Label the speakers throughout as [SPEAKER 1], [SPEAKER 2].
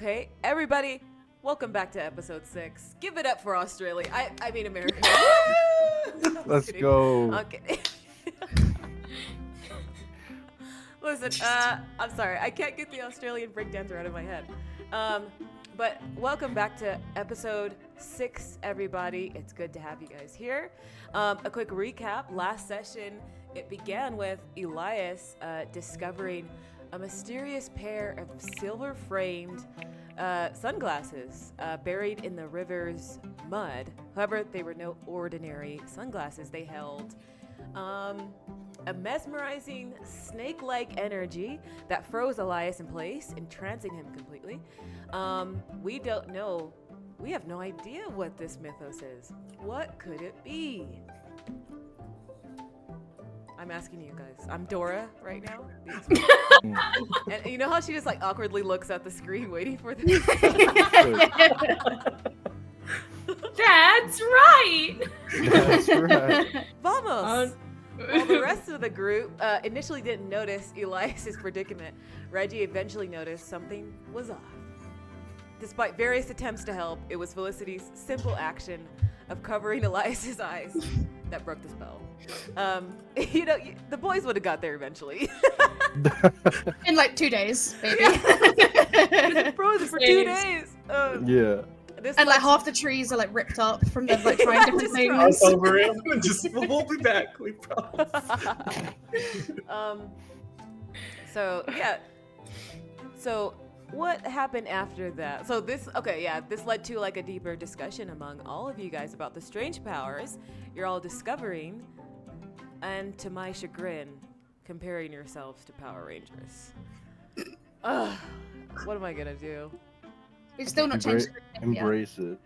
[SPEAKER 1] Okay, everybody, welcome back to episode 6. Give it up for Australia. I mean America.
[SPEAKER 2] Let's go.
[SPEAKER 1] I'm kidding. Listen, I'm sorry. I can't get the Australian breakdancer out of my head. But welcome back to episode 6, everybody. It's good to have you guys here. A quick recap. Last session, it began with Elias discovering a mysterious pair of silver-framed sunglasses buried in the river's mud. However, they were no ordinary sunglasses. They held a mesmerizing snake-like energy that froze Elias in place, entrancing him completely. We don't know. We have no idea what this mythos is. What could it be? I'm asking you guys. I'm Dora right now. And you know how she just like awkwardly looks at the screen waiting for the
[SPEAKER 3] That's right.
[SPEAKER 2] That's right.
[SPEAKER 1] Vamos! While the rest of the group initially didn't notice Elias's predicament, Reggie eventually noticed something was off. Despite various attempts to help, it was Felicity's simple action of covering Elias's eyes that broke the spell. The boys would have got there eventually.
[SPEAKER 3] In like 2 days, maybe.
[SPEAKER 1] It's frozen for 2 days.
[SPEAKER 2] Yeah.
[SPEAKER 3] And like half the trees are like ripped up from them like trying different things.
[SPEAKER 4] Cross over it. We'll be back. We promise.
[SPEAKER 1] So what happened after that? So this led to like a deeper discussion among all of you guys about the strange powers you're all discovering, and to my chagrin, comparing yourselves to Power Rangers. What am I gonna do?
[SPEAKER 3] We've still not changed the name yet.
[SPEAKER 2] Embrace it.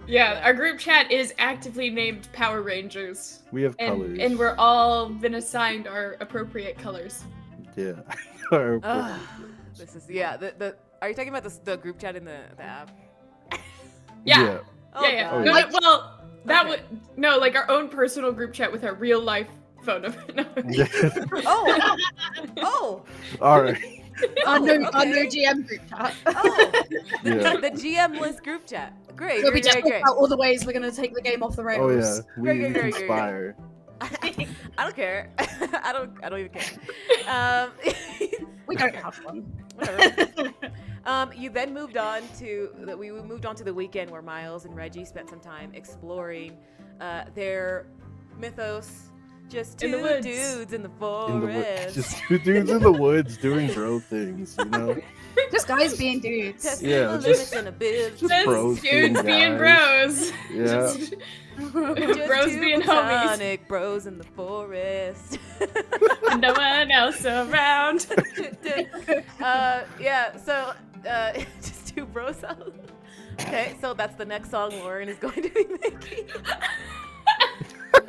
[SPEAKER 3] Yeah, our group chat is actively named Power Rangers.
[SPEAKER 2] We have colors.
[SPEAKER 3] And we're all been assigned our appropriate colors.
[SPEAKER 2] Yeah.
[SPEAKER 1] This is the are you talking about the group chat in the app?
[SPEAKER 3] Yeah.
[SPEAKER 1] Oh,
[SPEAKER 3] Yeah.
[SPEAKER 1] God.
[SPEAKER 3] No,
[SPEAKER 2] yeah.
[SPEAKER 3] well, that
[SPEAKER 1] Okay.
[SPEAKER 3] would like our own personal group chat with our real life phone number. No.
[SPEAKER 2] Yeah.
[SPEAKER 1] Oh.
[SPEAKER 2] All right.
[SPEAKER 3] Our new
[SPEAKER 1] Okay.
[SPEAKER 3] GM group chat.
[SPEAKER 1] Oh.
[SPEAKER 2] Yeah.
[SPEAKER 1] The GM list group chat. Great.
[SPEAKER 3] We'll be
[SPEAKER 1] Great.
[SPEAKER 3] talking about all the ways we're going to take the game off the
[SPEAKER 2] Oh
[SPEAKER 3] rails.
[SPEAKER 2] yeah.
[SPEAKER 1] Great.
[SPEAKER 2] We conspire.
[SPEAKER 1] I don't care. I don't even care.
[SPEAKER 3] We don't have one.
[SPEAKER 1] Whatever. You then moved on to the weekend where Miles and Reggie spent some time exploring their mythos. Just
[SPEAKER 3] In the
[SPEAKER 1] two
[SPEAKER 3] woods.
[SPEAKER 1] dudes in the
[SPEAKER 2] In the
[SPEAKER 1] forest.
[SPEAKER 2] woods. Just two dudes in the woods doing bro things, you know?
[SPEAKER 3] Just guys being dudes.
[SPEAKER 1] Testing
[SPEAKER 2] Yeah,
[SPEAKER 1] the
[SPEAKER 2] just-
[SPEAKER 1] limits in a bib.
[SPEAKER 3] Just
[SPEAKER 2] bros
[SPEAKER 3] dudes
[SPEAKER 2] being
[SPEAKER 3] being
[SPEAKER 2] guys.
[SPEAKER 3] bros.
[SPEAKER 2] Yeah.
[SPEAKER 3] Just bros
[SPEAKER 1] two
[SPEAKER 3] being homies.
[SPEAKER 1] platonic bros in the forest.
[SPEAKER 3] And no one else around.
[SPEAKER 1] So just two bros out. Okay, so that's the next song Lauren is going to be making.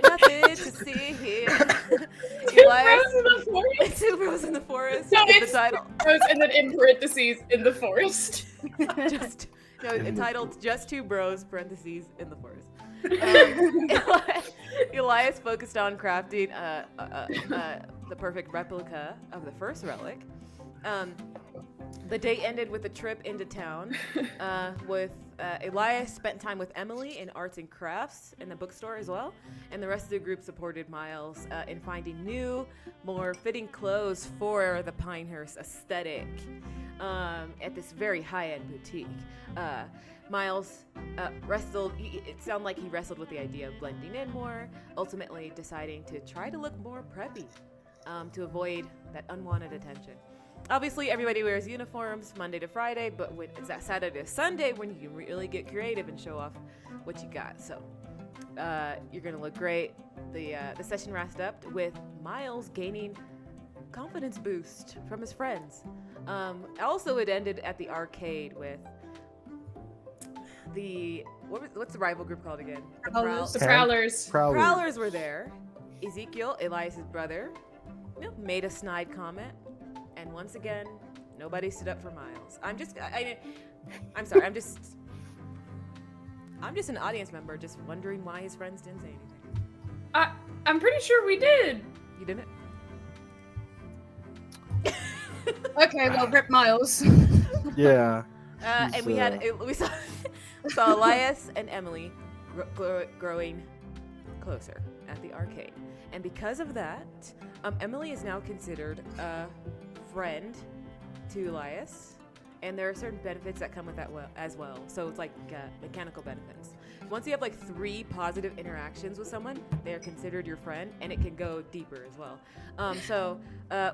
[SPEAKER 1] Nothing to see here.
[SPEAKER 3] Bros in the forest.
[SPEAKER 1] Two bros in the forest.
[SPEAKER 3] No,
[SPEAKER 1] is
[SPEAKER 3] it's
[SPEAKER 1] the title.
[SPEAKER 3] bros and then in parentheses in the forest.
[SPEAKER 1] Entitled "Just Two Bros" (parentheses) in the forest. Elias focused on crafting the perfect replica of the first relic. The day ended with a trip into town with Elias spent time with Emily in arts and crafts in the bookstore as well, and the rest of the group supported Miles in finding new, more fitting clothes for the Pinehurst aesthetic at this very high-end boutique. Miles it sounded like he wrestled with the idea of blending in more, ultimately deciding to try to look more preppy to avoid that unwanted attention. Obviously, everybody wears uniforms Monday to Friday, but when it's that Saturday to Sunday when you can really get creative and show off what you got. So you're gonna look great. The session wrapped up with Miles gaining confidence boost from his friends. Also, it ended at the arcade with what's the rival group called again?
[SPEAKER 3] The Prowlers.
[SPEAKER 1] Prowlers were there. Ezekiel, Elias's brother, made a snide comment. And once again, nobody stood up for Miles. I'm sorry. I'm just an audience member, just wondering why his friends didn't say anything.
[SPEAKER 3] I'm pretty sure we did.
[SPEAKER 1] You didn't?
[SPEAKER 5] Okay, well, Rip Miles.
[SPEAKER 2] Yeah.
[SPEAKER 1] And we saw Elias and Emily growing closer at the arcade, and because of that, Emily is now considered a friend to Elias, and there are certain benefits that come with that as well. So it's like mechanical benefits. Once you have like 3 positive interactions with someone, they are considered your friend, and it can go deeper as well. So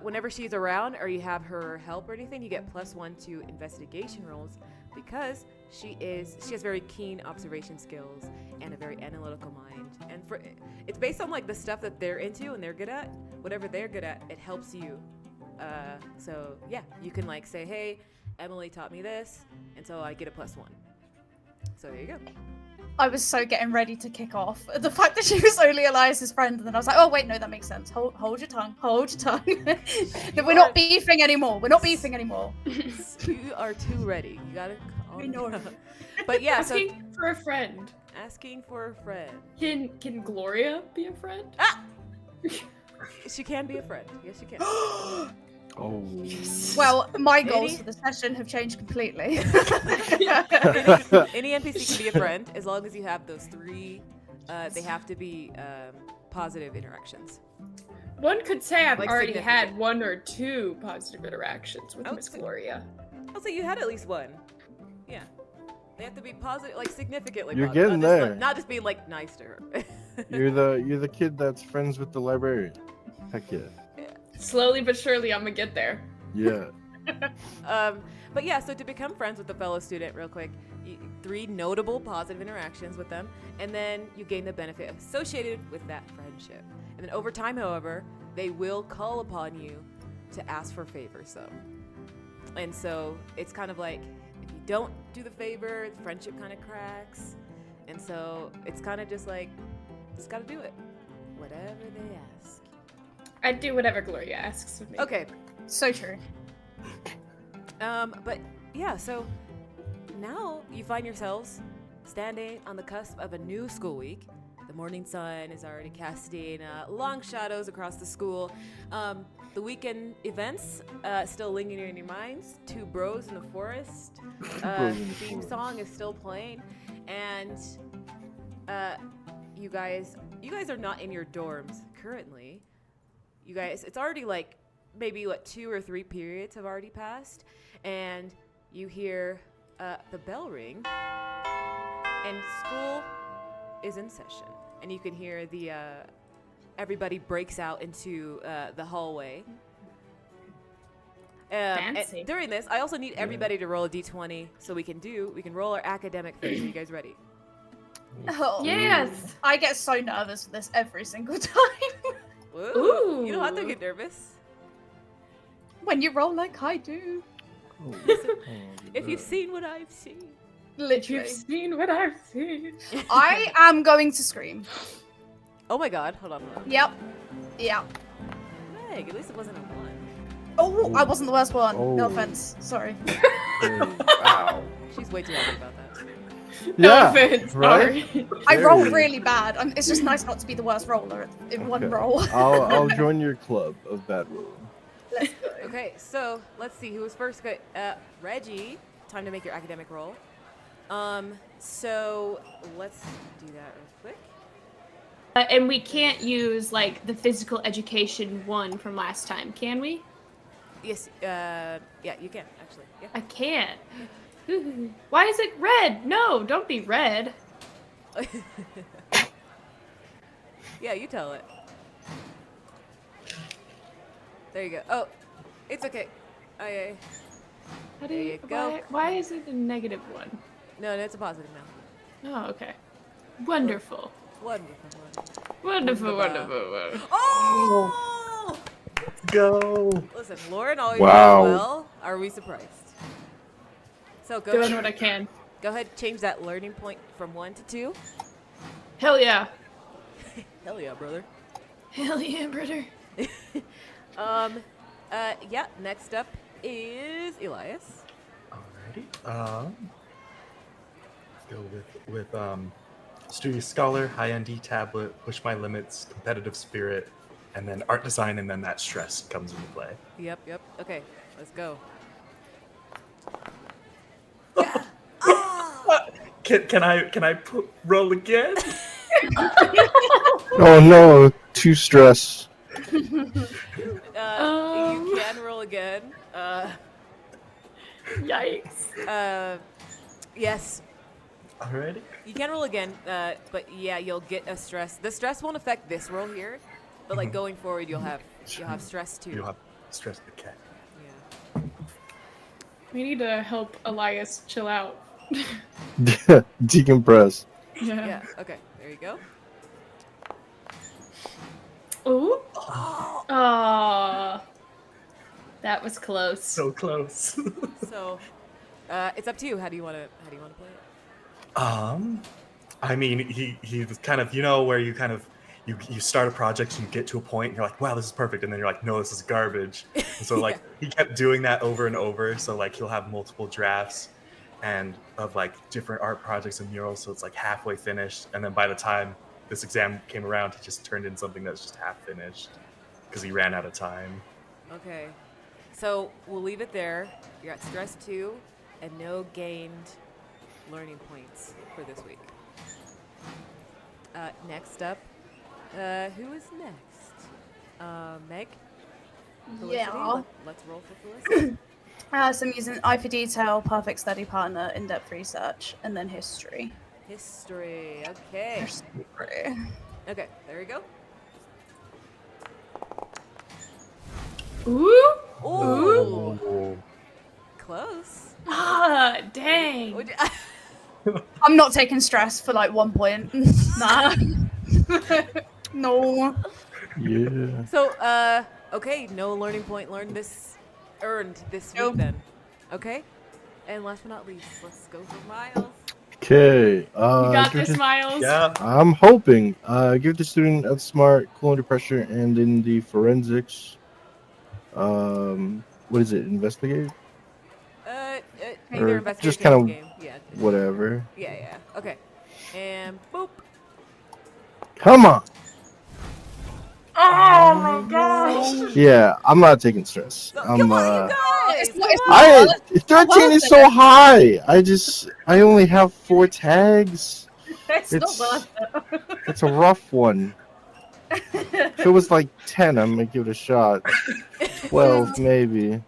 [SPEAKER 1] whenever she's around or you have her help or anything, you get +1 to investigation rolls because she has very keen observation skills and a very analytical mind. And it's based on like the stuff that they're into and they're good at. Whatever they're good at, it helps you. So yeah, you can like say, hey, Emily taught me this, and so I get a +1. So there you go.
[SPEAKER 5] I was so getting ready to kick off. The fact that she was only Elias's friend, and then I was like, oh, wait, no, that makes sense. Hold your tongue. Hold your tongue. That we're not beefing anymore. We're not beefing anymore.
[SPEAKER 1] You are too ready. You gotta
[SPEAKER 5] I know.
[SPEAKER 1] But yeah,
[SPEAKER 3] Asking for a friend.
[SPEAKER 1] Asking for a friend.
[SPEAKER 3] Can Gloria be a friend?
[SPEAKER 1] She can be a friend. Yes, she can.
[SPEAKER 2] Oh.
[SPEAKER 5] Well, my goals for the session have changed completely.
[SPEAKER 1] Any NPC can be a friend as long as you have those 3. They have to be positive interactions.
[SPEAKER 3] One could say I've
[SPEAKER 1] Like
[SPEAKER 3] already
[SPEAKER 1] significant.
[SPEAKER 3] had 1 or 2 positive interactions with Miss Gloria.
[SPEAKER 1] I'll say you had at least 1. Yeah. They have to be positive, like significantly
[SPEAKER 2] You're
[SPEAKER 1] positive.
[SPEAKER 2] getting
[SPEAKER 1] not just,
[SPEAKER 2] there.
[SPEAKER 1] like, not just being like nice to her.
[SPEAKER 2] You're the kid that's friends with the librarian. Heck yeah.
[SPEAKER 3] Slowly but surely, I'm gonna get there.
[SPEAKER 2] Yeah.
[SPEAKER 1] But yeah, so to become friends with a fellow student, real quick, 3 notable positive interactions with them, and then you gain the benefit associated with that friendship. And then over time, however, they will call upon you to ask for favors, though. And so it's kind of like if you don't do the favor, the friendship kind of cracks. And so it's kind of just like, just gotta do it, whatever they ask.
[SPEAKER 3] I'd do whatever Gloria asks of me.
[SPEAKER 1] Okay.
[SPEAKER 5] So true.
[SPEAKER 1] But yeah, so now you find yourselves standing on the cusp of a new school week. The morning sun is already casting long shadows across the school. The weekend events still lingering in your minds. 2 bros in the forest. Theme song is still playing, and you guys are not in your dorms currently. You guys, it's already like maybe 2 or 3 periods have already passed, and you hear the bell ring, and school is in session, and you can hear the everybody breaks out into the hallway. And
[SPEAKER 3] Fancy.
[SPEAKER 1] during this, I also need everybody to roll a d20 so we can roll our academic things. Are you guys ready?
[SPEAKER 5] Oh,
[SPEAKER 3] Yes.
[SPEAKER 5] I get so nervous for this every single time.
[SPEAKER 1] Woo. You don't have to get nervous.
[SPEAKER 5] When you roll like I do.
[SPEAKER 1] If you've seen what I've seen.
[SPEAKER 5] Literally.
[SPEAKER 3] You've seen what I've seen.
[SPEAKER 5] I am going to scream.
[SPEAKER 1] Oh my god, hold on.
[SPEAKER 5] Yep. Yep.
[SPEAKER 1] Meg, at least it wasn't a 1.
[SPEAKER 5] Oh, I wasn't the worst one. No
[SPEAKER 2] Oh.
[SPEAKER 5] offense. Sorry.
[SPEAKER 2] Wow.
[SPEAKER 1] She's way too happy about that.
[SPEAKER 3] No
[SPEAKER 2] Yeah,
[SPEAKER 3] offense,
[SPEAKER 2] right?
[SPEAKER 3] sorry.
[SPEAKER 5] I
[SPEAKER 2] Very
[SPEAKER 5] rolled
[SPEAKER 2] good.
[SPEAKER 5] really bad. It's just nice not to be the worst roller in one
[SPEAKER 2] Okay.
[SPEAKER 5] roll.
[SPEAKER 2] I'll join your club of bad rolling.
[SPEAKER 5] Let's go.
[SPEAKER 1] Okay, so let's see who was first. Reggie, time to make your academic roll. So let's do that real quick.
[SPEAKER 3] And we can't use like the physical education 1 from last time, can we?
[SPEAKER 1] Yes, yeah, you can actually. Yeah.
[SPEAKER 3] I can't. Why is it red? No, don't be red.
[SPEAKER 1] Yeah, you tell it. There you go. Oh, it's okay.
[SPEAKER 3] How do
[SPEAKER 1] There you go.
[SPEAKER 3] Why is it a -1?
[SPEAKER 1] No, it's a positive now.
[SPEAKER 3] Oh, okay. Wonderful.
[SPEAKER 1] Wonderful.
[SPEAKER 3] Wonderful,
[SPEAKER 1] Wonderful.
[SPEAKER 3] wonderful.
[SPEAKER 1] Oh!
[SPEAKER 2] Go.
[SPEAKER 1] Listen, Lauren always
[SPEAKER 2] Wow.
[SPEAKER 1] does well. Are we surprised? So go
[SPEAKER 3] Doing
[SPEAKER 1] ahead.
[SPEAKER 3] what I can.
[SPEAKER 1] Go ahead, change that learning point from 1 to 2.
[SPEAKER 3] Hell yeah.
[SPEAKER 1] Hell yeah, brother.
[SPEAKER 3] Hell yeah, brother.
[SPEAKER 1] Yeah, next up is Elias.
[SPEAKER 4] Alrighty. Let's go with studious scholar, high ND tablet, push my limits, competitive spirit, and then art design, and then that stress comes into play.
[SPEAKER 1] Yep. Okay. Let's go.
[SPEAKER 4] Can I roll again?
[SPEAKER 2] Oh no, too stressed.
[SPEAKER 1] You can roll again.
[SPEAKER 3] Yikes.
[SPEAKER 1] Yes,
[SPEAKER 4] Alrighty.
[SPEAKER 1] you can roll again. But yeah, you'll get a stress. The stress won't affect this roll here, but like going forward, you'll have stress too.
[SPEAKER 4] You'll have stress. Okay.
[SPEAKER 1] Yeah.
[SPEAKER 3] We need to help Elias chill out.
[SPEAKER 2] Decompress.
[SPEAKER 1] Yeah. Okay. There you go.
[SPEAKER 3] Ooh. Oh. That was close.
[SPEAKER 4] So close.
[SPEAKER 1] So, it's up to you. How do you want to play it?
[SPEAKER 4] I mean, he was kind of, where you kind of you start a project and you get to a point and you're like, wow, this is perfect, and then you're like, no, this is garbage. And so like he kept doing that over and over. So like he'll have multiple drafts and of like different art projects and murals. So it's like halfway finished, and then by the time this exam came around, he just turned in something that's just half finished because he ran out of time.
[SPEAKER 1] Okay. So we'll leave it there. You're at stress 2 and no gained learning points for this week. Next up, who is next? Meg? Felicity?
[SPEAKER 5] Yeah.
[SPEAKER 1] Let's roll for Felicity.
[SPEAKER 5] So I'm using eye for detail, perfect study partner, in-depth research, and then history.
[SPEAKER 1] History. Okay.
[SPEAKER 5] History.
[SPEAKER 1] Okay, there we go.
[SPEAKER 3] Ooh.
[SPEAKER 1] Ooh.
[SPEAKER 4] Oh.
[SPEAKER 1] Close.
[SPEAKER 3] Ah, dang.
[SPEAKER 1] Would
[SPEAKER 5] I'm not taking stress for like 1 point. Nah. No.
[SPEAKER 2] Yeah.
[SPEAKER 1] So, okay, no learning point earned this week
[SPEAKER 5] Nope.
[SPEAKER 1] then. Okay? And last but not least, let's go for Miles.
[SPEAKER 2] Okay.
[SPEAKER 3] You got
[SPEAKER 2] give
[SPEAKER 3] this,
[SPEAKER 2] the-
[SPEAKER 3] Miles.
[SPEAKER 4] Yeah.
[SPEAKER 2] I'm hoping. Give the student outsmart, cool under pressure, and in the forensics. What is it? Investigate?
[SPEAKER 1] Either
[SPEAKER 2] Or
[SPEAKER 1] investigate
[SPEAKER 2] just
[SPEAKER 1] or
[SPEAKER 2] kind of
[SPEAKER 1] game. Yeah.
[SPEAKER 2] whatever.
[SPEAKER 1] Yeah. Okay. And boop.
[SPEAKER 2] Come on.
[SPEAKER 3] Oh my gosh.
[SPEAKER 2] Yeah, I'm not taking stress. I'm
[SPEAKER 1] Come on, you guys!
[SPEAKER 5] It's
[SPEAKER 1] Come
[SPEAKER 5] not-
[SPEAKER 1] on!
[SPEAKER 2] 13 is so high. I only have 4 tags.
[SPEAKER 5] It's not
[SPEAKER 2] It's
[SPEAKER 5] worth it.
[SPEAKER 2] it's a rough one. If it was like 10, I might give it a shot. 12 maybe.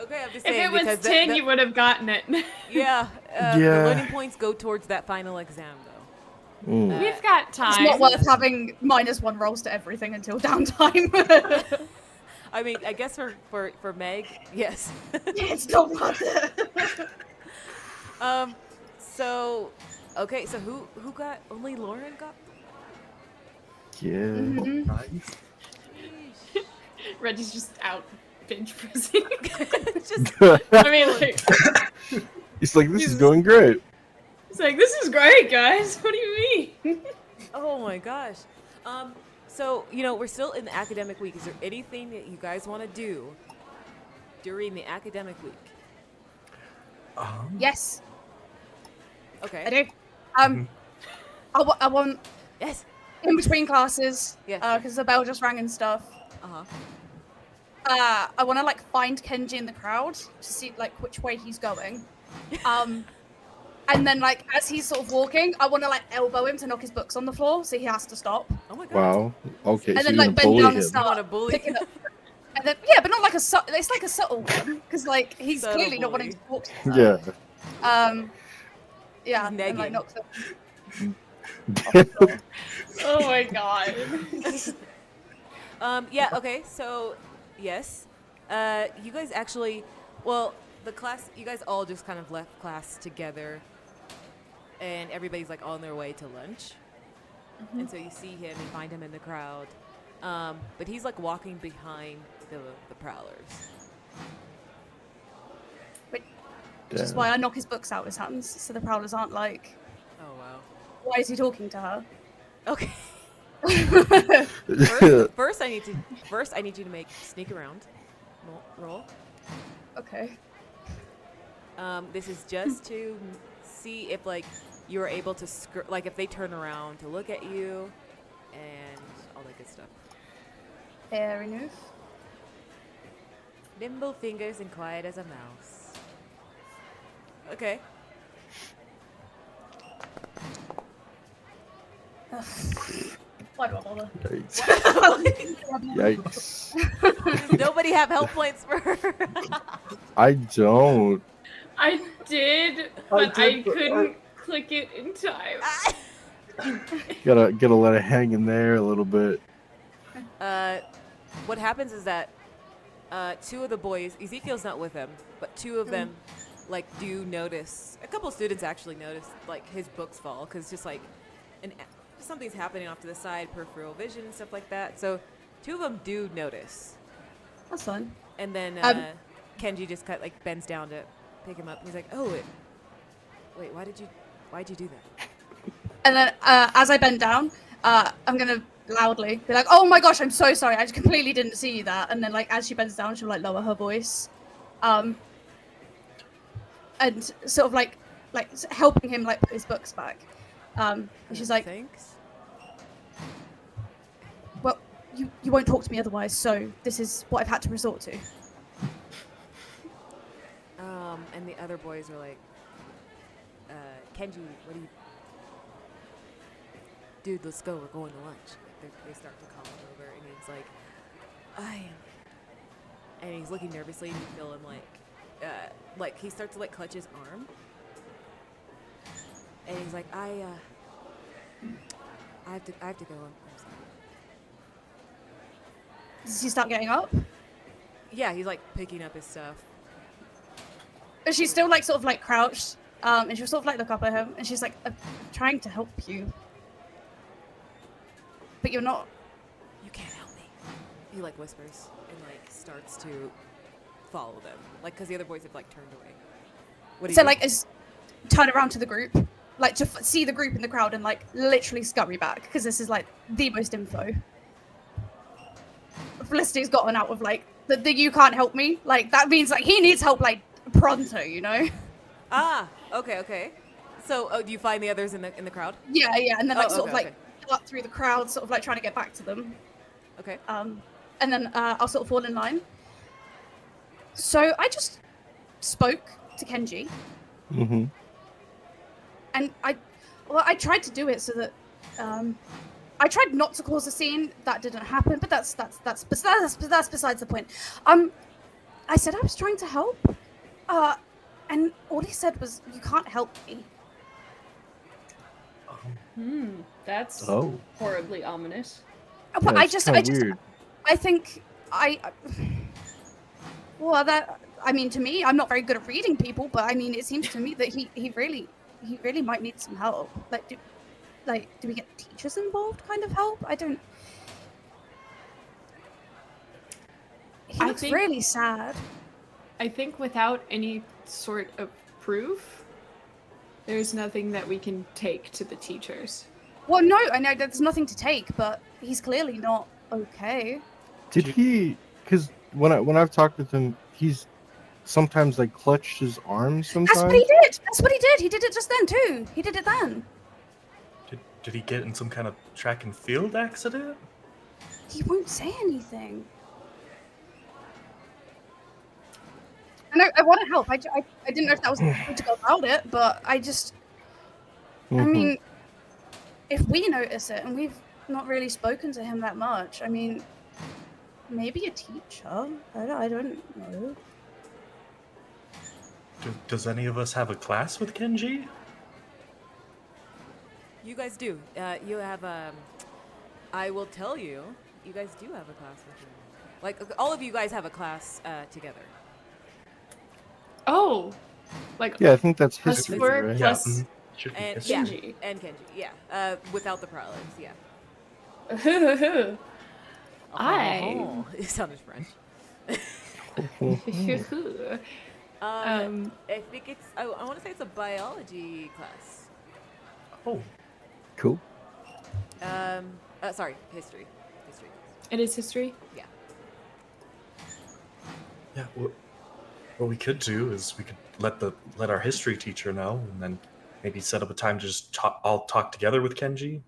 [SPEAKER 1] Okay, I'm just
[SPEAKER 3] If
[SPEAKER 1] saying
[SPEAKER 3] it was
[SPEAKER 1] because
[SPEAKER 3] 10, you would have gotten it.
[SPEAKER 1] yeah,
[SPEAKER 2] Yeah.
[SPEAKER 1] the learning points go towards that final exam though.
[SPEAKER 2] Mm.
[SPEAKER 3] We've got
[SPEAKER 5] It's
[SPEAKER 3] time.
[SPEAKER 5] not worth having -1 rolls to everything until downtime.
[SPEAKER 1] I mean, I guess for Meg, yes.
[SPEAKER 5] It's not worth it.
[SPEAKER 1] So, okay, so who got? Only Lauren got.
[SPEAKER 2] Yeah.
[SPEAKER 5] Mhm.
[SPEAKER 4] Nice.
[SPEAKER 3] Reggie's just out binge pressing.
[SPEAKER 1] Just
[SPEAKER 3] I mean, like,
[SPEAKER 2] It's like this is going great.
[SPEAKER 3] it's like, this is great, guys. What do you mean?
[SPEAKER 1] oh my gosh. So we're still in the academic week. Is there anything that you guys want to do during the academic week?
[SPEAKER 5] Yes,
[SPEAKER 1] Okay.
[SPEAKER 5] I do. I want
[SPEAKER 1] Yes.
[SPEAKER 5] in between classes.
[SPEAKER 1] Yeah.
[SPEAKER 5] Because the bell just rang and stuff. I want to like find Kenji in the crowd to see like which way he's going. And then like as he's sort of walking, I want to like elbow him to knock his books on the floor, so he has to stop.
[SPEAKER 1] Oh my god.
[SPEAKER 2] Wow. Okay,
[SPEAKER 5] And
[SPEAKER 2] so
[SPEAKER 5] then
[SPEAKER 2] you're
[SPEAKER 5] like
[SPEAKER 2] gonna
[SPEAKER 5] bend
[SPEAKER 2] bully
[SPEAKER 5] down and
[SPEAKER 2] him.
[SPEAKER 1] You
[SPEAKER 5] start
[SPEAKER 1] want to bully?
[SPEAKER 5] picking up. And then it's like a subtle one because like he's
[SPEAKER 1] Subtle
[SPEAKER 5] clearly not wanting to
[SPEAKER 1] bully.
[SPEAKER 5] talk to her.
[SPEAKER 2] Yeah.
[SPEAKER 5] Yeah.
[SPEAKER 1] He's
[SPEAKER 5] And, like,
[SPEAKER 1] negging.
[SPEAKER 5] knocks him.
[SPEAKER 3] Oh my god.
[SPEAKER 1] Yeah, okay, so, yes. You guys actually, well, the class, you guys all just kind of left class together, and everybody's, like, on their way to lunch. And so you see him and find him in the crowd. But he's, like, walking behind the prowlers.
[SPEAKER 5] Which is why I knock his books out of his hands, so the prowlers aren't like,
[SPEAKER 1] Oh, wow.
[SPEAKER 5] why is he talking to her?
[SPEAKER 1] Okay. First, I need you to make sneak around roll.
[SPEAKER 5] Okay.
[SPEAKER 1] This is just to see if like you're able to like if they turn around to look at you and all that good stuff.
[SPEAKER 5] Fair enough.
[SPEAKER 1] Nimble fingers and quiet as a mouse. Okay.
[SPEAKER 5] Why do I bother?
[SPEAKER 2] Yikes.
[SPEAKER 1] Does nobody have help points for her?
[SPEAKER 2] I don't.
[SPEAKER 3] I did, but I couldn't click it in time.
[SPEAKER 2] Gotta let it hang in there a little bit.
[SPEAKER 1] What happens is that two of the boys, Ezekiel's not with them, but two of them, like, do notice. A couple students actually notice, like, his books fall because just like, something's happening off to the side, peripheral vision and stuff like that. So, two of them do notice.
[SPEAKER 5] That's fine.
[SPEAKER 1] And then Kenji just bends down to pick him up. He's like, "Oh, wait, why'd you do that?"
[SPEAKER 5] And then as I bend down, I'm gonna loudly be like, "Oh my gosh, I'm so sorry. I just completely didn't see that." And then like as she bends down, she'll like lower her voice, and sort of like helping him like put his books back. And she's like,
[SPEAKER 1] "Thanks."
[SPEAKER 5] Well, you won't talk to me otherwise, so this is what I've had to resort to.
[SPEAKER 1] And the other boys are like, Kenji, what do you... Dude, let's go, we're going to lunch. Like, they start to call him over, and he's like, I am... And he's looking nervously, and you feel him like he starts to like clutch his arm. And he's like, I have to go. I'm sorry.
[SPEAKER 5] Does he start getting up?
[SPEAKER 1] Yeah, he's like picking up his stuff.
[SPEAKER 5] And she's still like sort of like crouched, and she'll sort of like look up at him, and she's like, I'm trying to help you, but you're not.
[SPEAKER 1] You can't help me. He like whispers and like starts to follow them, like because the other boys have like turned away. What do you
[SPEAKER 5] So
[SPEAKER 1] do?
[SPEAKER 5] like is turn around to the group, like to see the group in the crowd, and like literally scurry back because this is like the most info. Felicity's gotten out of like the you can't help me. Like that means like he needs help like pronto, you know?
[SPEAKER 1] Ah, okay. So, do you find the others in the crowd?
[SPEAKER 5] Yeah, and then like
[SPEAKER 1] Oh,
[SPEAKER 5] sort of
[SPEAKER 1] okay,
[SPEAKER 5] like up through the crowd, sort of like trying to get back to them.
[SPEAKER 1] Okay.
[SPEAKER 5] And then I'll sort of fall in line. So I just spoke to Kenji.
[SPEAKER 2] Mm-hmm.
[SPEAKER 5] And I tried to do it so that I tried not to cause a scene. That didn't happen, but that's besides the point. I said I was trying to help, and all he said was, "You can't help me."
[SPEAKER 3] That's
[SPEAKER 2] Oh.
[SPEAKER 3] horribly ominous.
[SPEAKER 5] But
[SPEAKER 2] Yeah, it's kinda weird.
[SPEAKER 5] I think well, that I mean, to me, I'm not very good at reading people, but I mean, it seems to me that he really might need some help. Do we get teachers involved? Kind of help? I don't. He
[SPEAKER 3] I
[SPEAKER 5] looks
[SPEAKER 3] think-
[SPEAKER 5] really sad.
[SPEAKER 3] I think without any sort of proof, there's nothing that we can take to the teachers.
[SPEAKER 5] Well, no, I know there's nothing to take, but he's clearly not okay.
[SPEAKER 2] Did he? Because when I've talked with him, he's sometimes like clutched his arms. Sometimes.
[SPEAKER 5] That's what he did. He did it just then too. He did it then.
[SPEAKER 4] Did he get in some kind of track and field accident?
[SPEAKER 5] He won't say anything. I want to help. I didn't know if that was the way to go about it, but I just. I
[SPEAKER 2] Mhm.
[SPEAKER 5] mean, if we notice it and we've not really spoken to him that much, I mean, maybe a teacher. I don't know.
[SPEAKER 4] Does any of us have a class with Kenji?
[SPEAKER 1] You guys do. You have I will tell you, you guys do have a class with him. Like all of you guys have a class together.
[SPEAKER 3] Oh, like
[SPEAKER 2] Yeah, I think that's
[SPEAKER 3] plus
[SPEAKER 2] history,
[SPEAKER 3] four
[SPEAKER 2] right?
[SPEAKER 3] plus
[SPEAKER 4] mhm. Should be
[SPEAKER 1] And
[SPEAKER 4] history.
[SPEAKER 1] yeah,
[SPEAKER 3] Kenji.
[SPEAKER 1] and Kenji. Yeah. Without the prowlers. Yeah.
[SPEAKER 3] I.
[SPEAKER 1] It sounded French. I think it's. I want to say it's a biology class.
[SPEAKER 4] Oh,
[SPEAKER 2] Cool.
[SPEAKER 1] Sorry, history. History.
[SPEAKER 3] It is history.
[SPEAKER 1] Yeah.
[SPEAKER 4] yeah. What we could do is we could let our history teacher know, and then maybe set up a time to just all talk together with Kenji.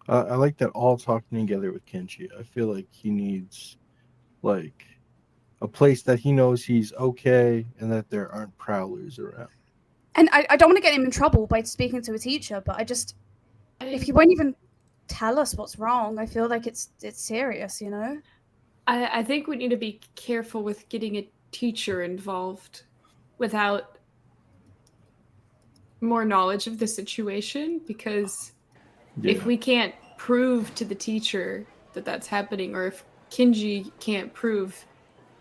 [SPEAKER 2] I like that all talking together with Kenji. I feel like he needs like a place that he knows he's okay and that there aren't prowlers around.
[SPEAKER 5] And I don't want to get him in trouble by speaking to a teacher, but if you won't even tell us what's wrong, I feel like it's serious, you know?
[SPEAKER 3] I think we need to be careful with getting a teacher involved without more knowledge of the situation, because if we can't prove to the teacher that that's happening, or if Kenji can't prove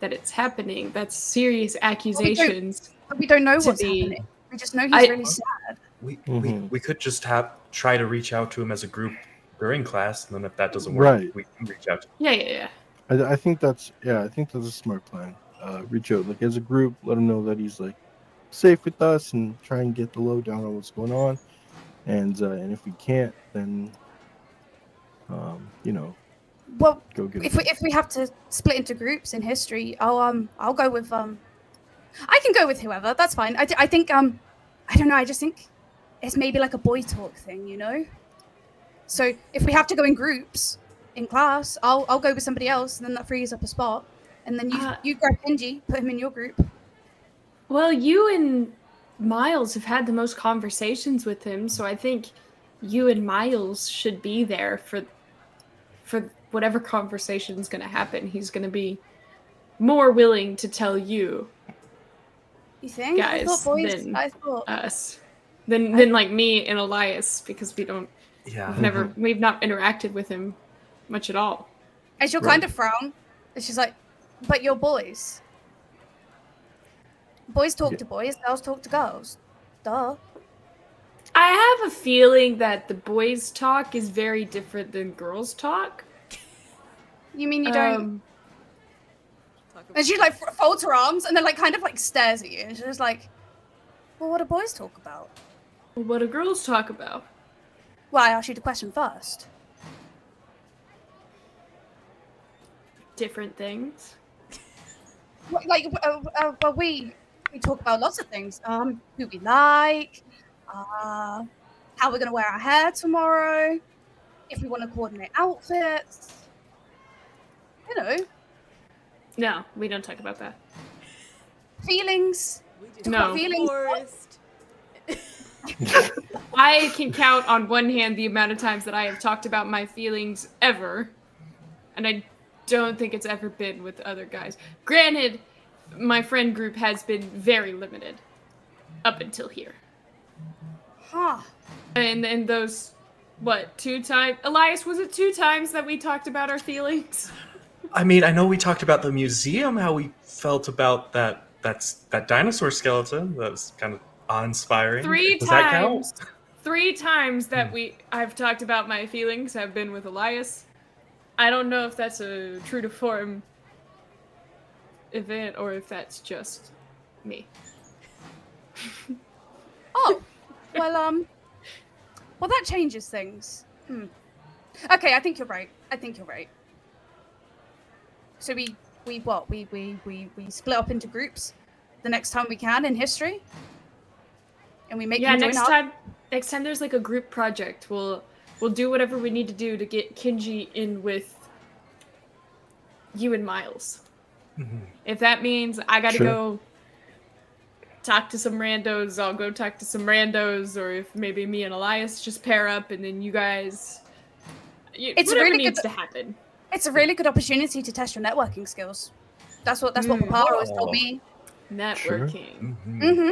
[SPEAKER 3] that it's happening, that's serious accusations.
[SPEAKER 5] But we don't know what's happening. We just know he's really sad.
[SPEAKER 4] We could just try to reach out to him as a group during class, and then if that doesn't work, we can reach out to him.
[SPEAKER 3] Yeah.
[SPEAKER 2] I think that's a smart plan. Reach out like as a group, let him know that he's like safe with us, and try and get the lowdown on what's going on. And if we can't, then
[SPEAKER 5] well,
[SPEAKER 2] go get
[SPEAKER 5] if we have to split into groups in history, I'll go with I can go with whoever. That's fine. I think I don't know. I just think it's maybe like a boy talk thing, you know. So if we have to go in groups in class, I'll go with somebody else, and then that frees up a spot. And then you grab Kenji, put him in your group.
[SPEAKER 3] Well, you and Miles have had the most conversations with him, so I think you and Miles should be there for whatever conversation is going to happen. He's going to be more willing to tell you.
[SPEAKER 5] You think?
[SPEAKER 3] Guys,
[SPEAKER 5] I thought
[SPEAKER 3] us. Than like me and Elias, because we don't. Yeah. We've not interacted with him much at all.
[SPEAKER 5] And she'll kind of frown. And she's like, "But you're boys. Boys talk to boys. Girls talk to girls. Duh."
[SPEAKER 3] I have a feeling that the boys' talk is very different than girls' talk.
[SPEAKER 5] You mean you don't? And she like folds her arms and then like kind of like stares at you. And she's just like, "Well, what do boys talk about?
[SPEAKER 3] What do girls talk about?"
[SPEAKER 5] Well, I asked you the question first.
[SPEAKER 3] Different things.
[SPEAKER 5] Like, well, we talk about lots of things. Who we like, how we're gonna wear our hair tomorrow, if we want to coordinate outfits. You know.
[SPEAKER 3] No, we don't talk about that.
[SPEAKER 5] Feelings.
[SPEAKER 3] No.
[SPEAKER 5] Feelings.
[SPEAKER 3] I can count on one hand the amount of times that I have talked about my feelings ever, and I don't think it's ever been with other guys. Granted, my friend group has been very limited up until here.
[SPEAKER 5] Huh.
[SPEAKER 3] And those, 2 times? Elias, was it 2 times that we talked about our feelings?
[SPEAKER 4] I mean, I know we talked about the museum, how we felt about that dinosaur skeleton. That was kind of awe-inspiring.
[SPEAKER 3] 3
[SPEAKER 4] Does
[SPEAKER 3] times.
[SPEAKER 4] That count?
[SPEAKER 3] 3 times that I've talked about my feelings have been with Elias. I don't know if that's a true to form event or if that's just me.
[SPEAKER 5] Oh, well, that changes things. Okay, I think you're right. So we split up into groups the next time we can in history, and we make them join up.
[SPEAKER 3] Next time there's like a group project, we'll do whatever we need to do to get Kenji in with you and Miles. Mm-hmm. If that means I gotta go talk to some randos, I'll go talk to some randos, or if maybe me and Elias just pair up and then you guys... whatever needs to happen.
[SPEAKER 5] It's a really good opportunity to test your networking skills. That's what Papa always told me.
[SPEAKER 3] Networking.
[SPEAKER 4] Sure. Mm-hmm.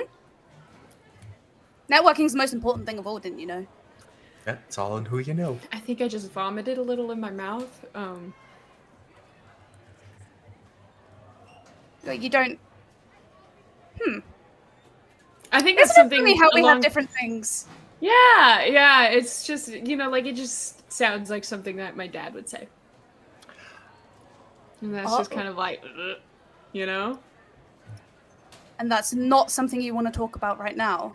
[SPEAKER 5] Networking is the most important thing of all, didn't you know?
[SPEAKER 4] Yeah, it's all in who you know.
[SPEAKER 3] I think I just vomited a little in my mouth.
[SPEAKER 5] You don't...
[SPEAKER 3] I think that's something...
[SPEAKER 5] Isn't it funny how we have different things?
[SPEAKER 3] Yeah, it's just, it just sounds like something that my dad would say. And that's just kind of like,
[SPEAKER 5] And that's not something you want to talk about right now.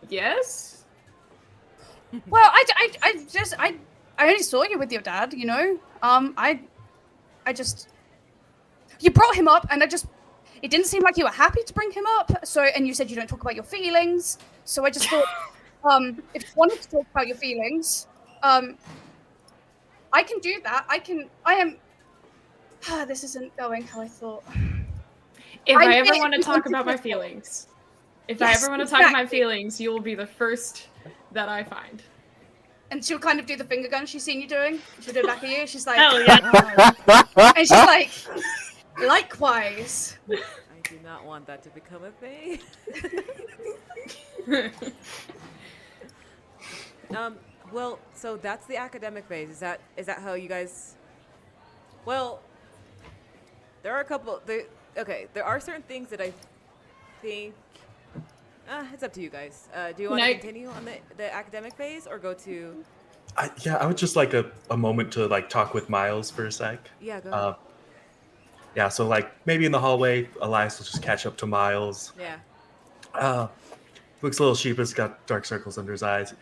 [SPEAKER 3] Yes?
[SPEAKER 5] Well, I only saw you with your dad, you know? You brought him up, and it didn't seem like you were happy to bring him up, and you said you don't talk about your feelings, so I just thought, if you wanted to talk about your feelings, I can do that. I am. This isn't going how I thought.
[SPEAKER 3] If
[SPEAKER 5] I'm
[SPEAKER 3] I ever
[SPEAKER 5] bit
[SPEAKER 3] want to talk about my
[SPEAKER 5] unpredictable.
[SPEAKER 3] feelings, if
[SPEAKER 5] Yes,
[SPEAKER 3] I ever want to talk about my
[SPEAKER 5] exactly.
[SPEAKER 3] feelings, you will be the first that I find.
[SPEAKER 5] And she'll kind of do the finger gun she's seen you doing. She'll do it back at you. She's like,
[SPEAKER 3] Hell yeah.
[SPEAKER 5] and she's like, likewise.
[SPEAKER 1] I do not want that to become a thing. Well, so that's the academic phase. Is that how you guys? Well, there are a couple. There are certain things that I think. It's up to you guys. Do you want to continue on the academic phase or go to?
[SPEAKER 4] I would just like a moment to like talk with Miles for a sec.
[SPEAKER 1] Yeah, go ahead.
[SPEAKER 4] Yeah, so like maybe in the hallway, Elias will just catch up to Miles.
[SPEAKER 1] Yeah.
[SPEAKER 4] Looks a little sheepish, got dark circles under his eyes.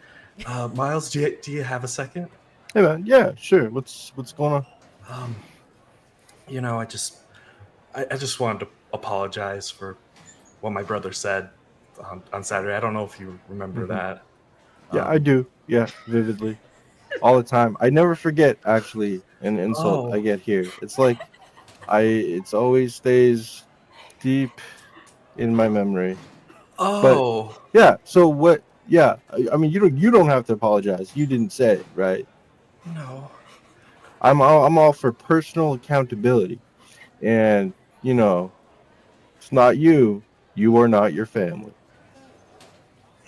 [SPEAKER 4] Miles, do you have a second?
[SPEAKER 2] Hey man, yeah, sure. What's going on?
[SPEAKER 4] I just wanted to apologize for what my brother said on Saturday. I don't know if you remember that.
[SPEAKER 2] Yeah, I do. Yeah, vividly, all the time. I never forget actually an insult I get here. It's like it always stays deep in my memory.
[SPEAKER 4] Oh.
[SPEAKER 2] But yeah. So what? Yeah. I mean, you don't have to apologize. You didn't say it, right?
[SPEAKER 4] No.
[SPEAKER 2] I'm all for personal accountability, and it's not you. You are not your family.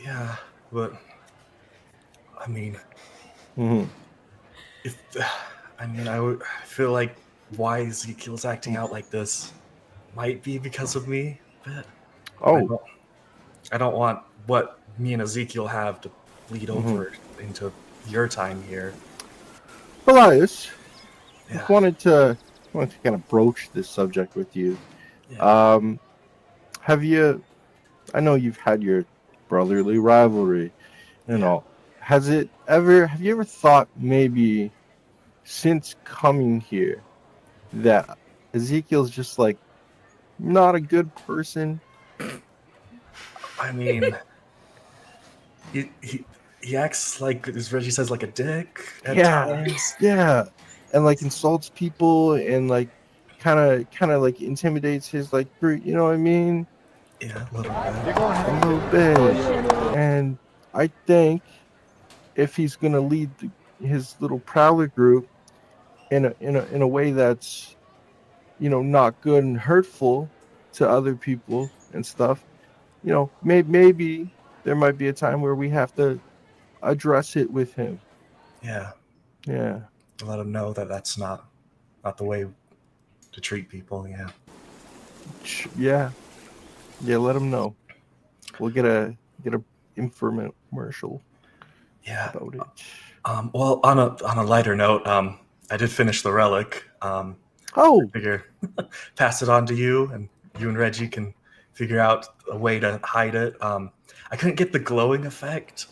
[SPEAKER 4] Yeah, but I mean, I feel like why Ezekiel's acting out like this might be because of me, but I don't want what me and Ezekiel have to bleed over into your time here.
[SPEAKER 2] Elias,
[SPEAKER 4] Yeah.
[SPEAKER 2] I wanted to kind of broach this subject with you.
[SPEAKER 4] Yeah.
[SPEAKER 2] Have you? I know you've had your brotherly rivalry and all. Have you ever thought maybe since coming here that Ezekiel's just like not a good person?
[SPEAKER 4] I mean, he acts like, as Reggie says, like a dick at times.
[SPEAKER 2] Yeah, and like insults people and like kind of like intimidates his like group. You know what I mean?
[SPEAKER 4] Yeah, a
[SPEAKER 2] little bit. And I think if he's gonna lead his little prowler group in a way that's not good and hurtful to other people and stuff, maybe there might be a time where we have to address it with him.
[SPEAKER 4] Yeah.
[SPEAKER 2] Let
[SPEAKER 4] him know that that's not the way to treat people.
[SPEAKER 2] Yeah, let him know. We'll get a infomercial about it.
[SPEAKER 4] Well, on a lighter note, I did finish the relic. I figure pass it on to you, and you and Reggie can figure out a way to hide it. I couldn't get the glowing effect.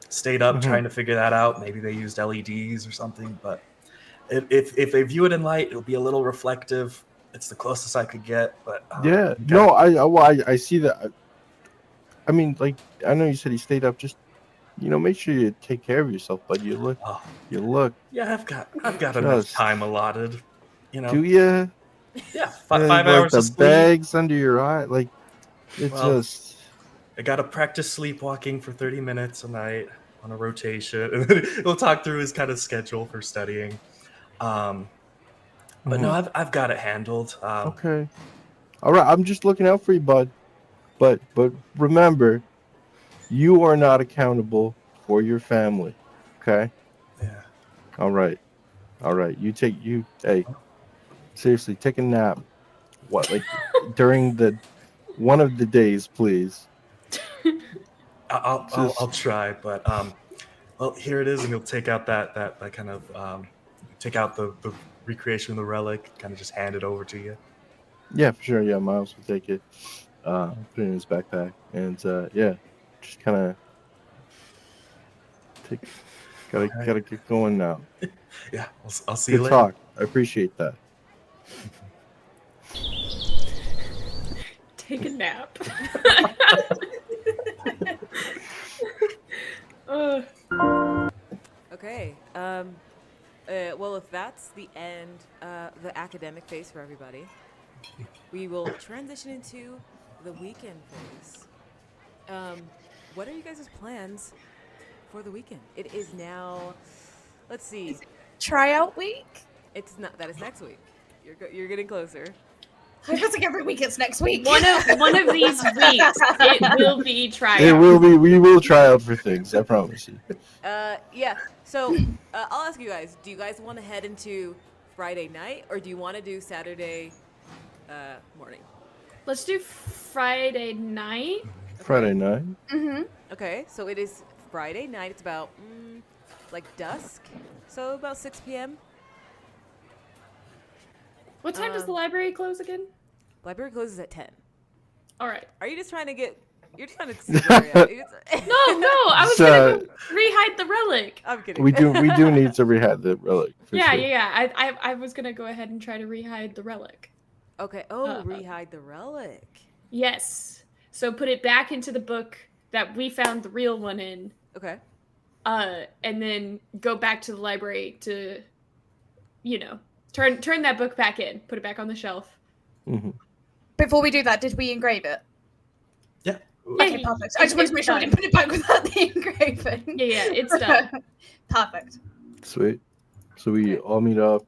[SPEAKER 4] Stayed up trying to figure that out. Maybe they used LEDs or something, but if they view it in light, it'll be a little reflective. It's the closest I could get, but
[SPEAKER 2] I see that. I mean, like, I know you said he stayed up. Just make sure you take care of yourself, bud. You look.
[SPEAKER 4] Yeah, I've got enough time allotted.
[SPEAKER 2] Do you?
[SPEAKER 4] Yeah, 5 hours
[SPEAKER 2] like
[SPEAKER 4] of
[SPEAKER 2] the
[SPEAKER 4] sleep.
[SPEAKER 2] bags under your eye, like just.
[SPEAKER 4] I gotta practice sleepwalking for 30 minutes a night on a rotation, and then we'll talk through his kind of schedule for studying. But no, I've got it handled.
[SPEAKER 2] Okay. All right, I'm just looking out for you, bud. But remember, you are not accountable for your family. Okay?
[SPEAKER 4] Yeah.
[SPEAKER 2] All right. Hey, seriously, take a nap. What, like during one of the days, please.
[SPEAKER 4] I'll try, but well, here it is, and you'll take out that kind of take out the recreation of the relic, kind of just hand it over to you.
[SPEAKER 2] Yeah, for sure. Yeah, Miles will take it, put it in his backpack, and just kind of gotta get going now.
[SPEAKER 4] Yeah, I'll see you later.
[SPEAKER 2] Good talk. I appreciate that.
[SPEAKER 3] Take a nap.
[SPEAKER 1] Okay. Well, if that's the end, the academic phase for everybody, we will transition into the weekend phase. What are you guys' plans for the weekend? It is now, let's see,
[SPEAKER 5] Tryout week?
[SPEAKER 1] it's not, that is next week. You're getting closer.
[SPEAKER 5] I feel like every week it's next week.
[SPEAKER 3] One of these weeks, it will be tryout.
[SPEAKER 2] It will be. We will try out for things. I promise you.
[SPEAKER 1] Yeah. So I'll ask you guys: do you guys want to head into Friday night, or do you want to do Saturday morning?
[SPEAKER 3] Let's do Friday night.
[SPEAKER 2] Friday night.
[SPEAKER 5] Mm-hmm.
[SPEAKER 1] Okay. So it is Friday night. It's about like dusk, so about 6 p.m.
[SPEAKER 3] What time does the library close again?
[SPEAKER 1] Library closes at 10.
[SPEAKER 3] All right.
[SPEAKER 1] Are you just trying to get? You're trying to. See Gloria.
[SPEAKER 3] No, I was gonna go rehide the relic.
[SPEAKER 1] I'm kidding.
[SPEAKER 2] We do need to rehab the relic. For
[SPEAKER 3] Yeah,
[SPEAKER 2] sure.
[SPEAKER 3] yeah. I was gonna go ahead and try to rehide the relic.
[SPEAKER 1] Okay. Oh, rehide the relic.
[SPEAKER 3] Yes. So put it back into the book that we found the real one in.
[SPEAKER 1] Okay.
[SPEAKER 3] And then go back to the library to, turn that book back in, put it back on the shelf.
[SPEAKER 2] Mm-hmm.
[SPEAKER 5] Before we do that, did we engrave it?
[SPEAKER 4] Yeah.
[SPEAKER 5] Okay, perfect. I just wanted to make sure I didn't put it back without the engraving.
[SPEAKER 3] Yeah, it's done.
[SPEAKER 5] Perfect.
[SPEAKER 2] Sweet. So we all meet up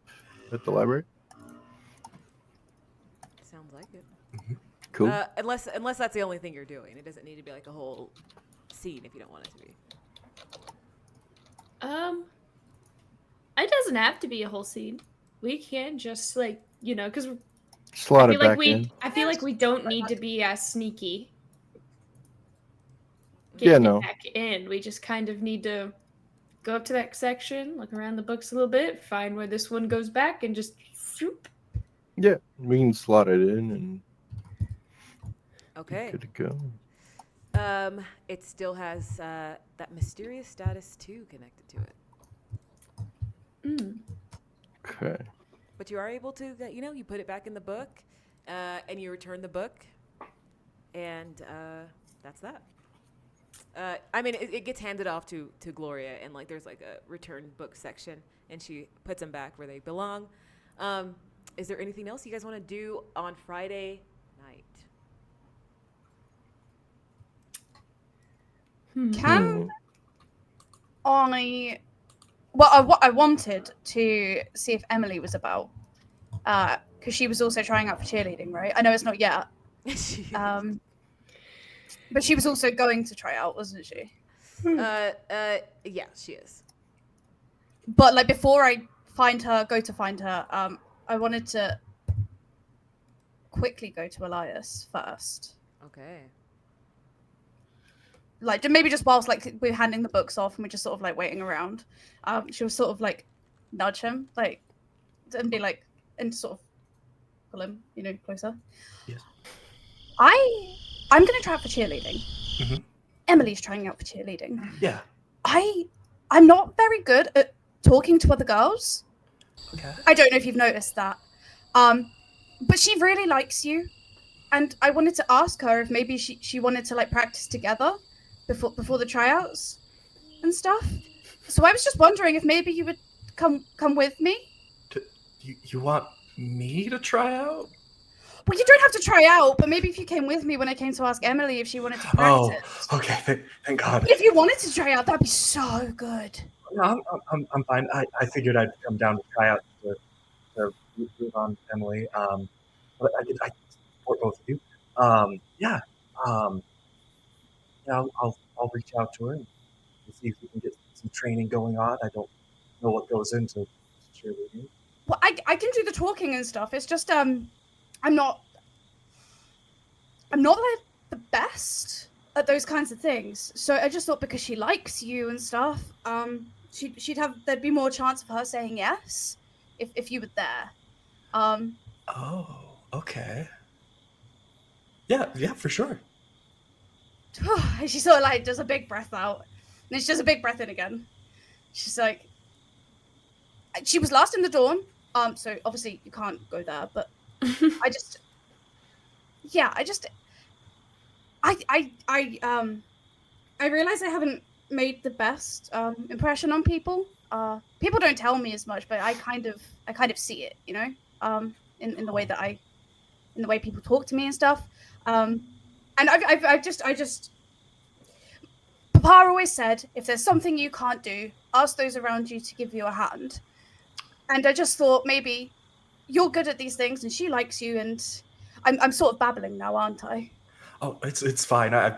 [SPEAKER 2] at the library.
[SPEAKER 1] Sounds like it.
[SPEAKER 2] Cool.
[SPEAKER 1] Unless that's the only thing you're doing. It doesn't need to be like a whole scene if you don't want it to be.
[SPEAKER 3] It doesn't have to be a whole scene. We can just because
[SPEAKER 2] Slot it back in.
[SPEAKER 3] I feel like we don't need to be as sneaky.
[SPEAKER 2] No.
[SPEAKER 3] Back in. We just kind of need to go up to that section, look around the books a little bit, find where this one goes back, and just shoop.
[SPEAKER 2] Yeah, we can slot it in and.
[SPEAKER 1] Okay.
[SPEAKER 2] Good to go.
[SPEAKER 1] It still has that mysterious status 2 connected to it.
[SPEAKER 2] Okay.
[SPEAKER 1] But you are able to, you put it back in the book, and you return the book, and that's that. I mean, it gets handed off to Gloria, and there's a return book section, and she puts them back where they belong. Is there anything else you guys want to do on Friday night?
[SPEAKER 5] Can I? Well, what I wanted to see if Emily was about, because she was also trying out for cheerleading, right? I know it's not yet. But she was also going to try out, wasn't she?
[SPEAKER 1] Yeah, she is.
[SPEAKER 5] But before I go to find her, I wanted to quickly go to Elias first.
[SPEAKER 1] Okay.
[SPEAKER 5] Maybe just whilst we're handing the books off and we're just sort of waiting around. She'll sort of nudge him, and be and sort of pull him, closer.
[SPEAKER 4] Yes.
[SPEAKER 5] I'm gonna try out for cheerleading.
[SPEAKER 4] Mm-hmm.
[SPEAKER 5] Emily's trying out for cheerleading.
[SPEAKER 4] Yeah.
[SPEAKER 5] I'm not very good at talking to other girls.
[SPEAKER 4] Okay.
[SPEAKER 5] I don't know if you've noticed that. But she really likes you. And I wanted to ask her if maybe she wanted to practice together before the tryouts and stuff. So I was just wondering if maybe you would come with me.
[SPEAKER 4] You want me to try out?
[SPEAKER 5] Well, you don't have to try out, but maybe if you came with me when I came to ask Emily if she wanted to practice.
[SPEAKER 4] Oh, okay. Thank God.
[SPEAKER 5] If you wanted to try out, that'd be so good.
[SPEAKER 4] No, I'm fine. I figured I'd come down to try out to move on Emily. But I support both of you. Yeah. I'll reach out to her and see if we can get some training going on. I don't know what goes into cheerleading.
[SPEAKER 5] Well, I can do the talking and stuff. It's just I'm not the best at those kinds of things. So I just thought because she likes you and stuff, there'd be more chance of her saying yes if you were there.
[SPEAKER 4] Oh, okay. Yeah, for sure.
[SPEAKER 5] And she sort of does a big breath out, and then she does a big breath in again. She's like, she was last in the dawn, so obviously you can't go there, but I realize I haven't made the best impression on people. people don't tell me as much, but I kind of see it, you know, in the way that in the way people talk to me and stuff. And I just Papa always said, if there's something you can't do, ask those around you to give you a hand. And I just thought maybe you're good at these things and she likes you, and I'm sort of babbling now, aren't I?
[SPEAKER 4] Oh, it's fine. I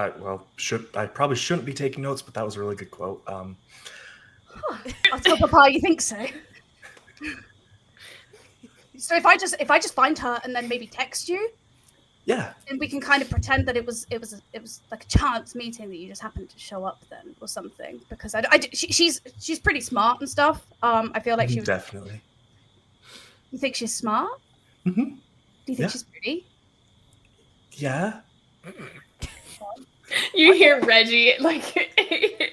[SPEAKER 4] probably shouldn't be taking notes, but that was a really good quote.
[SPEAKER 5] I'll tell Papa you think so. So if I just find her and then maybe text you,
[SPEAKER 4] Yeah.
[SPEAKER 5] and we can kind of pretend that it was like a chance meeting that you just happened to show up then or something, because she's pretty smart and stuff. I feel like she was
[SPEAKER 4] Definitely.
[SPEAKER 5] You think she's smart?
[SPEAKER 4] Mm-hmm.
[SPEAKER 5] Do you think she's pretty?
[SPEAKER 4] Yeah.
[SPEAKER 3] You hear Reggie like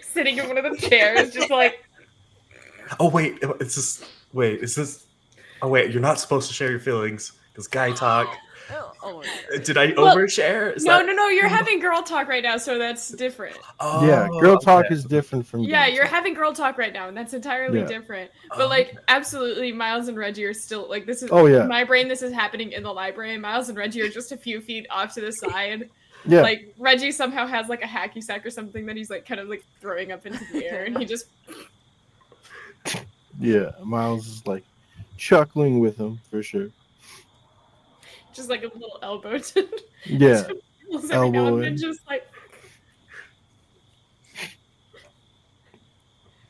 [SPEAKER 3] sitting in one of the chairs, just like.
[SPEAKER 4] Oh wait, is this? Oh wait, you're not supposed to share your feelings because guy talk.
[SPEAKER 1] Oh.
[SPEAKER 4] Did I overshare?
[SPEAKER 3] No, you're having girl talk right now, so that's different.
[SPEAKER 4] Oh,
[SPEAKER 2] Yeah, girl talk
[SPEAKER 4] okay.
[SPEAKER 2] is different from
[SPEAKER 3] Yeah,
[SPEAKER 2] guy
[SPEAKER 3] you're
[SPEAKER 2] talk.
[SPEAKER 3] having girl talk right now, and that's entirely different. But like, absolutely, Miles and Reggie are still like this is.
[SPEAKER 2] Oh, yeah.
[SPEAKER 3] In my brain, this is happening in the library. And Miles and Reggie are just a few feet off to the side.
[SPEAKER 2] Yeah.
[SPEAKER 3] Like Reggie somehow has like a hacky sack or something that he's like kind of like throwing up into the air, and he just.
[SPEAKER 2] Yeah, Miles is like chuckling with him for sure.
[SPEAKER 3] Just like a little elbow to
[SPEAKER 2] Yeah,
[SPEAKER 3] every now and
[SPEAKER 2] elbow
[SPEAKER 3] then,
[SPEAKER 2] in.
[SPEAKER 3] just like.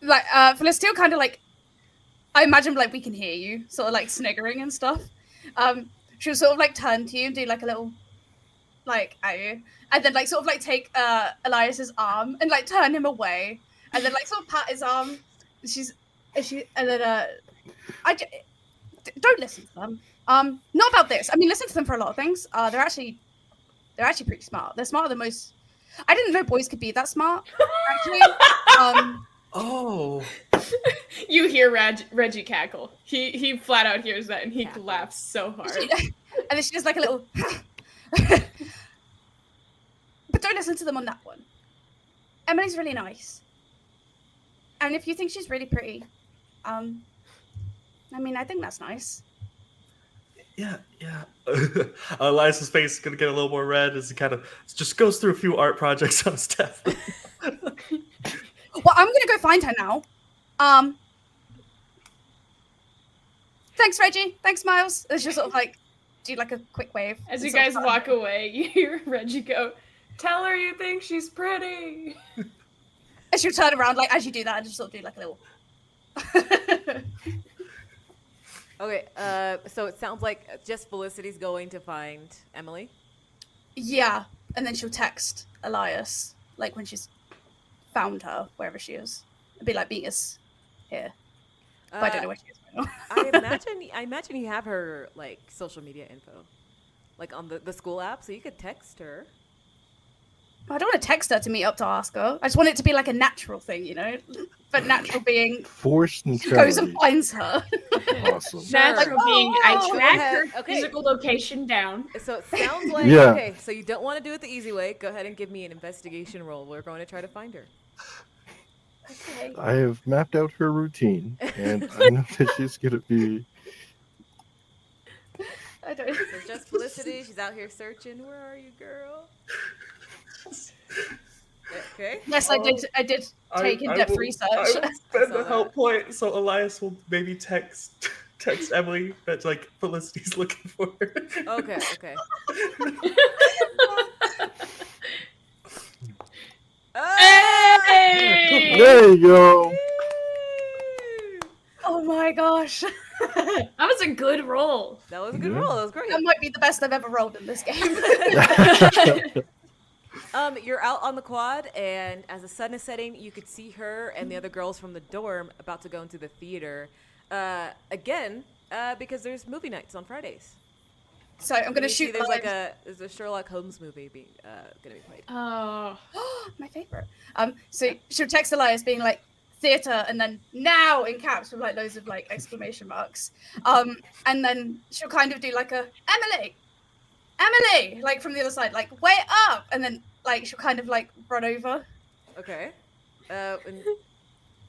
[SPEAKER 5] Like Felicity kind of like, I imagine like we can hear you sort of like sniggering and stuff. She'll sort of like turn to you and do like a little like at you, and then like sort of like take Elias's arm and like turn him away, and then like sort of pat his arm. And then don't listen to them. Not about this. I mean, listen to them for a lot of things. They're actually pretty smart. They're smarter than most. I didn't know boys could be that smart. Actually,
[SPEAKER 4] Oh.
[SPEAKER 3] You hear Reggie cackle. He flat out hears that, and he laughs so hard.
[SPEAKER 5] and then she does like a little. But don't listen to them on that one. Emily's really nice, and if you think she's really pretty, I mean, I think that's nice.
[SPEAKER 4] Yeah. Elias's face is gonna get a little more red as he kind of just goes through a few art projects on Steph.
[SPEAKER 5] Well, I'm gonna go find her now. Thanks, Reggie. Thanks, Miles. It's just sort of like do like a quick wave.
[SPEAKER 3] As you guys walk away, you hear Reggie go, "Tell her you think she's pretty."
[SPEAKER 5] And she'll turn around like as you do that and just sort of do like a little.
[SPEAKER 1] Okay, so it sounds like just Felicity's going to find Emily.
[SPEAKER 5] Yeah, and then she'll text Elias like when she's found her wherever she is. It'd be like, meet us here. But I don't know where she is right now.
[SPEAKER 1] I imagine you have her like social media info, like on the school app, so you could text her.
[SPEAKER 5] I don't want to text her to meet up to ask her. I just want it to be like a natural thing, you know? But natural being
[SPEAKER 2] forced
[SPEAKER 5] goes
[SPEAKER 2] neutrality.
[SPEAKER 5] and finds her.
[SPEAKER 2] Awesome.
[SPEAKER 3] Natural being, I track her
[SPEAKER 1] Okay.
[SPEAKER 3] physical location down.
[SPEAKER 1] So it sounds like
[SPEAKER 2] Yeah.
[SPEAKER 1] okay. So you don't want to do it the easy way. Go ahead and give me an investigation roll. We're going to try to find her.
[SPEAKER 5] Okay.
[SPEAKER 2] I have mapped out her routine, and I know that she's gonna be.
[SPEAKER 5] I don't.
[SPEAKER 1] So just Felicity. She's out here searching. Where are you, girl? Okay.
[SPEAKER 5] Yes, I did take in-depth research.
[SPEAKER 4] I will spend
[SPEAKER 1] Saw
[SPEAKER 4] the help point so Elias will maybe text Emily that like Felicity's looking for her.
[SPEAKER 1] Okay.
[SPEAKER 3] Hey!
[SPEAKER 2] There you go.
[SPEAKER 5] Oh my gosh.
[SPEAKER 3] That was a good roll.
[SPEAKER 1] That was a good
[SPEAKER 2] Yeah.
[SPEAKER 1] roll. That was great.
[SPEAKER 5] That might be the best I've ever rolled in this game.
[SPEAKER 1] You're out on the quad, and as the sun is setting, you could see her and the other girls from the dorm about to go into the theater. Again, because there's movie nights on Fridays.
[SPEAKER 5] So I'm gonna
[SPEAKER 1] You see
[SPEAKER 5] shoot.
[SPEAKER 1] there's a Sherlock Holmes movie gonna be played.
[SPEAKER 3] Oh.
[SPEAKER 5] My favorite. So she'll text Elias being like theater and then now in caps with like loads of like exclamation marks. And then she'll kind of do like a Emily, like from the other side, like wait up, and then like she'll kind of like run over.
[SPEAKER 1] Okay. And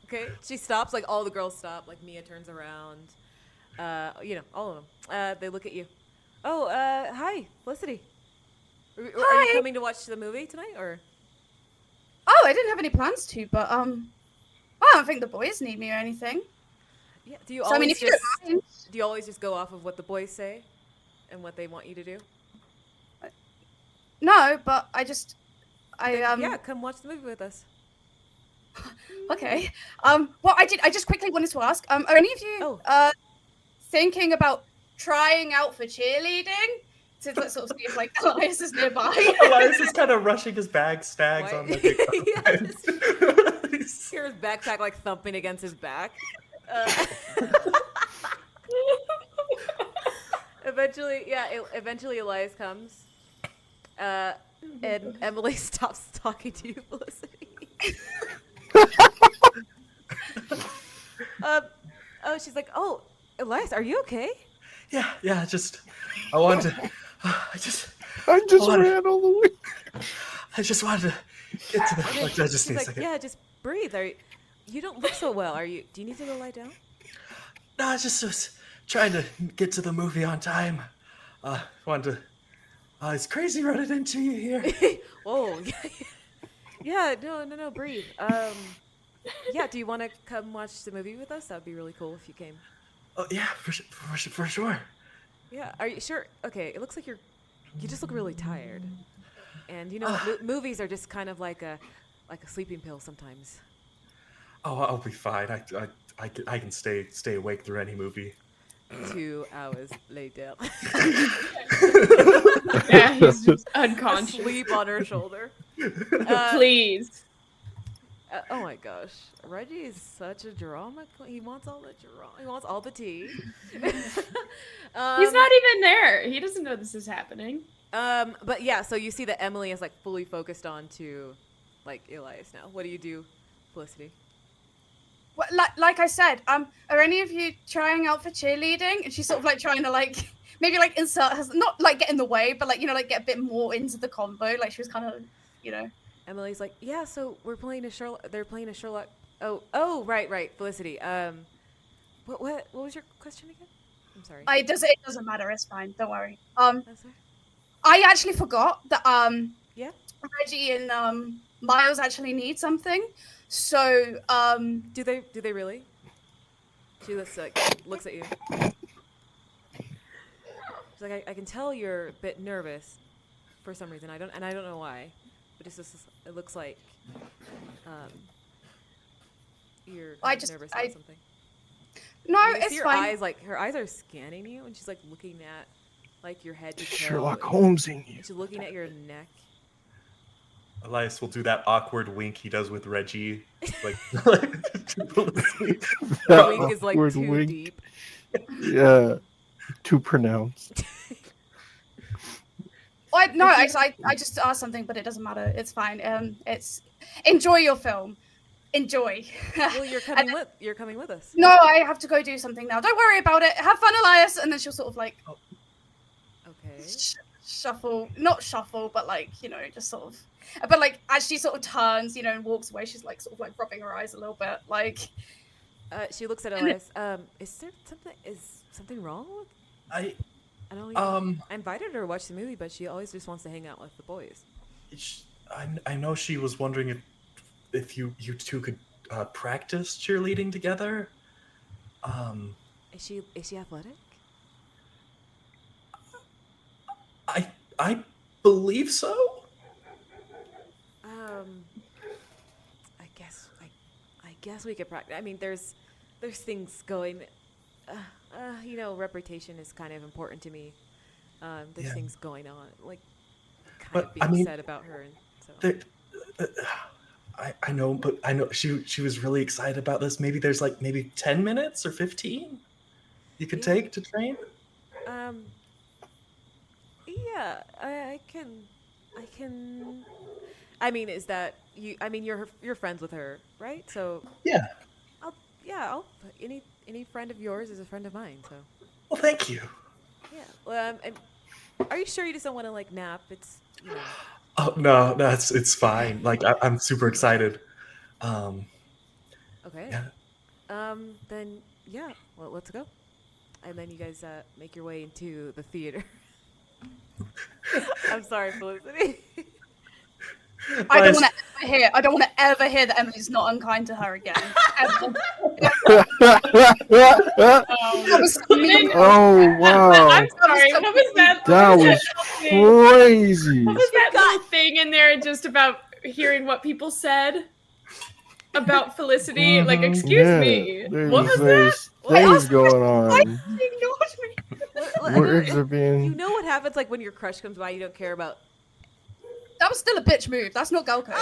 [SPEAKER 1] Okay, she stops. Like all the girls stop. Like Mia turns around. All of them. They look at you. Oh, hi, Felicity. Are you
[SPEAKER 5] Hi.
[SPEAKER 1] coming to watch the movie tonight, or?
[SPEAKER 5] Oh, I didn't have any plans to, but I don't think the boys need me or anything.
[SPEAKER 1] Yeah. Do you
[SPEAKER 5] So I mean,
[SPEAKER 1] always
[SPEAKER 5] if you don't mind.
[SPEAKER 1] do you always just go off of what the boys say, and what they want you to do?
[SPEAKER 5] No, but I
[SPEAKER 1] Yeah, come watch the movie with us.
[SPEAKER 5] Okay. Well, I just quickly wanted to ask. Are any of you thinking about trying out for cheerleading? To sort of see if like Elias is nearby.
[SPEAKER 4] Elias is kind of rushing his bag, Stags on the
[SPEAKER 1] Hear his backpack like thumping against his back. Eventually Elias comes. And Emily stops talking to you, Felicity. She's like, "Oh, Elias, are you okay?"
[SPEAKER 4] Yeah. I
[SPEAKER 2] just ran all the way.
[SPEAKER 4] I just wanted to get to the. I just need a
[SPEAKER 1] like,
[SPEAKER 4] second.
[SPEAKER 1] yeah, just breathe. You don't look so well. Are you? Do you need to go lie down?
[SPEAKER 4] No, I just was trying to get to the movie on time. Wanted to. It's crazy running into you here.
[SPEAKER 1] Whoa. Yeah. No. Breathe. Yeah. Do you want to come watch the movie with us? That would be really cool if you came.
[SPEAKER 4] Oh yeah, for sure.
[SPEAKER 1] Yeah. Are you sure? Okay. It looks like you just look really tired. And movies are just kind of like a sleeping pill sometimes.
[SPEAKER 4] Oh, I'll be fine. I can stay awake through any movie.
[SPEAKER 1] 2 hours later.
[SPEAKER 3] Yeah, he's just unconscious.
[SPEAKER 1] Asleep on her shoulder.
[SPEAKER 3] Please.
[SPEAKER 1] Oh my gosh, Reggie is such a drama queen. He wants all the drama. He wants all the tea.
[SPEAKER 3] He's not even there. He doesn't know this is happening.
[SPEAKER 1] But yeah, so you see that Emily is like fully focused on to like Elias now. What do you do, Felicity?
[SPEAKER 5] Well, like I said, are any of you trying out for cheerleading? And she's sort of like trying to like maybe like insert her, not like get in the way, but like like get a bit more into the combo. Like she was kind of
[SPEAKER 1] Emily's like, yeah. So we're playing a Sherlock. They're playing a Sherlock. Oh, right, Felicity. What was your question again? I'm sorry.
[SPEAKER 5] It doesn't matter. It's fine. Don't worry.
[SPEAKER 1] That's right.
[SPEAKER 5] I actually forgot that
[SPEAKER 1] Yeah.
[SPEAKER 5] Reggie and Miles actually need something. So
[SPEAKER 1] do they really? She looks at you. She's like, I can tell you're a bit nervous for some reason. I don't know why, but it looks like you're nervous about something.
[SPEAKER 5] No, it's
[SPEAKER 1] see her
[SPEAKER 5] fine.
[SPEAKER 1] eyes, like her eyes are scanning you, and she's like looking at like your head to toe.
[SPEAKER 2] Sherlock Holmes in you.
[SPEAKER 1] She's looking at your neck.
[SPEAKER 4] Elias will do that awkward wink he does with Reggie, like
[SPEAKER 1] The wink is like too deep.
[SPEAKER 2] Yeah, too pronounced.
[SPEAKER 5] I just asked something, but it doesn't matter. It's fine. It's enjoy your film. Enjoy.
[SPEAKER 1] Well, you're coming with us.
[SPEAKER 5] No, I have to go do something now. Don't worry about it. Have fun, Elias. And then she'll sort of like,
[SPEAKER 1] okay,
[SPEAKER 5] not shuffle, but like just sort of. But like as she sort of turns, and walks away, she's like sort of like rubbing her eyes a little bit, like.
[SPEAKER 1] She looks at Elias. Is something wrong with? I invited her to watch the movie, but she always just wants to hang out with the boys.
[SPEAKER 4] I know she was wondering if you two could practice cheerleading together.
[SPEAKER 1] Is she athletic?
[SPEAKER 4] I believe so.
[SPEAKER 1] I guess we could practice. I mean, there's things going. Reputation is kind of important to me. There's things going on, like kind of being said about her, and so.
[SPEAKER 4] I know, but I know she was really excited about this. Maybe there's like 10 minutes or 15 you could take to train.
[SPEAKER 1] Yeah, I can. I mean, is that you? I mean, you're friends with her, right? So
[SPEAKER 4] yeah.
[SPEAKER 1] I'll any friend of yours is a friend of mine. So.
[SPEAKER 4] Well, thank you.
[SPEAKER 1] Yeah. Well, are you sure you just don't want to like nap? It's.
[SPEAKER 4] Oh no, it's fine. Like I'm super excited.
[SPEAKER 1] Okay.
[SPEAKER 4] Yeah.
[SPEAKER 1] Then yeah. Well, let's go. And then you guys make your way into the theater. I'm sorry, Felicity.
[SPEAKER 5] I don't
[SPEAKER 4] Nice.
[SPEAKER 5] want to hear. I don't want to ever hear that Emily's not unkind to her again. Ever. That was so mean.
[SPEAKER 2] Oh wow,
[SPEAKER 3] I'm sorry. What was that?
[SPEAKER 2] that was crazy.
[SPEAKER 3] What was that little thing in there just about hearing what people said about Felicity? Like, excuse me. What was that?
[SPEAKER 2] There's things going on.
[SPEAKER 5] Ignored me.
[SPEAKER 2] Words are
[SPEAKER 1] You
[SPEAKER 2] being.
[SPEAKER 1] know what happens like when your crush comes by, you don't care about.
[SPEAKER 5] That was still a bitch move. That's not girl code.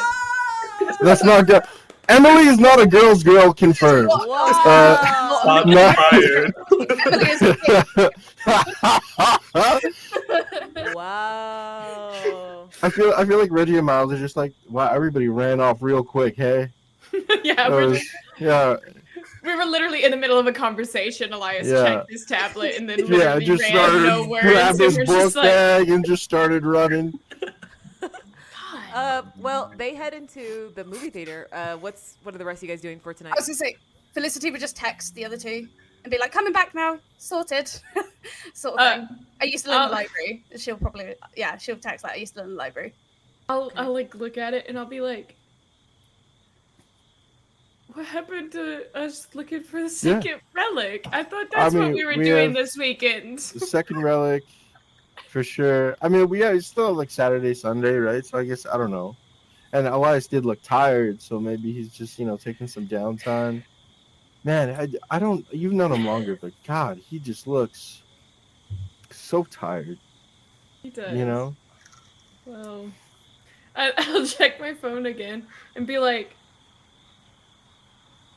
[SPEAKER 2] That's not good. Emily is not a girl's girl. Confirmed.
[SPEAKER 1] Wow.
[SPEAKER 4] Stop
[SPEAKER 2] No.
[SPEAKER 4] fired.
[SPEAKER 5] Emily is a bitch.
[SPEAKER 1] Wow.
[SPEAKER 2] I feel like Reggie and Miles are just like, wow, everybody ran off real quick. Hey.
[SPEAKER 3] Yeah,
[SPEAKER 2] That was- yeah.
[SPEAKER 3] we were literally in the middle of a conversation. Elias
[SPEAKER 2] Yeah.
[SPEAKER 3] checked his tablet and then
[SPEAKER 2] Yeah,
[SPEAKER 3] literally
[SPEAKER 2] just
[SPEAKER 3] ran
[SPEAKER 2] started
[SPEAKER 3] no words.
[SPEAKER 2] grabbed
[SPEAKER 3] And
[SPEAKER 2] his
[SPEAKER 3] we're
[SPEAKER 2] book
[SPEAKER 3] just like,
[SPEAKER 2] bag and just started running.
[SPEAKER 1] Well, they head into the movie theater. What are the rest of you guys doing for tonight?
[SPEAKER 5] I was gonna say, Felicity would just text the other two and be like, "Coming back now, sorted," sort of thing. I used to live in the library. She'll probably, she'll text like, "I used to live in the library."
[SPEAKER 3] I'll like look at it and I'll be like, what happened to us looking for the second relic? I thought that's what
[SPEAKER 2] mean,
[SPEAKER 3] we were
[SPEAKER 2] we
[SPEAKER 3] doing
[SPEAKER 2] have-
[SPEAKER 3] this weekend.
[SPEAKER 2] The second relic, for sure. I mean, it's still like Saturday, Sunday, right? So I guess I don't know. And Elias did look tired, so maybe he's just taking some downtime. Man, I don't. You've known him longer, but God, he just looks so tired.
[SPEAKER 3] He does.
[SPEAKER 2] You know.
[SPEAKER 3] Well, I'll check my phone again and be like,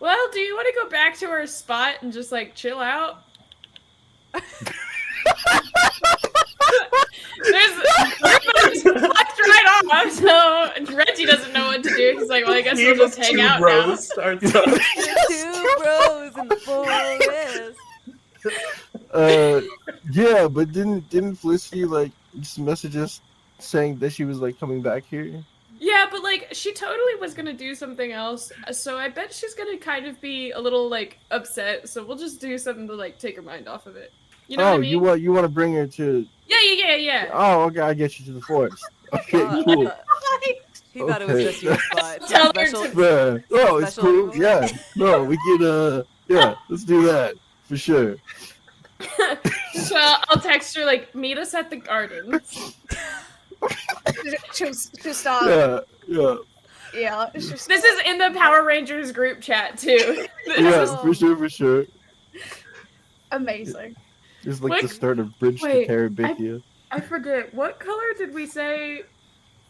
[SPEAKER 3] well, do you want to go back to our spot and just like chill out? Everybody's fucked right off, so Reggie doesn't know what to do. He's like, well, I guess we'll just hang out now.
[SPEAKER 4] Rose starts up.
[SPEAKER 1] Two bros in the forest.
[SPEAKER 2] Yeah, but didn't Felicity like just message us saying that she was like coming back here?
[SPEAKER 3] Yeah, but like she totally was gonna do something else, so I bet she's gonna kind of be a little like upset. So we'll just do something to like take her mind off of it. You know what I mean?
[SPEAKER 2] you want to bring her to?
[SPEAKER 3] Yeah.
[SPEAKER 2] Oh, okay, I get you to the forest. Okay,
[SPEAKER 1] Uh,
[SPEAKER 2] cool.
[SPEAKER 1] He thought it was just your spot.
[SPEAKER 3] Tell her
[SPEAKER 1] Special-
[SPEAKER 3] to-
[SPEAKER 2] Man, oh, it's
[SPEAKER 1] Special
[SPEAKER 2] cool.
[SPEAKER 1] rule?
[SPEAKER 2] Yeah, no, we can. Yeah, let's do that for sure.
[SPEAKER 3] So I'll text her like, meet us at the gardens.
[SPEAKER 5] She'll start.
[SPEAKER 2] Yeah,
[SPEAKER 5] She'll
[SPEAKER 3] This is in the Power Rangers group chat too.
[SPEAKER 2] yeah, for sure.
[SPEAKER 5] amazing.
[SPEAKER 2] It's like
[SPEAKER 3] What-
[SPEAKER 2] the start of Bridge to
[SPEAKER 3] wait,
[SPEAKER 2] Terabithia.
[SPEAKER 3] I forget, what color did we say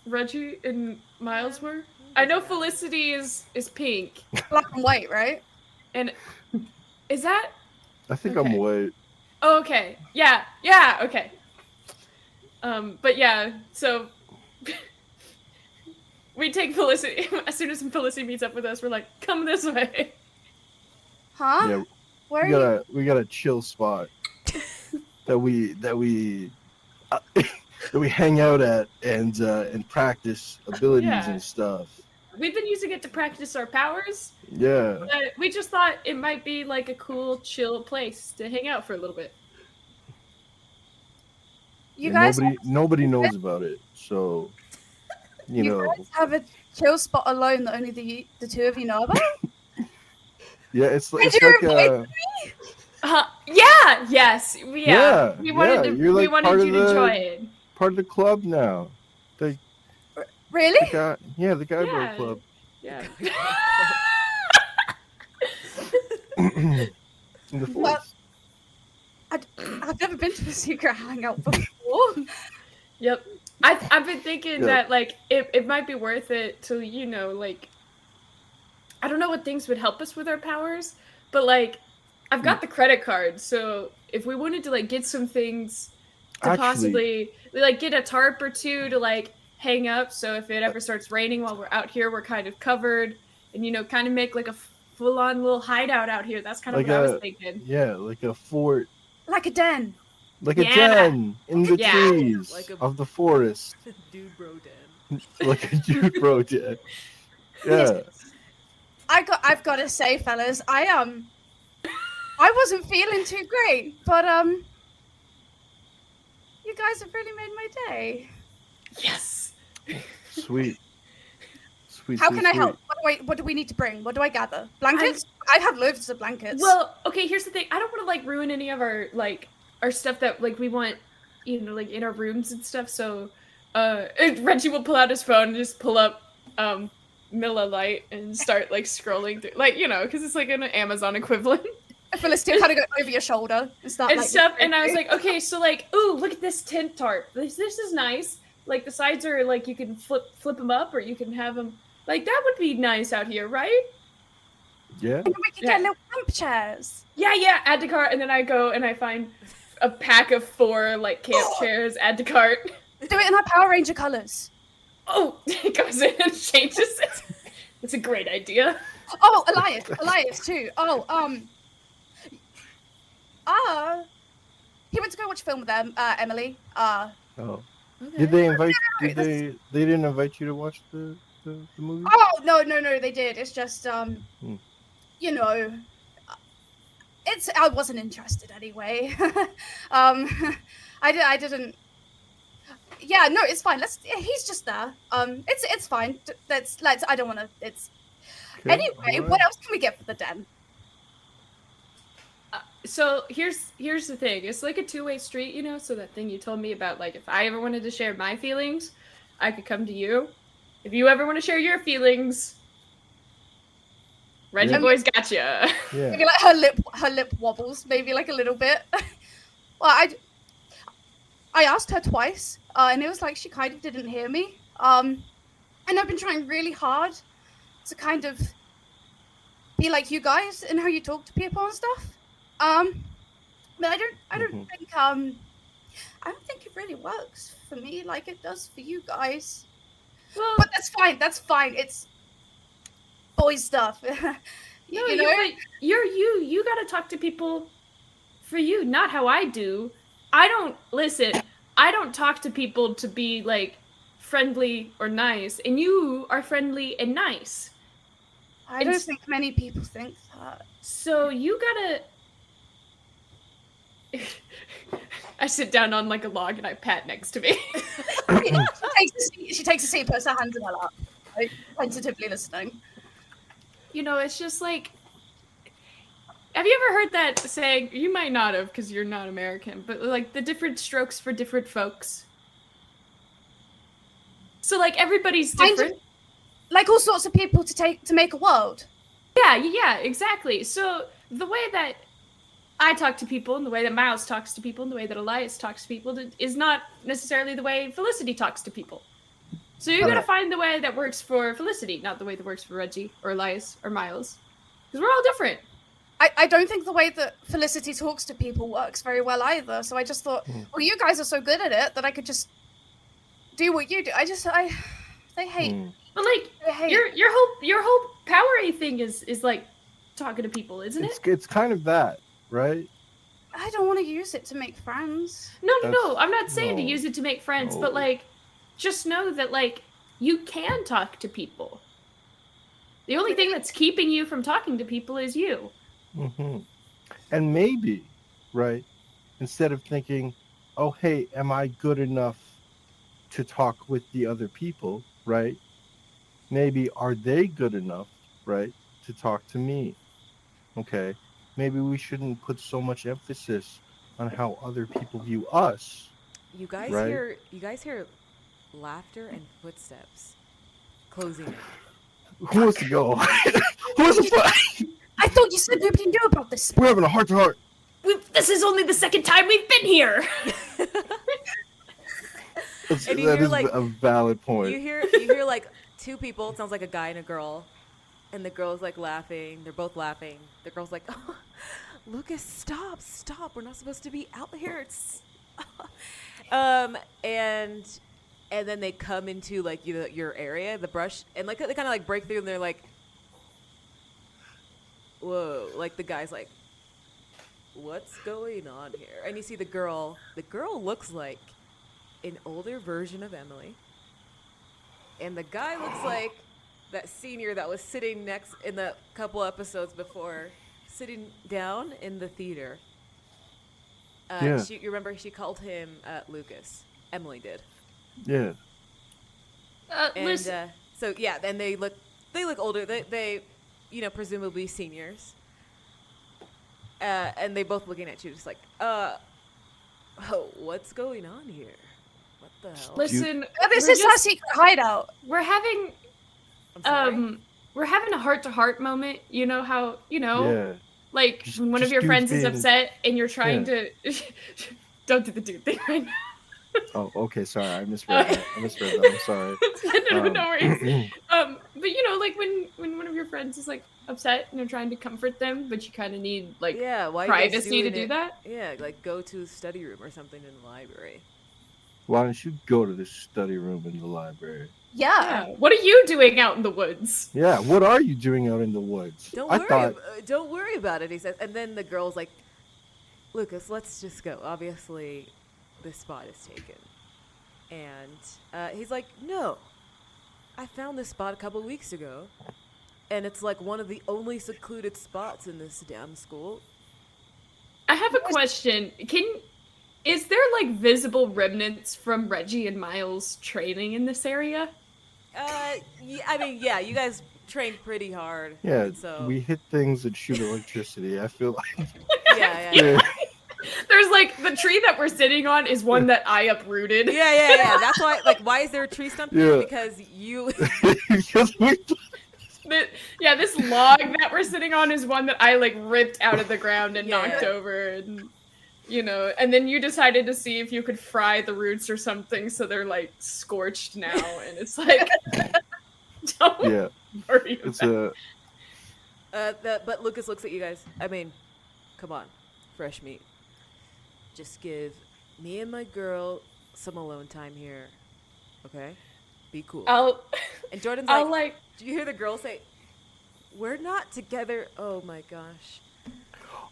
[SPEAKER 3] Reggie and Miles were? I know Felicity is pink.
[SPEAKER 5] Black and white, right?
[SPEAKER 3] And is that?
[SPEAKER 2] I think
[SPEAKER 3] okay.
[SPEAKER 2] I'm white.
[SPEAKER 3] Oh, okay. Yeah, okay. But yeah, so we take Felicity. As soon as Felicity meets up with us, we're like, come this way.
[SPEAKER 5] Huh?
[SPEAKER 2] Yeah,
[SPEAKER 5] Where are you?
[SPEAKER 2] we got a chill spot that we that we hang out at and practice abilities
[SPEAKER 3] Yeah.
[SPEAKER 2] and stuff.
[SPEAKER 3] We've been using it to practice our powers.
[SPEAKER 2] Yeah.
[SPEAKER 3] But we just thought it might be like a cool, chill place to hang out for a little bit.
[SPEAKER 5] You
[SPEAKER 2] And
[SPEAKER 5] guys,
[SPEAKER 2] nobody knows about it, so you know.
[SPEAKER 5] guys have a chill spot alone that only the two of you know about?
[SPEAKER 2] Yeah, it's
[SPEAKER 5] Did
[SPEAKER 2] like
[SPEAKER 5] you invite
[SPEAKER 3] Yes,
[SPEAKER 2] Yeah,
[SPEAKER 3] We wanted
[SPEAKER 2] yeah, you're like
[SPEAKER 3] we
[SPEAKER 2] part
[SPEAKER 3] wanted
[SPEAKER 2] of
[SPEAKER 3] you to
[SPEAKER 2] the-
[SPEAKER 3] join.
[SPEAKER 2] part of the club now. The
[SPEAKER 5] Really?
[SPEAKER 2] guy, the guy bro
[SPEAKER 3] Yeah.
[SPEAKER 2] club.
[SPEAKER 3] Yeah.
[SPEAKER 2] In the
[SPEAKER 5] Well,
[SPEAKER 2] forest.
[SPEAKER 5] I've never been to a secret hangout before.
[SPEAKER 3] Yep. I've been thinking
[SPEAKER 2] Yeah.
[SPEAKER 3] that like it might be worth it to, like, I don't know what things would help us with our powers, but like I've got the credit card, so if we wanted to like get some things to
[SPEAKER 2] Actually-
[SPEAKER 3] possibly like get a tarp or two to like hang up, so if it ever starts raining while we're out here, we're kind of covered, and kind of make like a full-on little hideout out here. That's kind of
[SPEAKER 2] Like
[SPEAKER 3] what I
[SPEAKER 2] a-
[SPEAKER 3] was thinking.
[SPEAKER 2] Yeah, like a fort,
[SPEAKER 5] Like a den.
[SPEAKER 2] like a
[SPEAKER 3] Yeah.
[SPEAKER 2] den in the
[SPEAKER 3] Yeah.
[SPEAKER 2] trees
[SPEAKER 1] Like a-
[SPEAKER 2] of the forest,
[SPEAKER 1] Dude, bro, den.
[SPEAKER 2] like a dude bro den. Yeah,
[SPEAKER 5] I've got to say, fellas, I wasn't feeling too great, but you guys have really made my day.
[SPEAKER 3] Yes.
[SPEAKER 2] Sweet. Sweet.
[SPEAKER 5] How
[SPEAKER 2] sweet,
[SPEAKER 5] can I
[SPEAKER 2] sweet.
[SPEAKER 5] help? What do we need to bring? What do I gather? Blankets? I have loads of blankets.
[SPEAKER 3] Well, okay, here's the thing. I don't want to like ruin any of our our stuff that like we want, you know, like in our rooms and stuff. So, Reggie will pull out his phone and just pull up Milla Lite and start like scrolling through, like, you know, because it's like an Amazon equivalent.
[SPEAKER 5] Felicity kind of go over your shoulder and start
[SPEAKER 3] And
[SPEAKER 5] like
[SPEAKER 3] stuff, and I was like, okay, so like, ooh, look at this tent tarp. This is nice. Like the sides are like you can flip them up, or you can have them like that would be nice out here, right?
[SPEAKER 2] Yeah.
[SPEAKER 5] and we can get little camp chairs.
[SPEAKER 3] Yeah, add to cart, and then I go and I find a pack of 4 like camp chairs, add to cart.
[SPEAKER 5] Do it in our Power Ranger colors.
[SPEAKER 3] Oh, it goes in and changes it. It's a great idea.
[SPEAKER 5] Oh, Elias too. Oh, he went to go watch a film with them, Emily.
[SPEAKER 2] Oh.
[SPEAKER 1] Okay.
[SPEAKER 2] Did they invite? They didn't invite you to watch the movie?
[SPEAKER 5] Oh no, they did. It's just you know, I wasn't interested anyway. I didn't. Yeah, no, it's fine. He's just there. It's fine. Let's. I don't want to. It's.
[SPEAKER 2] Okay,
[SPEAKER 5] Anyway,
[SPEAKER 2] alright.
[SPEAKER 5] what else can we get for the den?
[SPEAKER 3] So here's the thing. It's like a two-way street, you know. So that thing you told me about, like, if I ever wanted to share my feelings, I could come to you. If you ever want to share your feelings, Reggie
[SPEAKER 2] Yeah.
[SPEAKER 3] boy's gotcha.
[SPEAKER 2] Yeah.
[SPEAKER 5] Maybe like her lip wobbles, maybe like a little bit. Well, I asked her twice, and it was like she kind of didn't hear me. And I've been trying really hard to kind of be like you guys and how you talk to people and stuff. But I don't
[SPEAKER 2] Mhm.
[SPEAKER 5] think I don't think it really works for me like it does for you guys.
[SPEAKER 3] Well,
[SPEAKER 5] But that's fine. That's fine. It's boy stuff. you
[SPEAKER 3] no,
[SPEAKER 5] know.
[SPEAKER 3] you're you. You gotta talk to people for you, not how I do. I don't talk to people to be like friendly or nice, and you are friendly and nice.
[SPEAKER 5] I don't think many people think that.
[SPEAKER 3] So you gotta. I sit down on like a log and I pat next to me.
[SPEAKER 5] She takes a seat, puts her hands in her lap, like, tentatively listening.
[SPEAKER 3] You know, it's just like. Have you ever heard that saying? You might not have because you're not American, but like the different strokes for different folks. So like everybody's
[SPEAKER 5] Kind of-
[SPEAKER 3] different.
[SPEAKER 5] Like all sorts of people to make a world.
[SPEAKER 3] Yeah, exactly. So the way that I talk to people and the way that Miles talks to people and the way that Elias talks to people is not necessarily the way Felicity talks to people. So you gotta find the way that works for Felicity, not the way that works for Reggie or Elias or Miles. Because we're all different.
[SPEAKER 5] I don't think the way that Felicity talks to people works very well either. So I just thought, well, you guys are so good at it that I could just do what you do. They hate.
[SPEAKER 3] But like
[SPEAKER 5] They hate.
[SPEAKER 3] your whole power thing is like talking to people, isn't it?
[SPEAKER 2] It's kind of that, right?
[SPEAKER 5] I don't want to use it to make friends.
[SPEAKER 3] No.
[SPEAKER 2] That's-
[SPEAKER 3] I'm not saying to
[SPEAKER 2] no.
[SPEAKER 3] use it to make friends,
[SPEAKER 2] No.
[SPEAKER 3] but like just know that like you can talk to people. The only thing that's keeping you from talking to people is you.
[SPEAKER 2] hmm And maybe, right, instead of thinking, oh, hey, am I good enough to talk with the other people, right? Maybe are they good enough, right, to talk to me? Okay. Maybe we shouldn't put so much emphasis on how other people view us.
[SPEAKER 1] You guys
[SPEAKER 2] Right.
[SPEAKER 1] hear laughter and footsteps closing in.
[SPEAKER 2] Who wants to go? Who wants to play?
[SPEAKER 5] I thought you said nobody knew about this.
[SPEAKER 2] We're having a heart to heart.
[SPEAKER 3] This is only the second time we've been here.
[SPEAKER 1] And you
[SPEAKER 2] That
[SPEAKER 1] hear,
[SPEAKER 2] is
[SPEAKER 1] like,
[SPEAKER 2] a valid point.
[SPEAKER 1] You hear like two people. It sounds like a guy and a girl, and the girl's like laughing. They're both laughing. The girl's like, oh, "Lucas, stop! We're not supposed to be out here." It's and then they come into like your area, the brush, and like they kind of like break through, and they're like, "Whoa!" Like the guy's like, "What's going on here?" And you see the girl. The girl looks like an older version of Emily. And the guy looks like that senior that was sitting next in the couple episodes before, sitting down in the theater.
[SPEAKER 2] Yeah.
[SPEAKER 1] You remember she called him Lucas. Emily did.
[SPEAKER 2] Yeah.
[SPEAKER 1] And
[SPEAKER 3] Listen,
[SPEAKER 1] so yeah, then they look older. They presumably seniors. And they both looking at you, just like, oh, what's going on here? What the hell?
[SPEAKER 3] listen.
[SPEAKER 5] This
[SPEAKER 3] we're
[SPEAKER 5] is our
[SPEAKER 3] just-
[SPEAKER 5] secret hideout.
[SPEAKER 3] We're having
[SPEAKER 1] I'm sorry.
[SPEAKER 3] we're having a heart-to-heart moment. You know how
[SPEAKER 2] Yeah.
[SPEAKER 3] like
[SPEAKER 2] Just-
[SPEAKER 3] when one of
[SPEAKER 2] just
[SPEAKER 3] your
[SPEAKER 2] dudes being-
[SPEAKER 3] friends is upset and you're trying to don't do the dude thing right now.
[SPEAKER 2] Oh, okay. Sorry, I misread that. I'm sorry.
[SPEAKER 3] No worries. But like when one of your friends is like upset and you're trying to comfort them, but you kind of need like
[SPEAKER 1] Yeah, why are you guys
[SPEAKER 3] privacy to
[SPEAKER 1] doing
[SPEAKER 3] do
[SPEAKER 1] it?
[SPEAKER 3] that.
[SPEAKER 1] Yeah, like go to the study room or something in the library.
[SPEAKER 2] Why don't you go to the study room in the library?
[SPEAKER 5] Yeah.
[SPEAKER 3] Yeah. What are you doing out in the woods?
[SPEAKER 2] Yeah. What are you doing out in the woods?
[SPEAKER 1] Don't worry about it, he says. And then the girl's like, Lucas, let's just go. Obviously, this spot is taken. And he's like, no. I found this spot a couple weeks ago. And it's like one of the only secluded spots in this damn school.
[SPEAKER 3] I have a question. Is there like visible remnants from Reggie and Miles training in this area?
[SPEAKER 1] Yeah, you guys trained pretty hard.
[SPEAKER 2] Yeah.
[SPEAKER 1] So
[SPEAKER 2] We hit things that shoot electricity. I feel like.
[SPEAKER 1] yeah.
[SPEAKER 3] There's like the tree that we're sitting on is one that I uprooted.
[SPEAKER 1] Yeah. That's why. Like, why is there a tree stump here?
[SPEAKER 2] Yeah.
[SPEAKER 1] Because you.
[SPEAKER 2] Because we-
[SPEAKER 3] This log that we're sitting on is one that I like ripped out of the ground and
[SPEAKER 1] Yeah.
[SPEAKER 3] knocked over, and and then you decided to see if you could fry the roots or something, so they're like scorched now, and it's like, don't
[SPEAKER 2] yeah.
[SPEAKER 3] worry
[SPEAKER 2] It's
[SPEAKER 3] about
[SPEAKER 2] a.
[SPEAKER 1] But Lucas looks at you guys. I mean, come on, fresh meat. Just give me and my girl some alone time here, okay? Be cool. And Jordan's
[SPEAKER 3] I'll
[SPEAKER 1] like, do you hear the girl say, "We're not together"? Oh my gosh.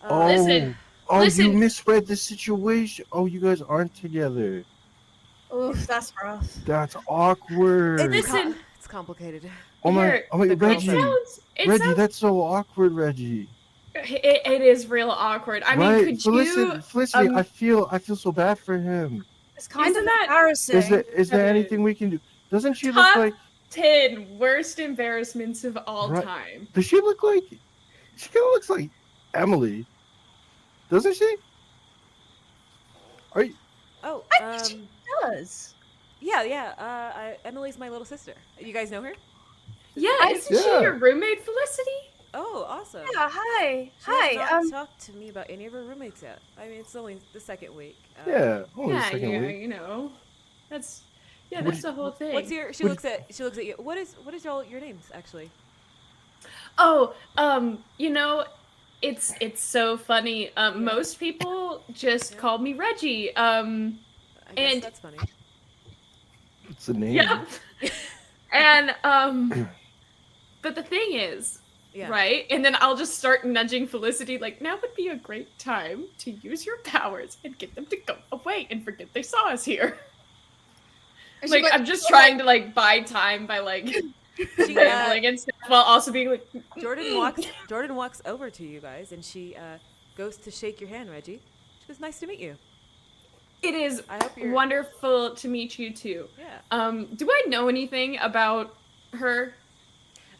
[SPEAKER 2] Oh.
[SPEAKER 3] Listen,
[SPEAKER 2] Oh,
[SPEAKER 3] listen.
[SPEAKER 2] you misread the situation. Oh, you guys aren't together.
[SPEAKER 5] Oof, that's rough.
[SPEAKER 2] That's awkward.
[SPEAKER 3] Listen.
[SPEAKER 1] It's complicated.
[SPEAKER 2] Oh my,
[SPEAKER 3] Here,
[SPEAKER 2] oh my,
[SPEAKER 1] the girl
[SPEAKER 2] Reggie.
[SPEAKER 3] it
[SPEAKER 2] Reggie,
[SPEAKER 3] sounds
[SPEAKER 2] that's so awkward, Reggie.
[SPEAKER 3] it is real awkward. I mean,
[SPEAKER 2] Right?
[SPEAKER 3] could
[SPEAKER 2] Felicity,
[SPEAKER 3] um,
[SPEAKER 2] I feel so bad for him.
[SPEAKER 5] It's kind
[SPEAKER 3] Isn't
[SPEAKER 5] of
[SPEAKER 3] that-
[SPEAKER 5] embarrassing.
[SPEAKER 2] Is there anything we can do? Doesn't she look
[SPEAKER 3] Top
[SPEAKER 2] like?
[SPEAKER 3] 10 worst embarrassments of all
[SPEAKER 2] Right.
[SPEAKER 3] time.
[SPEAKER 2] Does she look like? She kind of looks like Emily, doesn't she? Are you?
[SPEAKER 1] Oh,
[SPEAKER 5] I think she does.
[SPEAKER 1] yeah. Emily's my little sister. You guys know her?
[SPEAKER 3] Yeah, isn't
[SPEAKER 2] Yeah.
[SPEAKER 3] she your roommate, Felicity?
[SPEAKER 1] Oh, awesome.
[SPEAKER 5] Yeah, hi.
[SPEAKER 1] She has
[SPEAKER 5] Hi.
[SPEAKER 1] not talked to me about any of her roommates yet. I mean, it's only the second week.
[SPEAKER 2] Yeah, only the
[SPEAKER 3] Yeah,
[SPEAKER 2] second
[SPEAKER 3] yeah,
[SPEAKER 2] week.
[SPEAKER 3] That's
[SPEAKER 2] What
[SPEAKER 3] that's
[SPEAKER 2] do
[SPEAKER 3] the whole thing.
[SPEAKER 1] What's your? She
[SPEAKER 2] What-
[SPEAKER 1] looks at you. What is your names actually?
[SPEAKER 3] Oh, it's so funny. Most people just
[SPEAKER 1] Yeah.
[SPEAKER 3] call me Reggie.
[SPEAKER 1] I guess
[SPEAKER 3] And-
[SPEAKER 1] that's funny.
[SPEAKER 2] It's the name.
[SPEAKER 3] Yeah. And but the thing is,
[SPEAKER 1] Yeah.
[SPEAKER 3] right? And then I'll just start nudging Felicity like, now would be a great time to use your powers and get them to go away and forget they saw us here.
[SPEAKER 5] And she
[SPEAKER 3] Like, I'm just trying to like buy time by like
[SPEAKER 1] She,
[SPEAKER 3] rambling and stuff while also being like,
[SPEAKER 1] Jordan walks over to you guys, and she goes to shake your hand, Reggie. She goes, "Nice to meet you."
[SPEAKER 3] it is
[SPEAKER 1] I hope you're.
[SPEAKER 3] wonderful to meet you too.
[SPEAKER 1] Yeah.
[SPEAKER 3] Do I know anything about her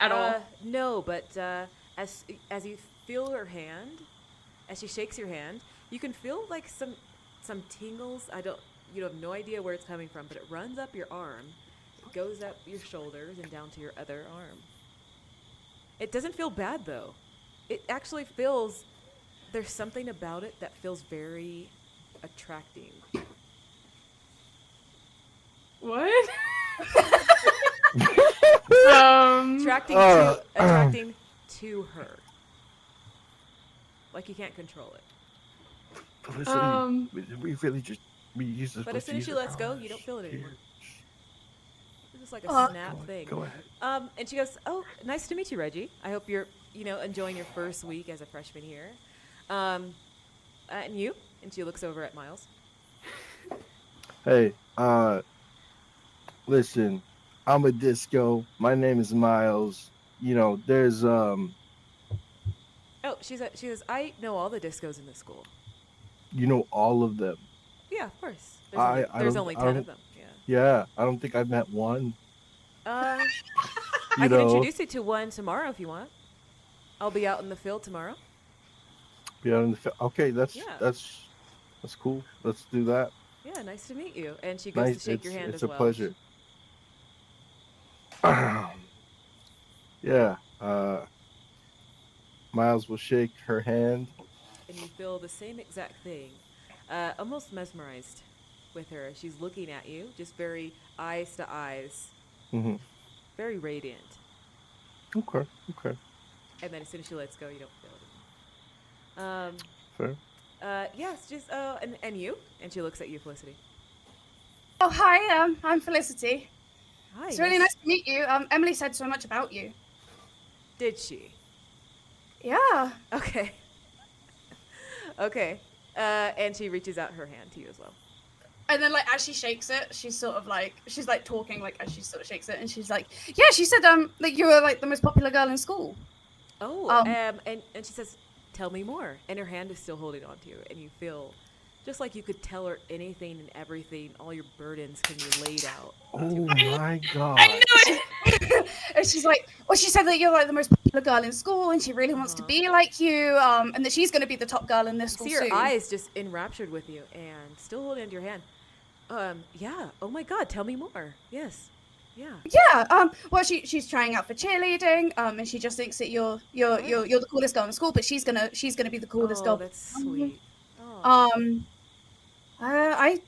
[SPEAKER 3] at all?
[SPEAKER 1] No, but as you feel her hand, as she shakes your hand, you can feel like some tingles. You have no idea where it's coming from, but it runs up your arm, it goes up your shoulders and down to your other arm. It doesn't feel bad though. It actually feels. There's something about it that feels very attracting.
[SPEAKER 3] What?
[SPEAKER 1] Attracting to her. Like you can't control it.
[SPEAKER 2] Felicity, we really just we use this.
[SPEAKER 1] But as soon as she lets go, you don't feel it anymore. It's just like a
[SPEAKER 5] Oh.
[SPEAKER 1] snap thing.
[SPEAKER 2] Go ahead.
[SPEAKER 1] And she goes, "Oh, nice to meet you, Reggie. I hope you're, enjoying your first week as a freshman here. And you?" And she looks over at Miles.
[SPEAKER 2] Hey, listen, I'm a disco. My name is Miles. You know, there's
[SPEAKER 1] Oh, she says, I know all the discos in the school.
[SPEAKER 2] you know, all of them.
[SPEAKER 1] Yeah, of course.
[SPEAKER 2] I
[SPEAKER 1] There's
[SPEAKER 2] don't
[SPEAKER 1] only
[SPEAKER 2] I
[SPEAKER 1] 10
[SPEAKER 2] don't
[SPEAKER 1] of them. Yeah.
[SPEAKER 2] yeah, I don't think I've met one.
[SPEAKER 1] I
[SPEAKER 2] You
[SPEAKER 1] can
[SPEAKER 2] know,
[SPEAKER 1] introduce you to one tomorrow if you want. I'll be out in the field tomorrow.
[SPEAKER 2] yeah. Okay,
[SPEAKER 1] Yeah.
[SPEAKER 2] that's cool. Let's do that.
[SPEAKER 1] Yeah, nice to meet you. And she goes to
[SPEAKER 2] Nice.
[SPEAKER 1] shake your hand
[SPEAKER 2] It's
[SPEAKER 1] as
[SPEAKER 2] a
[SPEAKER 1] well.
[SPEAKER 2] pleasure. Yeah. Miles will shake her hand.
[SPEAKER 1] And you feel the same exact thing. Almost mesmerized with her. She's looking at you, just very eyes to eyes.
[SPEAKER 2] Hmm.
[SPEAKER 1] Very radiant.
[SPEAKER 2] Okay. Okay.
[SPEAKER 1] And then as soon as she lets go, you don't feel it anymore.
[SPEAKER 2] Fair.
[SPEAKER 1] Yes, just, and you? And she looks at you, Felicity.
[SPEAKER 5] Oh, hi. I'm Felicity.
[SPEAKER 1] Hi.
[SPEAKER 5] It's really nice to meet you. Emily said so much about you.
[SPEAKER 1] Did she?
[SPEAKER 5] Yeah.
[SPEAKER 1] Okay. Okay. And she reaches out her hand to you as well.
[SPEAKER 5] And then, like, as she shakes it, she's like talking, like, as she sort of shakes it, and she's like, yeah, she said, like, you were, like, the most popular girl in school.
[SPEAKER 1] Oh, and she says, tell me more. And her hand is still holding on to you, and you feel just like you could tell her anything and everything, all your burdens can be laid out.
[SPEAKER 2] Oh my god.
[SPEAKER 5] I knew it! And she's like, well, she said that you're, like, the most popular girl in school, and she really wants to be like you, and that she's going to be the top girl in this
[SPEAKER 1] You
[SPEAKER 5] school
[SPEAKER 1] see her
[SPEAKER 5] soon.
[SPEAKER 1] eyes just enraptured with you, and still holding onto your hand. Yeah. Oh my god, tell me more. Yes. Yeah.
[SPEAKER 5] Yeah. Well, she's trying out for cheerleading. And she just thinks that you're the coolest girl in school, but she's gonna be the coolest girl.
[SPEAKER 1] That's sweet. Oh.
[SPEAKER 5] I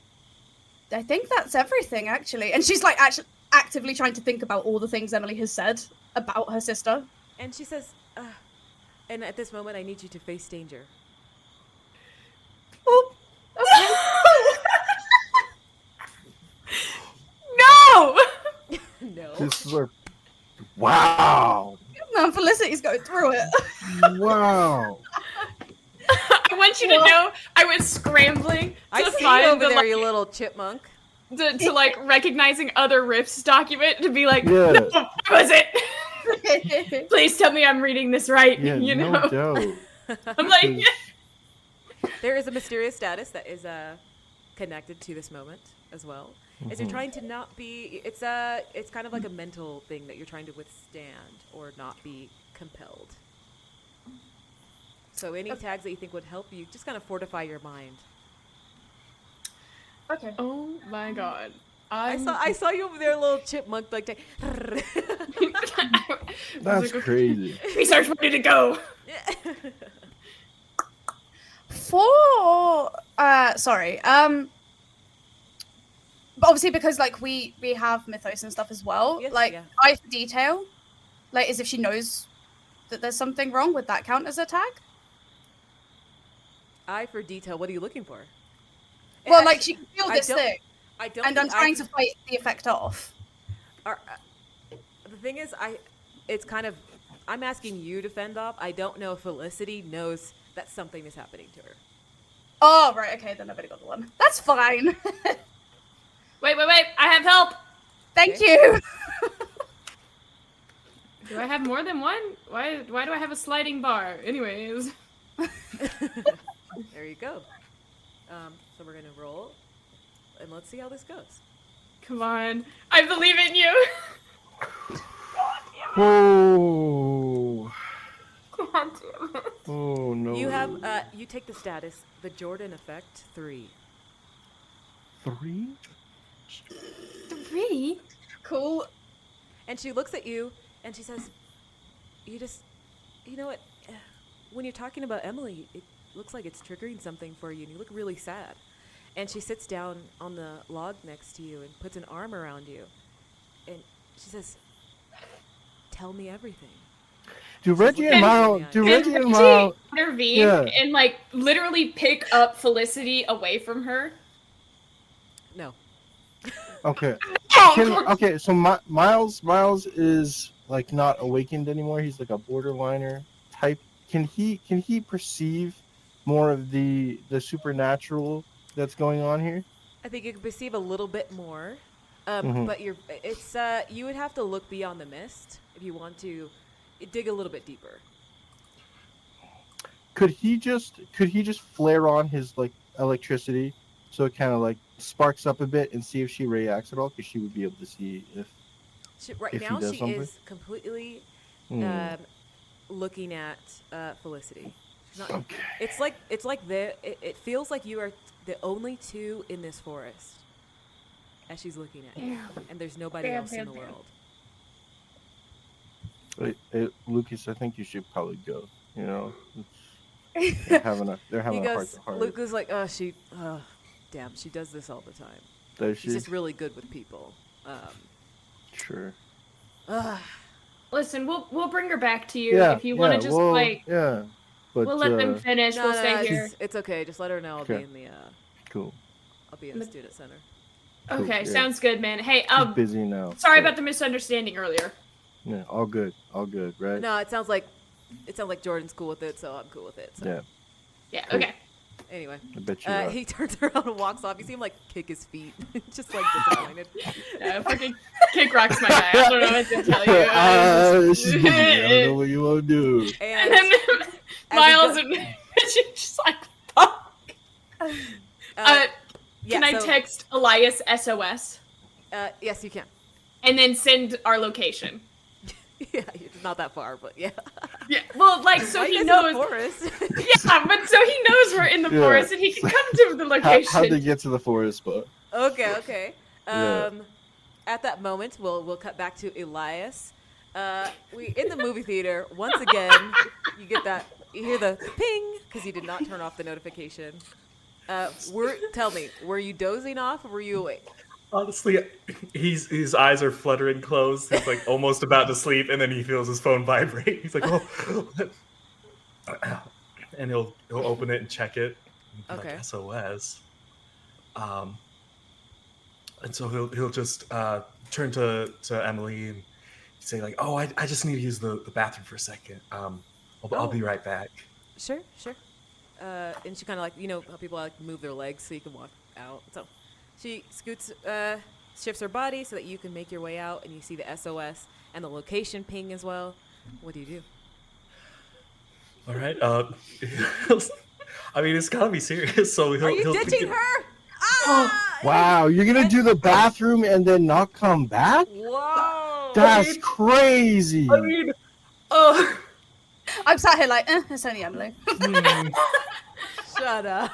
[SPEAKER 5] think that's everything actually. And she's like actually actively trying to think about all the things Emily has said about her sister.
[SPEAKER 1] And she says, and at this moment, I need you to face danger.
[SPEAKER 5] Oh. Okay.
[SPEAKER 3] No!
[SPEAKER 1] No.
[SPEAKER 2] This is our. Wow.
[SPEAKER 5] No, Felicity's going through it.
[SPEAKER 2] Wow.
[SPEAKER 3] I want you to know I was scrambling
[SPEAKER 1] I
[SPEAKER 3] to
[SPEAKER 1] see you
[SPEAKER 3] find
[SPEAKER 1] over
[SPEAKER 3] the,
[SPEAKER 1] there,
[SPEAKER 3] like,
[SPEAKER 1] you little chipmunk.
[SPEAKER 3] to like recognizing other Rifts document to be like,
[SPEAKER 2] Yeah.
[SPEAKER 3] no, what was it? Please tell me I'm reading this right.
[SPEAKER 2] Yeah.
[SPEAKER 3] you
[SPEAKER 2] No
[SPEAKER 3] know,
[SPEAKER 2] doubt.
[SPEAKER 3] I'm like,
[SPEAKER 1] There is a mysterious status that is connected to this moment as well. As you're trying to not be, it's kind of like a mental thing that you're trying to withstand or not be compelled. So any tags that you think would help you, just kind of fortify your mind.
[SPEAKER 5] Okay.
[SPEAKER 3] oh my god.
[SPEAKER 1] I saw you over there, little chipmunk, like.
[SPEAKER 2] That's crazy.
[SPEAKER 3] Research ready to go.
[SPEAKER 5] Sorry. But obviously because like we have mythos and stuff as well.
[SPEAKER 1] Yes,
[SPEAKER 5] like
[SPEAKER 1] yeah.
[SPEAKER 5] eye for detail, like as if she knows that there's something wrong. Would that count as a tag?
[SPEAKER 1] Eye for detail. What are you looking for?
[SPEAKER 5] Well,
[SPEAKER 1] Actually,
[SPEAKER 5] like she can feel
[SPEAKER 1] I
[SPEAKER 5] this
[SPEAKER 1] don't-
[SPEAKER 5] thing,
[SPEAKER 1] I don't.
[SPEAKER 5] and I'm
[SPEAKER 1] think
[SPEAKER 5] trying to fight the effect off.
[SPEAKER 1] The thing is, it's kind of. I'm asking you to fend off. I don't know if Felicity knows that something is happening to her.
[SPEAKER 5] Oh right, okay, then I've already got the one. That's fine.
[SPEAKER 3] Wait, I have help.
[SPEAKER 5] Thank you.
[SPEAKER 3] Do I have more than one? Why do I have a sliding bar? Anyways.
[SPEAKER 1] There you go. So we're gonna roll, and let's see how this goes.
[SPEAKER 3] Come on. I believe in you.
[SPEAKER 2] Oh.
[SPEAKER 3] God damn it.
[SPEAKER 2] Oh no.
[SPEAKER 1] You have you take the status, the Jordan effect 3.
[SPEAKER 2] 3?
[SPEAKER 3] 3?
[SPEAKER 5] Cool.
[SPEAKER 1] And she looks at you and she says, you know what, when you're talking about Emily, it looks like it's triggering something for you and you look really sad. And she sits down on the log next to you and puts an arm around you. And she says, tell me everything.
[SPEAKER 2] Do Reggie and
[SPEAKER 1] looking
[SPEAKER 2] Miles?
[SPEAKER 1] at
[SPEAKER 2] Do
[SPEAKER 1] me.
[SPEAKER 2] Reggie and
[SPEAKER 3] Can
[SPEAKER 2] Miles?
[SPEAKER 3] she intervene
[SPEAKER 2] Yeah.
[SPEAKER 3] and like literally pick up Felicity away from her?
[SPEAKER 1] No.
[SPEAKER 2] Okay. Okay. So Miles is like not awakened anymore. He's like a borderliner type. Can he perceive more of the supernatural that's going on here?
[SPEAKER 1] I think you can perceive a little bit more. But it's you would have to look beyond the mist if you want to dig a little bit deeper.
[SPEAKER 2] Could he just flare on his like electricity so it kind of like sparks up a bit and see if she reacts at all? Because she would be able to see if
[SPEAKER 1] Right
[SPEAKER 2] if he
[SPEAKER 1] now,
[SPEAKER 2] does
[SPEAKER 1] she
[SPEAKER 2] something?
[SPEAKER 1] is completely looking at Felicity. She's not,
[SPEAKER 2] Okay.
[SPEAKER 1] It's like it feels like you are the only two in this forest as she's looking at you, and there's nobody else in the world.
[SPEAKER 2] Wait, Lucas, I think you should probably go. You know, they're having a
[SPEAKER 1] He
[SPEAKER 2] heart
[SPEAKER 1] goes.
[SPEAKER 2] to heart.
[SPEAKER 1] Luke is like, damn, she does this all the time.
[SPEAKER 2] Does
[SPEAKER 1] She's
[SPEAKER 2] she?
[SPEAKER 1] just really good with people.
[SPEAKER 2] Sure.
[SPEAKER 3] Listen, we'll bring her back to you if you want to just
[SPEAKER 2] But
[SPEAKER 3] we'll let them finish.
[SPEAKER 1] No,
[SPEAKER 3] we'll
[SPEAKER 1] no,
[SPEAKER 3] stay here.
[SPEAKER 1] it's okay. Just let her know I'll be in the
[SPEAKER 2] Cool.
[SPEAKER 1] I'll be in the student center.
[SPEAKER 3] Okay,
[SPEAKER 2] yeah.
[SPEAKER 3] sounds good, man. Hey,
[SPEAKER 2] She's busy now.
[SPEAKER 3] sorry
[SPEAKER 2] so-
[SPEAKER 3] about the misunderstanding earlier.
[SPEAKER 2] Yeah, all good, right?
[SPEAKER 1] No, it sounds like Jordan's cool with it, so I'm cool with it. So.
[SPEAKER 2] Yeah,
[SPEAKER 3] Yeah.
[SPEAKER 2] Cool.
[SPEAKER 3] Okay.
[SPEAKER 1] Anyway,
[SPEAKER 2] I bet you are.
[SPEAKER 1] he turns around and walks off. You see him like kick his feet, just like disappointed.
[SPEAKER 3] Yeah, fucking kick rocks my guy. I don't know what to tell you.
[SPEAKER 2] She's busy. I don't know what you want to do.
[SPEAKER 3] And then Miles and she's just like, fuck. Can I text Elias SOS?
[SPEAKER 1] Yes, you can.
[SPEAKER 3] And then send our location.
[SPEAKER 1] Yeah, you're not that far, but yeah.
[SPEAKER 3] Yeah, well, like, so
[SPEAKER 1] Right
[SPEAKER 3] he
[SPEAKER 1] next
[SPEAKER 3] knows.
[SPEAKER 1] to the forest.
[SPEAKER 3] Yeah, but so he knows we're in the forest and he can come to the location.
[SPEAKER 2] How'd they get to the forest, but?
[SPEAKER 1] Okay.
[SPEAKER 2] Yeah.
[SPEAKER 1] At that moment, we'll cut back to Elias. We in the movie theater once again. You hear the ping because you did not turn off the notification. Tell me, were you dozing off or were you awake?
[SPEAKER 4] Honestly, his eyes are fluttering closed. He's like almost about to sleep, and then he feels his phone vibrate. He's like, "Oh," and he'll open it and check it. And be
[SPEAKER 1] Okay.
[SPEAKER 4] like, SOS. And so he'll just turn to Emily and say like, "Oh, I just need to use the bathroom for a second. I'll be right back."
[SPEAKER 1] Sure. And she kind of like, how people like move their legs so you can walk out. So she shifts her body so that you can make your way out and you see the SOS and the location ping as well. What do you do?
[SPEAKER 4] All right. I mean, it's gotta be serious. So
[SPEAKER 1] Are you ditching her? Ah!
[SPEAKER 2] Wow, you're gonna do the bathroom and then not come back?
[SPEAKER 1] Whoa!
[SPEAKER 2] That's crazy.
[SPEAKER 4] I mean,
[SPEAKER 5] I'm sat here like, it's only Emily.
[SPEAKER 1] Shut up.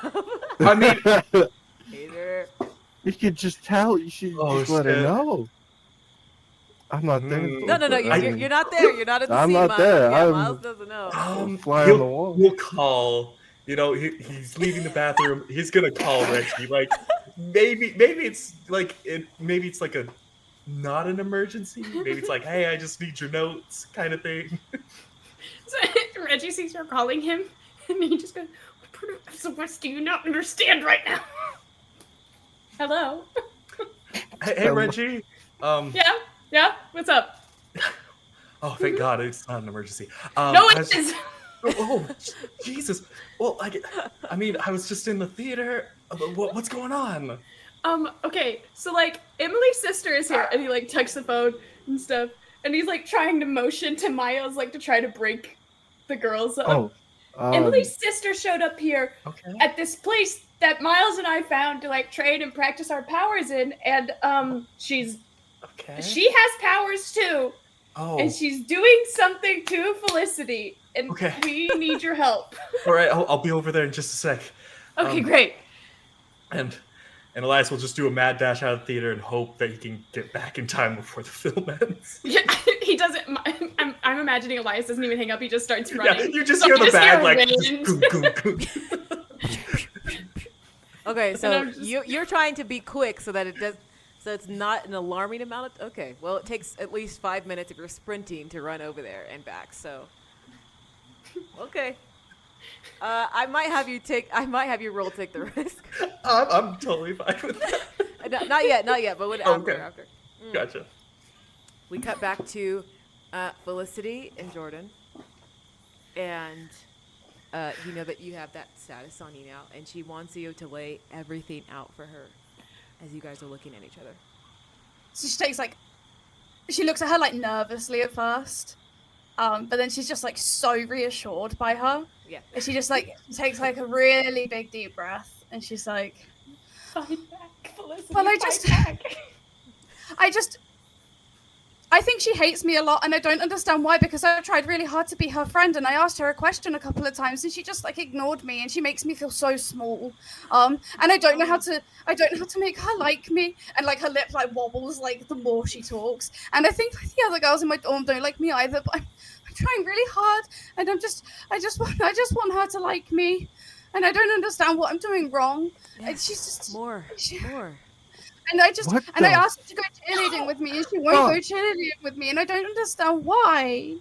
[SPEAKER 4] I mean,
[SPEAKER 1] Hater.
[SPEAKER 2] You could just tell. You should just let her
[SPEAKER 4] shit.
[SPEAKER 2] know. I'm not there.
[SPEAKER 1] No, you're not there. You're not in the
[SPEAKER 2] I'm
[SPEAKER 1] scene,
[SPEAKER 2] not
[SPEAKER 1] Miles.
[SPEAKER 2] there.
[SPEAKER 1] Yeah,
[SPEAKER 2] I'm-
[SPEAKER 1] Miles doesn't know.
[SPEAKER 2] Fly on the wall.
[SPEAKER 4] We'll call. He's leaving the bathroom. He's gonna call Reggie. Like maybe it's like a not an emergency. Maybe it's like, hey, I just need your notes, kind of thing.
[SPEAKER 3] So Reggie sees her calling him, and he just goes, "What do you not understand right now?" Hello.
[SPEAKER 4] Hey, Reggie.
[SPEAKER 3] Yeah. What's up?
[SPEAKER 4] Oh, thank God, it's not an emergency.
[SPEAKER 3] No, it is.
[SPEAKER 4] Oh, Jesus. Well, I mean, I was just in the theater. What's going on?
[SPEAKER 3] Okay, so like Emily's sister is here, and he like texts the phone and stuff, and he's like trying to motion to Miles like to try to break the girls up. Emily's sister showed up here at this place that Miles and I found to like train and practice our powers in, and she has powers too.
[SPEAKER 4] Oh.
[SPEAKER 3] And she's doing something to Felicity, and we need your help.
[SPEAKER 4] All right, I'll be over there in just a sec.
[SPEAKER 3] Okay, great.
[SPEAKER 4] And Elias will just do a mad dash out of the theater and hope that he can get back in time before the film ends.
[SPEAKER 3] Yeah, he doesn't. I'm imagining Elias doesn't even hang up. He just starts running.
[SPEAKER 4] Yeah, you just hear the bag like.
[SPEAKER 1] Okay, so you're trying to be quick so that it's not an alarming amount of. Okay, well it takes at least 5 minutes if you're sprinting to run over there and back. So, okay. I might have you roll take the risk.
[SPEAKER 4] I'm totally fine with that.
[SPEAKER 1] Not yet, but after.
[SPEAKER 4] Gotcha.
[SPEAKER 1] We cut back to Felicity and Jordan, and you know that you have that status on you now, and she wants you to lay everything out for her as you guys are looking at each other.
[SPEAKER 5] So she takes like, she looks at her like nervously at first, but then she's just like so reassured by her.
[SPEAKER 1] Yeah.
[SPEAKER 5] And she just like takes like a really big deep breath, and she's like,
[SPEAKER 3] Fight back, Felicity,
[SPEAKER 5] well,
[SPEAKER 3] fight back.
[SPEAKER 5] I think she hates me a lot, and I don't understand why, because I tried really hard to be her friend, and I asked her a question a couple of times, and she just like ignored me, and she makes me feel so small. And I don't know how to make her like me, and like her lip like wobbles like the more she talks. And I think like, the other girls in my dorm don't like me either, but I'm trying really hard, and I just want her to like me, and I don't understand what I'm doing wrong.
[SPEAKER 1] Yes.
[SPEAKER 5] And she's just
[SPEAKER 1] more.
[SPEAKER 5] And I
[SPEAKER 2] What
[SPEAKER 5] asked her to go cheerleading with me, and she won't go cheerleading with me, and I don't understand why.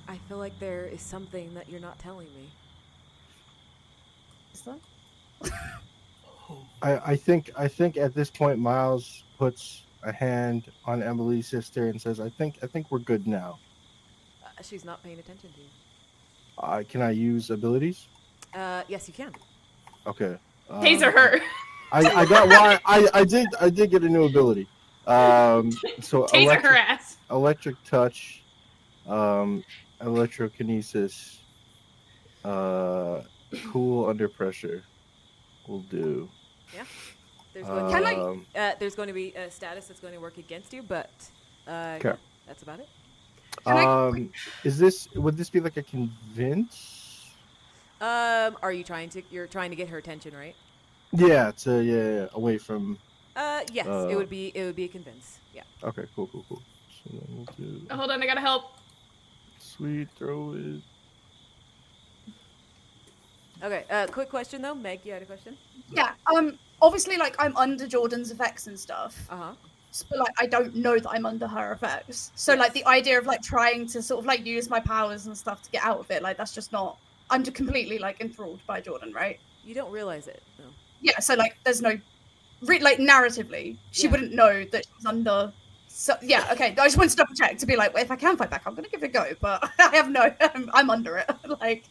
[SPEAKER 1] I feel like there is something that you're not telling me.
[SPEAKER 5] Is that?
[SPEAKER 2] I think at this point Miles puts a hand on Emily's sister and says, I think we're good now.
[SPEAKER 1] She's not paying attention to you.
[SPEAKER 2] Can I use abilities?
[SPEAKER 1] Yes, you can.
[SPEAKER 2] Okay.
[SPEAKER 3] Taser her.
[SPEAKER 2] I got why I did get a new ability. So
[SPEAKER 3] Taser her ass.
[SPEAKER 2] electric touch, electrokinesis, cool under pressure will do.
[SPEAKER 1] Yeah. There's going
[SPEAKER 5] Can
[SPEAKER 1] to be a status that's going to work against you, but
[SPEAKER 2] Okay.
[SPEAKER 1] that's about it.
[SPEAKER 2] Would this be like a convince?
[SPEAKER 1] You're trying to get her attention, right?
[SPEAKER 2] Yeah, away from.
[SPEAKER 1] Yes, it would be a convince. Yeah.
[SPEAKER 2] Okay, cool. So then we'll do.
[SPEAKER 3] Oh, hold on, I gotta help.
[SPEAKER 2] Sweet, throw it.
[SPEAKER 1] Okay. Quick question though, Meg, you had a question?
[SPEAKER 5] Yeah. Obviously, like I'm under Jordan's effects and stuff. But like I don't know that I'm under her effects. So like the idea of like trying to sort of like use my powers and stuff to get out of it, like that's just not. I'm just completely like enthralled by Jordan, right?
[SPEAKER 1] You don't realize it. No.
[SPEAKER 5] Yeah. So like there's no, like narratively, she wouldn't know that she's under. So yeah. Okay. I just wanted to double check to be like, well, if I can fight back, I'm gonna give it a go. But I have no. I'm under it. Like.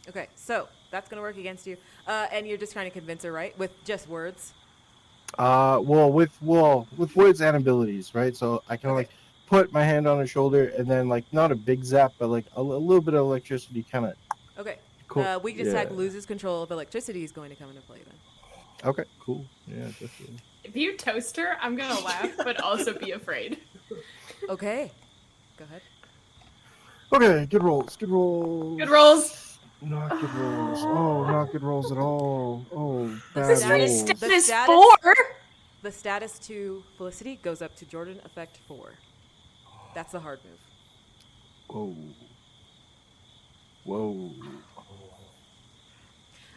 [SPEAKER 1] Okay. So that's gonna work against you, and you're just trying to convince her, right? With just words.
[SPEAKER 2] With words and abilities, right? So I can like put my hand on her shoulder and then like not a big zap, but like a little bit of electricity, kind of.
[SPEAKER 1] Okay.
[SPEAKER 2] Cool.
[SPEAKER 1] Weakness tag loses control of electricity is going to come into play then.
[SPEAKER 2] Okay. Cool. Yeah, definitely.
[SPEAKER 3] If you toast her, I'm gonna laugh, but also be afraid.
[SPEAKER 1] Okay. Go ahead.
[SPEAKER 2] Okay. Good rolls.
[SPEAKER 3] Good rolls.
[SPEAKER 2] Not good rolls. Oh, not good rolls at all. Oh, bad
[SPEAKER 3] This
[SPEAKER 2] rolls.
[SPEAKER 3] status
[SPEAKER 1] status-
[SPEAKER 3] 4.
[SPEAKER 1] The status to Felicity goes up to Jordan, effect 4. That's the hard move.
[SPEAKER 2] Whoa.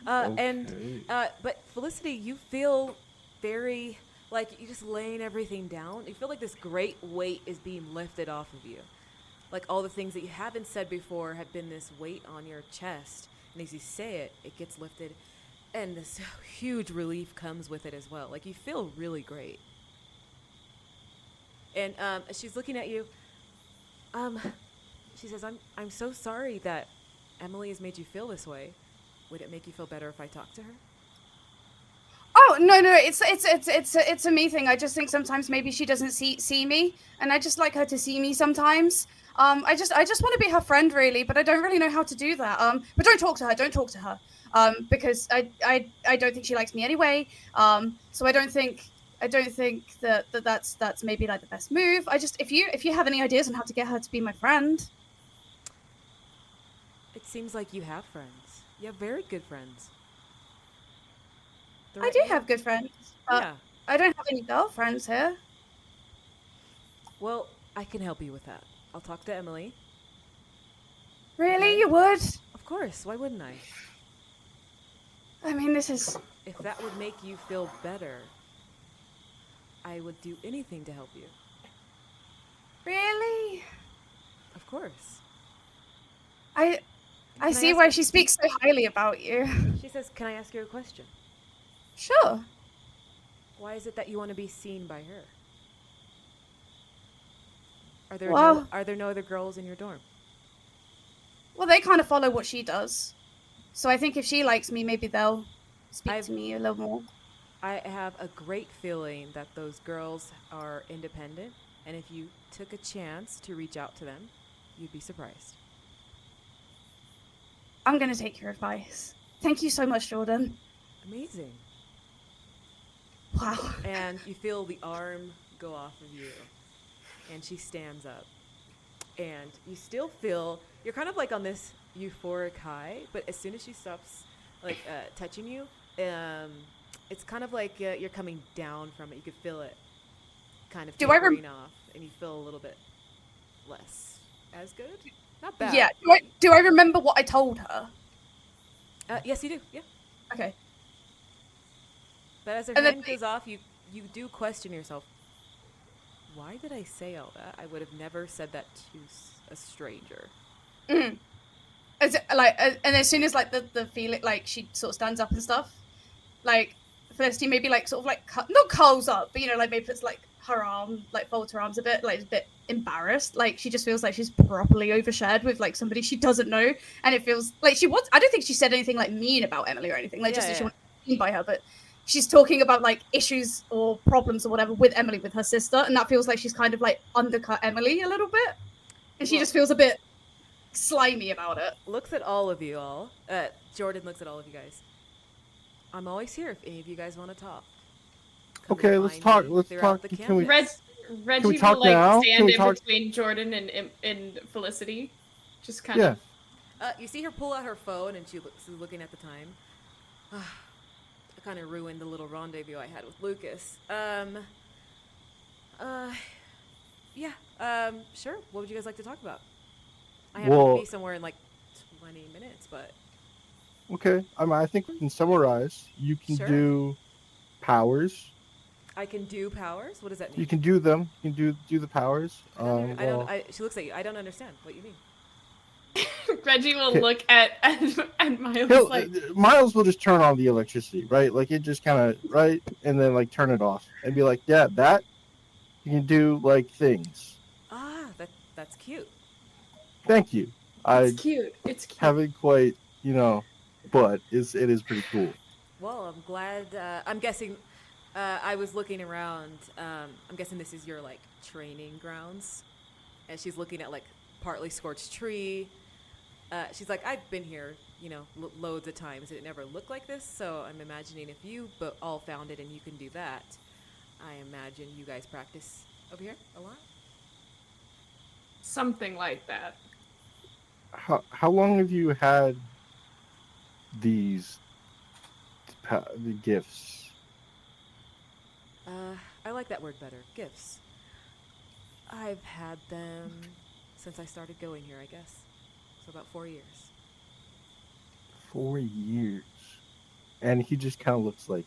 [SPEAKER 1] But Felicity, you feel very like you're just laying everything down. You feel like this great weight is being lifted off of you. Like all the things that you haven't said before have been this weight on your chest. And as you say it, it gets lifted. And this huge relief comes with it as well. Like you feel really great. And she's looking at you. She says, I'm so sorry that Emily has made you feel this way. Would it make you feel better if I talked to her?
[SPEAKER 5] Oh no, it's a me thing. I just think sometimes maybe she doesn't see me, and I just like her to see me sometimes. I just want to be her friend really, but I don't really know how to do that. But don't talk to her. Because I don't think she likes me anyway. So I don't think that's maybe like the best move. I just if you have any ideas on how to get her to be my friend.
[SPEAKER 1] It seems like you have friends. You have very good friends.
[SPEAKER 5] I do have good friends.
[SPEAKER 1] Yeah.
[SPEAKER 5] I don't have any girlfriends here.
[SPEAKER 1] Well, I can help you with that. I'll talk to Emily.
[SPEAKER 5] Really? You would?
[SPEAKER 1] Of course. Why wouldn't I?
[SPEAKER 5] I mean, this is...
[SPEAKER 1] If that would make you feel better, I would do anything to help you.
[SPEAKER 5] Really?
[SPEAKER 1] Of course.
[SPEAKER 5] I see why she speaks so highly about you.
[SPEAKER 1] She says, can I ask you a question?
[SPEAKER 5] Sure.
[SPEAKER 1] Why is it that you want to be seen by her? Are there no other girls in your dorm?
[SPEAKER 5] Well, they kind of follow what she does. So I think if she likes me, maybe they'll speak to me a little more.
[SPEAKER 1] I have a great feeling that those girls are independent, and if you took a chance to reach out to them, you'd be surprised.
[SPEAKER 5] I'm gonna take your advice. Thank you so much, Jordan.
[SPEAKER 1] Amazing.
[SPEAKER 5] Wow.
[SPEAKER 1] And you feel the arm go off of you, and she stands up. And you still feel, you're kind of like on this euphoric high, but as soon as she stops like touching you, it's kind of like you're coming down from it. You could feel it kind of tapering off, and you feel a little bit less as good. Not bad.
[SPEAKER 5] Yeah. Do I remember what I told her?
[SPEAKER 1] Yes, you do. Yeah.
[SPEAKER 5] Okay.
[SPEAKER 1] But as her
[SPEAKER 5] And then
[SPEAKER 1] hand goes off, you do question yourself. Why did I say all that? I would have never said that to a stranger.
[SPEAKER 5] And as soon as like the feeling, like she sort of stands up and stuff, like Felicity maybe like sort of like not curls up, but you know, like maybe puts like her arm, like folds her arms a bit, like a bit embarrassed. Like she just feels like she's properly overshared with like somebody she doesn't know, and it feels like she was. I don't think she said anything like mean about Emily or anything, like just that she wasn't seen by her, but she's talking about like issues or problems or whatever with Emily, with her sister, and that feels like she's kind of like undercut Emily a little bit, and she just feels a bit slimy about it.
[SPEAKER 1] Looks at all of you all. Jordan looks at all of you guys. I'm always here if any of you guys want to talk. Come
[SPEAKER 2] Okay,
[SPEAKER 1] and
[SPEAKER 2] let's
[SPEAKER 1] find
[SPEAKER 2] talk.
[SPEAKER 1] me
[SPEAKER 2] Let's
[SPEAKER 1] throughout
[SPEAKER 2] talk.
[SPEAKER 1] the
[SPEAKER 2] Can we?
[SPEAKER 1] campus.
[SPEAKER 3] Reggie
[SPEAKER 2] we talk
[SPEAKER 3] will like
[SPEAKER 2] now?
[SPEAKER 3] stand
[SPEAKER 2] Can we
[SPEAKER 3] in
[SPEAKER 2] talk-
[SPEAKER 3] between Jordan and Felicity, just kind of.
[SPEAKER 1] You see her pull out her phone, and she's looking at the time. I kind of ruined the little rendezvous I had with Lucas. Sure. What would you guys like to talk about? I have to be somewhere in like 20 minutes, but...
[SPEAKER 2] Okay, I think we can summarize. You can
[SPEAKER 1] Sure.
[SPEAKER 2] do powers.
[SPEAKER 1] I can do powers? What does that mean?
[SPEAKER 2] You can do them. You can do the powers.
[SPEAKER 1] She looks at you. I don't understand what you mean.
[SPEAKER 3] Reggie will look at Miles like...
[SPEAKER 2] Miles will just turn on the electricity, right? Like it just kind of right, and then like turn it off and be like, yeah, that you can do like things.
[SPEAKER 1] Ah, that's cute.
[SPEAKER 2] Thank you.
[SPEAKER 3] It's cute. It's cute.
[SPEAKER 2] Haven't quite, but it is pretty cool.
[SPEAKER 1] Well, I'm glad. I'm guessing. I was looking around. I'm guessing this is your like training grounds, and she's looking at like partly scorched tree. She's like, I've been here, loads of times, and it never looked like this. So I'm imagining if you all found it and you can do that, I imagine you guys practice over here a lot.
[SPEAKER 3] Something like that.
[SPEAKER 2] How long have you had the gifts?
[SPEAKER 1] I like that word better. Gifts. I've had them since I started going here, I guess. So about 4 years.
[SPEAKER 2] 4 years. And he just kind of looks like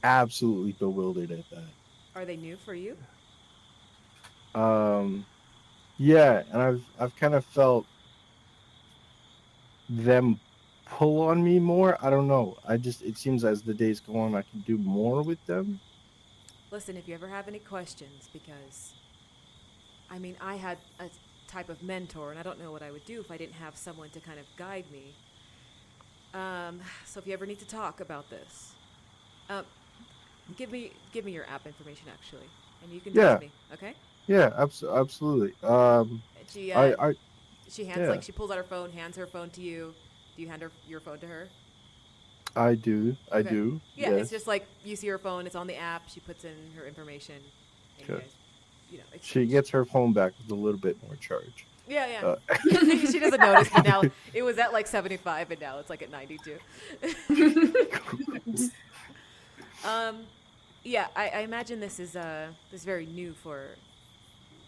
[SPEAKER 2] absolutely bewildered at that.
[SPEAKER 1] Are they new for you?
[SPEAKER 2] Yeah, and I've kind of felt them pull on me more. I don't know. It seems as the days go on, I can do more with them.
[SPEAKER 1] Listen, if you ever have any questions, because, I had a type of mentor, and I don't know what I would do if I didn't have someone to kind of guide me. So if you ever need to talk about this, give me your app information, actually, and you can text me, okay?
[SPEAKER 2] Yeah, absolutely.
[SPEAKER 1] She she pulls out her phone, hands her phone to you. Do you hand your phone to her?
[SPEAKER 2] I do.
[SPEAKER 1] Okay.
[SPEAKER 2] I do.
[SPEAKER 1] Yeah,
[SPEAKER 2] yes.
[SPEAKER 1] It's just like you see her phone. It's on the app. She puts in her information. And
[SPEAKER 2] Good.
[SPEAKER 1] You guys,
[SPEAKER 2] she gets her phone back with a little bit more charge.
[SPEAKER 1] Yeah. She doesn't notice, but now it was at like 75, and now it's like at 92. Yeah, I imagine this is very new for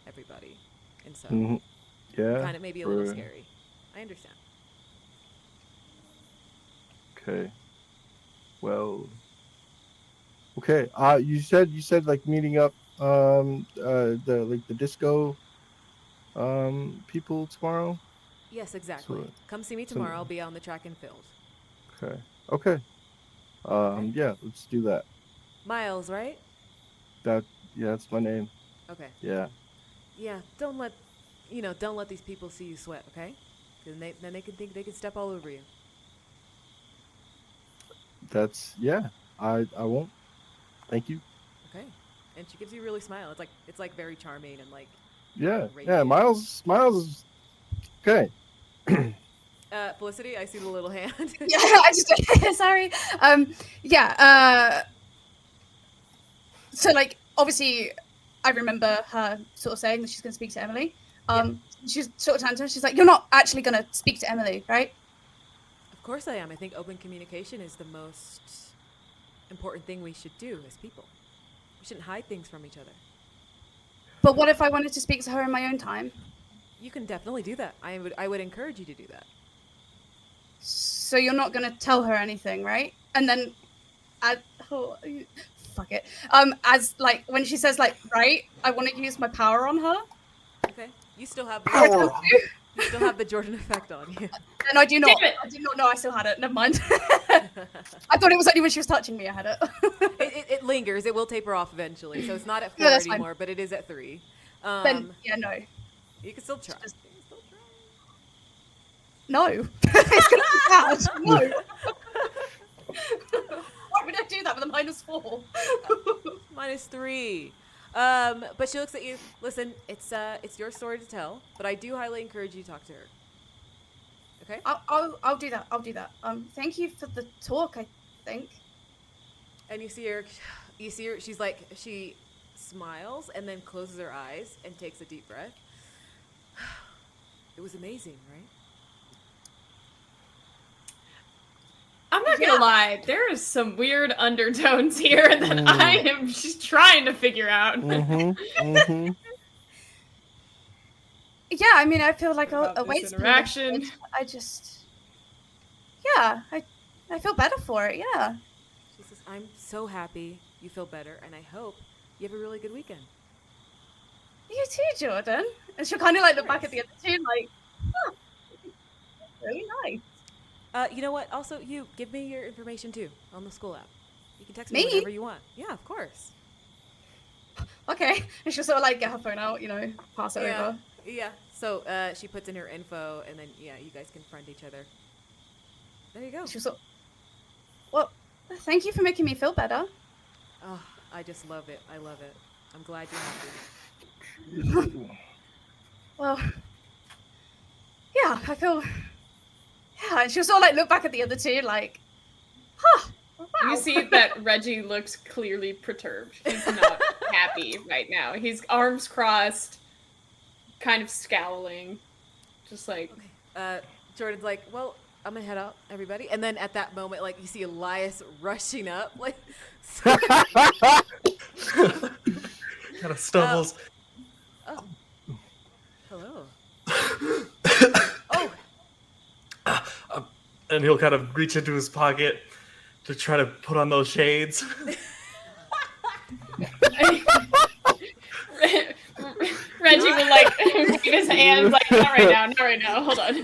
[SPEAKER 1] everybody, and so
[SPEAKER 2] yeah,
[SPEAKER 1] kind of maybe a little scary. I understand.
[SPEAKER 2] Okay. Well. Okay. You said like meeting up the disco people tomorrow.
[SPEAKER 1] Yes, exactly.
[SPEAKER 2] So,
[SPEAKER 1] come see me tomorrow. I'll be on the track and field.
[SPEAKER 2] Okay. Yeah, let's do that.
[SPEAKER 1] Miles, right?
[SPEAKER 2] That's my name.
[SPEAKER 1] Okay.
[SPEAKER 2] Yeah.
[SPEAKER 1] Yeah. Don't let these people see you sweat, okay? Then they can think they can step all over you.
[SPEAKER 2] That's I won't. Thank you.
[SPEAKER 1] Okay. And she gives you a really smile. It's like very charming and like
[SPEAKER 2] Yeah.
[SPEAKER 1] radiant.
[SPEAKER 2] Miles is okay.
[SPEAKER 1] Felicity, I see the little hand.
[SPEAKER 5] Yeah, I just sorry. Yeah. So like obviously, I remember her sort of saying that she's going to speak to Emily. She's sort of turned to her. She's like, "You're not actually going to speak to Emily, right?"
[SPEAKER 1] Of course I am. I think open communication is the most important thing we should do as people. We shouldn't hide things from each other.
[SPEAKER 5] But what if I wanted to speak to her in my own time?
[SPEAKER 1] You can definitely do that. I would encourage you to do that.
[SPEAKER 5] So you're not going to tell her anything, right? And then, fuck it. As like when she says like, right, I want to use my power on her.
[SPEAKER 1] Okay. You still have
[SPEAKER 2] Power.
[SPEAKER 1] you still have the Jordan effect on you.
[SPEAKER 5] And I do not.
[SPEAKER 3] Damn it.
[SPEAKER 5] I did not know I still had it. Never mind. I thought it was only when she was touching me I had it.
[SPEAKER 1] It lingers. It will taper off eventually. So it's not at 4
[SPEAKER 5] No, that's fine.
[SPEAKER 1] anymore, but it is at 3.
[SPEAKER 5] Then yeah, no.
[SPEAKER 1] You can still try.
[SPEAKER 5] Just-
[SPEAKER 1] You can still try.
[SPEAKER 5] No. It's gonna be bad. No. Why would I do that with a -4?
[SPEAKER 1] -3. But she looks at you. Listen, it's your story to tell, but I do highly encourage you to talk to her. Okay?
[SPEAKER 5] I'll do that. I'll do that. Thank you for the talk, I think.
[SPEAKER 1] And you see her, she's like, she smiles and then closes her eyes and takes a deep breath. It was amazing, right?
[SPEAKER 3] I'm not gonna lie, there is some weird undertones here that I am just trying to figure out.
[SPEAKER 5] Yeah, I mean, I feel like
[SPEAKER 3] About
[SPEAKER 5] a
[SPEAKER 3] this
[SPEAKER 5] weight's been
[SPEAKER 3] interaction.
[SPEAKER 5] lifted. I just, yeah, I feel better for it. Yeah.
[SPEAKER 1] She says, I'm so happy you feel better, and I hope you have a really good weekend.
[SPEAKER 5] You too, Jordan. And she'll kind of like look back at the other two, like, huh, really nice.
[SPEAKER 1] You know what? Also, you give me your information too on the school app. You can text
[SPEAKER 5] Me?
[SPEAKER 1] me whenever you want. Yeah, of course.
[SPEAKER 5] Okay. And she'll sort of like get her phone out, pass it over.
[SPEAKER 1] Yeah. So she puts in her info, and then you guys can friend each other. There you go.
[SPEAKER 5] She'll sort. Well, thank you for making me feel better.
[SPEAKER 1] Oh, I just love it. I love it. I'm glad you're happy.
[SPEAKER 5] Well, yeah, I feel. Yeah, and she'll sort of like look back at the other two, like, huh. Wow.
[SPEAKER 3] You see that Reggie looks clearly perturbed. He's not happy right now. He's arms crossed, kind of scowling, just like.
[SPEAKER 1] Okay. Jordan's like, well, I'm gonna head out, everybody. And then at that moment, like, you see Elias rushing up, like.
[SPEAKER 4] Kind of stumbles.
[SPEAKER 1] Oh. Hello. Oh.
[SPEAKER 4] And he'll kind of reach into his pocket to try to put on those shades.
[SPEAKER 3] Reggie will like wave his hands like not right now. Hold on.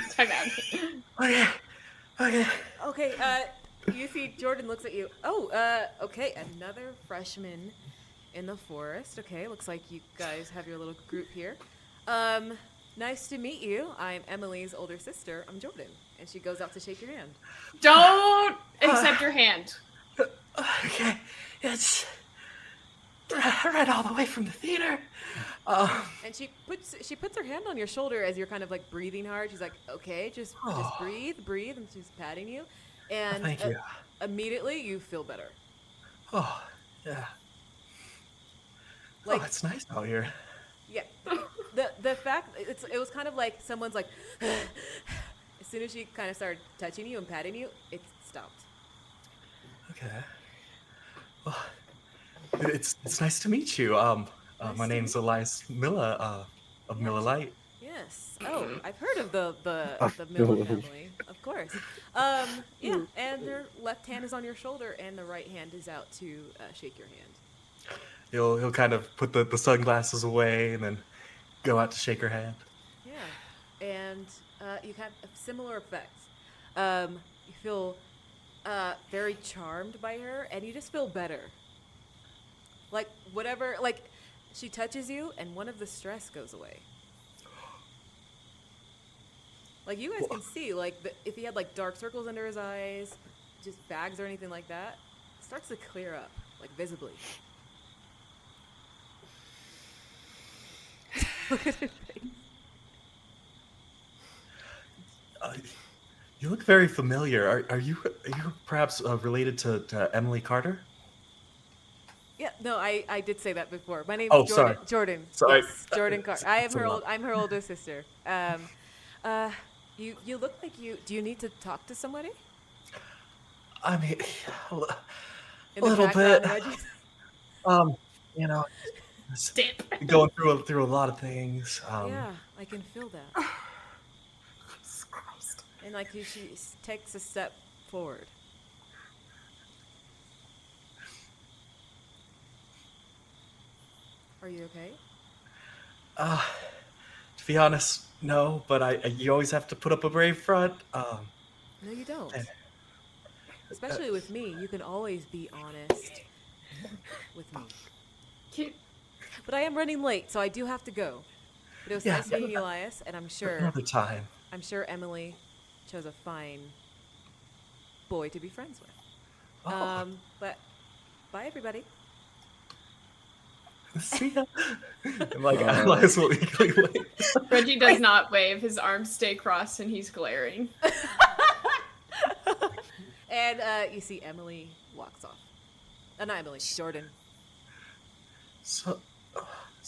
[SPEAKER 3] Time out.
[SPEAKER 1] Okay. You see Jordan looks at you. Oh, okay, another freshman in the forest. Okay, looks like you guys have your little group here. Nice to meet you. I'm Emily's older sister. I'm Jordan. And she goes out to shake your hand.
[SPEAKER 3] Don't accept your hand.
[SPEAKER 4] Okay, it's right all the way from the theater.
[SPEAKER 1] And she puts her hand on your shoulder as you're kind of like breathing hard. She's like, okay, just breathe, and she's patting you. And
[SPEAKER 4] Thank you.
[SPEAKER 1] Immediately you feel better.
[SPEAKER 4] Oh, yeah.
[SPEAKER 1] Like,
[SPEAKER 4] it's nice out here.
[SPEAKER 1] Yeah. The fact it was kind of like someone's like as soon as she kind of started touching you and patting you, it stopped.
[SPEAKER 4] Okay. Well, it's nice to meet you. My name's Elias Miller of Miller Light.
[SPEAKER 1] Yes. Oh, I've heard of the Miller family, of course. Yeah, and her left hand is on your shoulder, and the right hand is out to shake your hand.
[SPEAKER 4] He'll kind of put the sunglasses away and then go out to shake her hand.
[SPEAKER 1] Yeah, and you have a similar effect. You feel very charmed by her, and you just feel better. Like whatever, like she touches you, and one of the stress goes away. Like you guys can see, like if he had like dark circles under his eyes, just bags or anything like that, starts to clear up, like visibly. Look at her face.
[SPEAKER 4] You look very familiar. Are you perhaps related to Emily Carter?
[SPEAKER 1] Yeah, no, I did say that before. My name's
[SPEAKER 4] Oh,
[SPEAKER 1] Jordan.
[SPEAKER 4] sorry.
[SPEAKER 1] Jordan.
[SPEAKER 4] Sorry.
[SPEAKER 1] Yes, Jordan Carter. I'm her older sister. You look like you. Do you need to talk to somebody?
[SPEAKER 4] I mean,
[SPEAKER 1] In
[SPEAKER 4] a
[SPEAKER 1] the
[SPEAKER 4] little
[SPEAKER 1] background,
[SPEAKER 4] bit.
[SPEAKER 1] Reggie's.
[SPEAKER 4] You know, just
[SPEAKER 3] Dip.
[SPEAKER 4] going through a lot of things.
[SPEAKER 1] Yeah, I can feel that.
[SPEAKER 4] Jesus Christ.
[SPEAKER 1] And like she takes a step forward. Are you okay?
[SPEAKER 4] To be honest, no. But you always have to put up a brave front.
[SPEAKER 1] No, you don't.
[SPEAKER 4] and-
[SPEAKER 1] Especially with me, you can always be honest with me. But I am running late, so I do have to go. But it was
[SPEAKER 4] Yeah.
[SPEAKER 1] nice meeting you, Elias, and I'm
[SPEAKER 4] Another time.
[SPEAKER 1] sure Emily chose a fine boy to be friends with.
[SPEAKER 4] Oh.
[SPEAKER 1] But bye, everybody.
[SPEAKER 4] See ya. And like, Elias will eagerly wait.
[SPEAKER 3] Reggie does not wave. His arms stay crossed and he's glaring.
[SPEAKER 1] And you see Emily walks off. Not Emily, Jordan.
[SPEAKER 4] So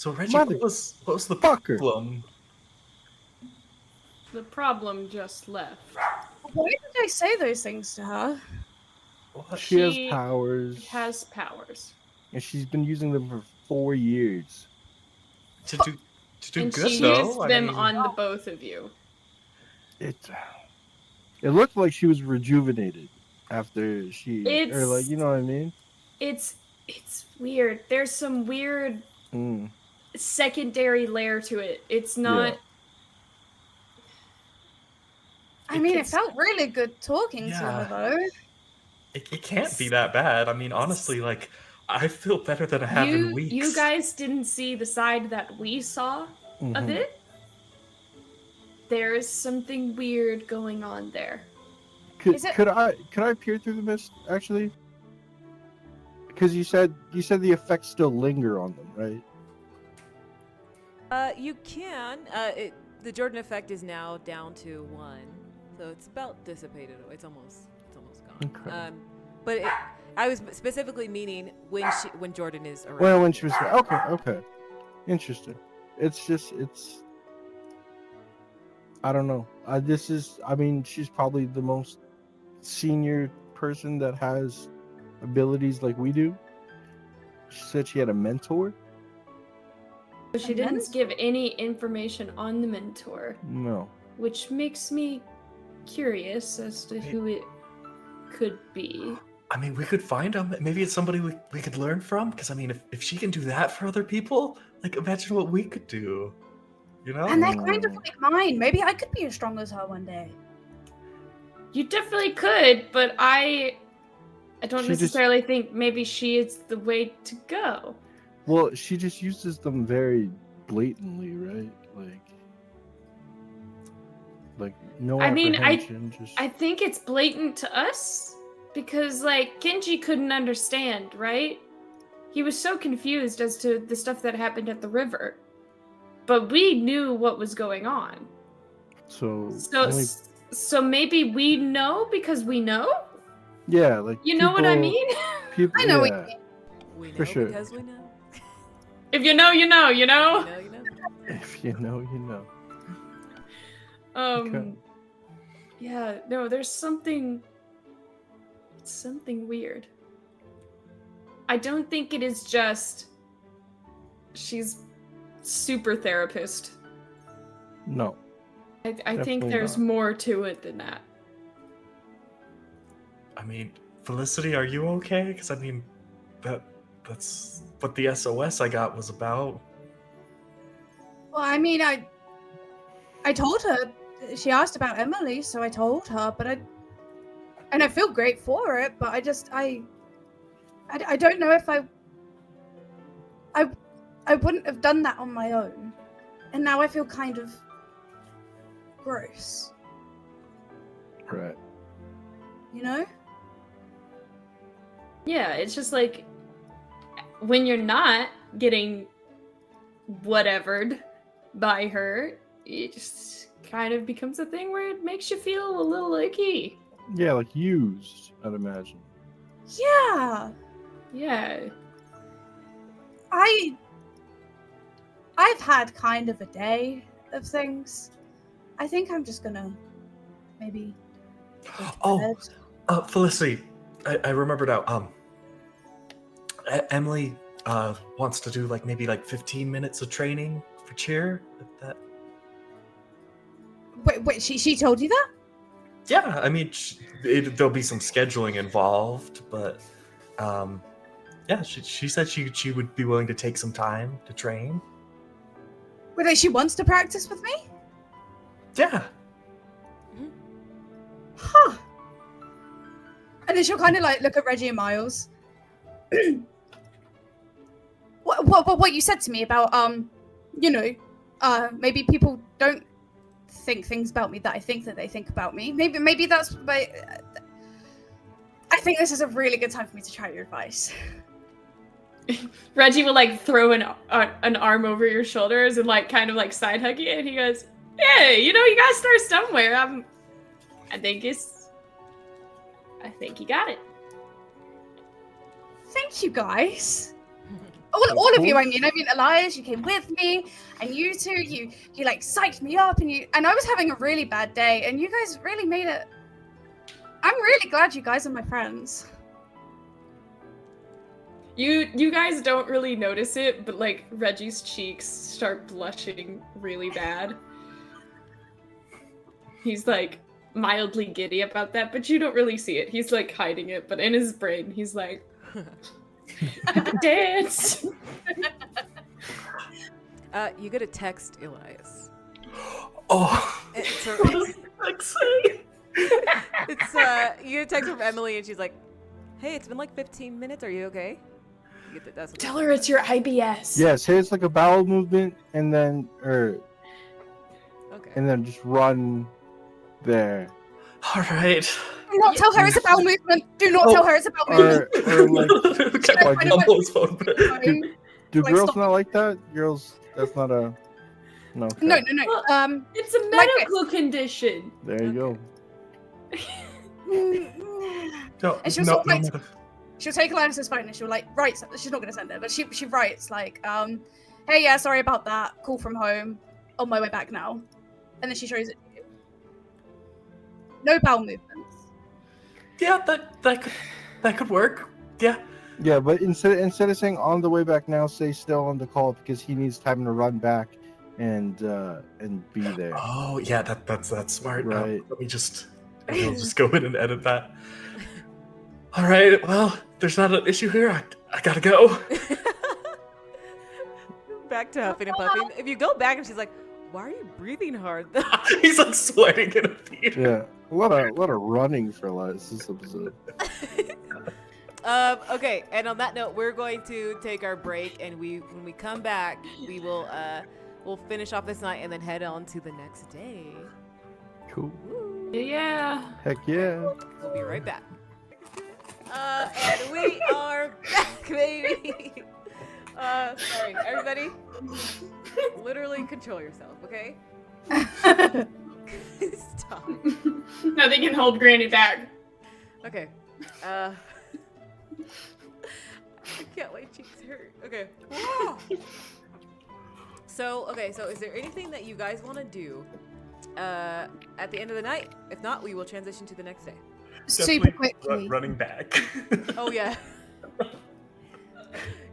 [SPEAKER 4] Reggie,
[SPEAKER 2] Mother-
[SPEAKER 4] what was the
[SPEAKER 2] Fucker.
[SPEAKER 4] problem?
[SPEAKER 3] The problem just left.
[SPEAKER 5] Why did I say those things to her?
[SPEAKER 4] What?
[SPEAKER 2] She has
[SPEAKER 3] She
[SPEAKER 2] powers,
[SPEAKER 3] has powers.
[SPEAKER 2] and she's been using them for 4 years.
[SPEAKER 4] To do
[SPEAKER 3] And
[SPEAKER 4] good
[SPEAKER 3] she
[SPEAKER 4] though.
[SPEAKER 3] used
[SPEAKER 4] I
[SPEAKER 3] them
[SPEAKER 4] mean,
[SPEAKER 3] on the both of you.
[SPEAKER 2] It looked like she was rejuvenated after she, or like,
[SPEAKER 3] It's-
[SPEAKER 2] you know what I mean?
[SPEAKER 3] It's weird. There's some weird
[SPEAKER 2] Mm.
[SPEAKER 3] secondary layer to it. It's not.
[SPEAKER 2] Yeah.
[SPEAKER 5] I mean, it
[SPEAKER 4] It's-
[SPEAKER 5] felt really good talking to
[SPEAKER 4] Yeah.
[SPEAKER 5] her, though.
[SPEAKER 4] it can't be that bad. I mean, honestly, like I feel better than I have in weeks.
[SPEAKER 3] You guys didn't see the side that we saw of
[SPEAKER 2] Mhm.
[SPEAKER 3] it. There is something weird going on there.
[SPEAKER 5] Is it-
[SPEAKER 2] Could I peer through the mist actually? Because you said the effects still linger on them, right?
[SPEAKER 1] You can. The Jordan effect is now down to 1, so it's about dissipated. It's almost gone.
[SPEAKER 2] Okay.
[SPEAKER 1] But I was specifically meaning when Jordan is around.
[SPEAKER 2] Well, when she was okay, interesting. It's I don't know. I mean, she's probably the most senior person that has abilities like we do. She said she had a mentor.
[SPEAKER 3] But she didn't give any information on the mentor,
[SPEAKER 2] No.
[SPEAKER 3] which makes me curious as to who it could be.
[SPEAKER 4] I mean, we could find him. Maybe it's somebody we could learn from. Because I mean, if she can do that for other people, like imagine what we could do. You know?
[SPEAKER 5] And they're kind of like mine. Maybe I could be as strong as her one day.
[SPEAKER 3] You definitely could, but I don't
[SPEAKER 2] She just-
[SPEAKER 3] necessarily think maybe she is the way to go.
[SPEAKER 2] Well, she just uses them very blatantly, right? Like no
[SPEAKER 3] I mean,
[SPEAKER 2] apprehension. Just
[SPEAKER 3] I think it's blatant to us because, like, Kenji couldn't understand, right? He was so confused as to the stuff that happened at the river. But we knew what was going on.
[SPEAKER 2] so
[SPEAKER 3] So maybe we know because we know?
[SPEAKER 2] yeah, like
[SPEAKER 3] You know what I
[SPEAKER 2] people-
[SPEAKER 3] mean?
[SPEAKER 2] People,
[SPEAKER 5] I know what
[SPEAKER 2] yeah.
[SPEAKER 5] you mean.
[SPEAKER 1] We know
[SPEAKER 2] For sure.
[SPEAKER 1] because we know.
[SPEAKER 3] If you know, you know, you know?
[SPEAKER 1] You know.
[SPEAKER 2] If you know, you know.
[SPEAKER 3] Um
[SPEAKER 2] Okay.
[SPEAKER 3] Yeah, no, there's something weird. I don't think it is just she's super therapist.
[SPEAKER 2] No.
[SPEAKER 3] I think
[SPEAKER 2] Definitely
[SPEAKER 3] there's
[SPEAKER 2] not.
[SPEAKER 3] more to it than that.
[SPEAKER 4] I mean, Felicity, are you okay? Because I mean, that's what the SOS I got was about.
[SPEAKER 5] Well, I mean, I told her. She asked about Emily, so I told her. But I feel great for it. But I don't know if I wouldn't have done that on my own, and now I feel kind of gross.
[SPEAKER 2] Right.
[SPEAKER 5] You know?
[SPEAKER 3] Yeah, it's just like when you're not getting whatevered by her, it just kind of becomes a thing where it makes you feel a little icky.
[SPEAKER 2] Yeah, like used, I'd imagine.
[SPEAKER 5] Yeah.
[SPEAKER 3] Yeah.
[SPEAKER 5] I've had kind of a day of things. I think I'm just gonna maybe go to
[SPEAKER 4] Oh,
[SPEAKER 5] bed.
[SPEAKER 4] Felicity, I remember now. Emily wants to do like maybe like 15 minutes of training for cheer. That
[SPEAKER 5] Wait, she told you that?
[SPEAKER 4] Yeah, I mean, there'll be some scheduling involved, but yeah, she said she would be willing to take some time to train.
[SPEAKER 5] Wait, like she wants to practice with me?
[SPEAKER 4] Yeah.
[SPEAKER 5] Huh. And then she'll kind of like look at Reggie and Miles. What you said to me about you know, maybe people don't think things about me that I think that they think about me. Maybe that's my. I think this is a really good time for me to try your advice.
[SPEAKER 3] Reggie will like throw an arm over your shoulders and like kind of like side hug you, and he goes, "Hey, you know, you gotta start somewhere. I think you got it."
[SPEAKER 5] Thank you, guys. All of you. I mean, Elias, you came with me, and you two, you like psyched me up, and I was having a really bad day, and you guys really made it. I'm really glad you guys are my friends.
[SPEAKER 3] You guys don't really notice it, but like Reggie's cheeks start blushing really bad. He's like mildly giddy about that, but you don't really see it. He's like hiding it, but in his brain, he's like, dance.
[SPEAKER 1] You get a text, Elias.
[SPEAKER 4] Oh.
[SPEAKER 1] It's you get a text from Emily, and she's like, "Hey, it's been like 15 minutes. Are you okay?" You get that's
[SPEAKER 3] Tell her it's your IBS.
[SPEAKER 2] Yes, here's like a bowel movement, and then
[SPEAKER 1] okay.
[SPEAKER 2] and then just run there.
[SPEAKER 4] All right.
[SPEAKER 5] Do not tell her it's a bowel movement. Do not tell her it's a bowel movement.
[SPEAKER 2] Or like, do
[SPEAKER 5] Like,
[SPEAKER 2] girls
[SPEAKER 5] stop.
[SPEAKER 2] not like that? Girls, that's not a no. Okay.
[SPEAKER 5] No.
[SPEAKER 3] Well, it's a medical condition.
[SPEAKER 2] There you go.
[SPEAKER 4] No,
[SPEAKER 5] And she'll
[SPEAKER 4] no,
[SPEAKER 5] sort of,
[SPEAKER 4] no,
[SPEAKER 5] like, she'll take Elias's phone and she'll like write. She's not gonna send it, but she writes like, "Hey, yeah, sorry about that. Call from home. On my way back now." And then she shows it to you. No bowel movements.
[SPEAKER 4] Yeah, that could work. Yeah.
[SPEAKER 2] Yeah, but instead of saying on the way back now, say still on the call because he needs time to run back and be there.
[SPEAKER 4] Oh yeah, that's smart.
[SPEAKER 2] Right.
[SPEAKER 4] Let me just I'll just go in and edit that. All right. Well, there's not an issue here. I gotta go.
[SPEAKER 1] Back to huffing and puffing. If you go back and she's like, "Why are you breathing hard?"
[SPEAKER 4] He's like sweating in a theater.
[SPEAKER 2] Yeah, a lot of running for Elias this episode.
[SPEAKER 1] Okay, and on that note, we're going to take our break, and when we come back, we will we'll finish off this night and then head on to the next day.
[SPEAKER 2] Cool.
[SPEAKER 1] Woo.
[SPEAKER 3] Yeah.
[SPEAKER 2] Heck yeah.
[SPEAKER 1] We'll be right back. And we are back, baby. Sorry, everybody. Literally control yourself, okay? Stop.
[SPEAKER 3] Nothing can hold Granny back.
[SPEAKER 1] Okay. I can't, my cheeks hurt. Okay. So is there anything that you guys want to do at the end of the night? If not, we will transition to the next day.
[SPEAKER 5] Super quickly.
[SPEAKER 4] Running back.
[SPEAKER 1] Oh, yeah.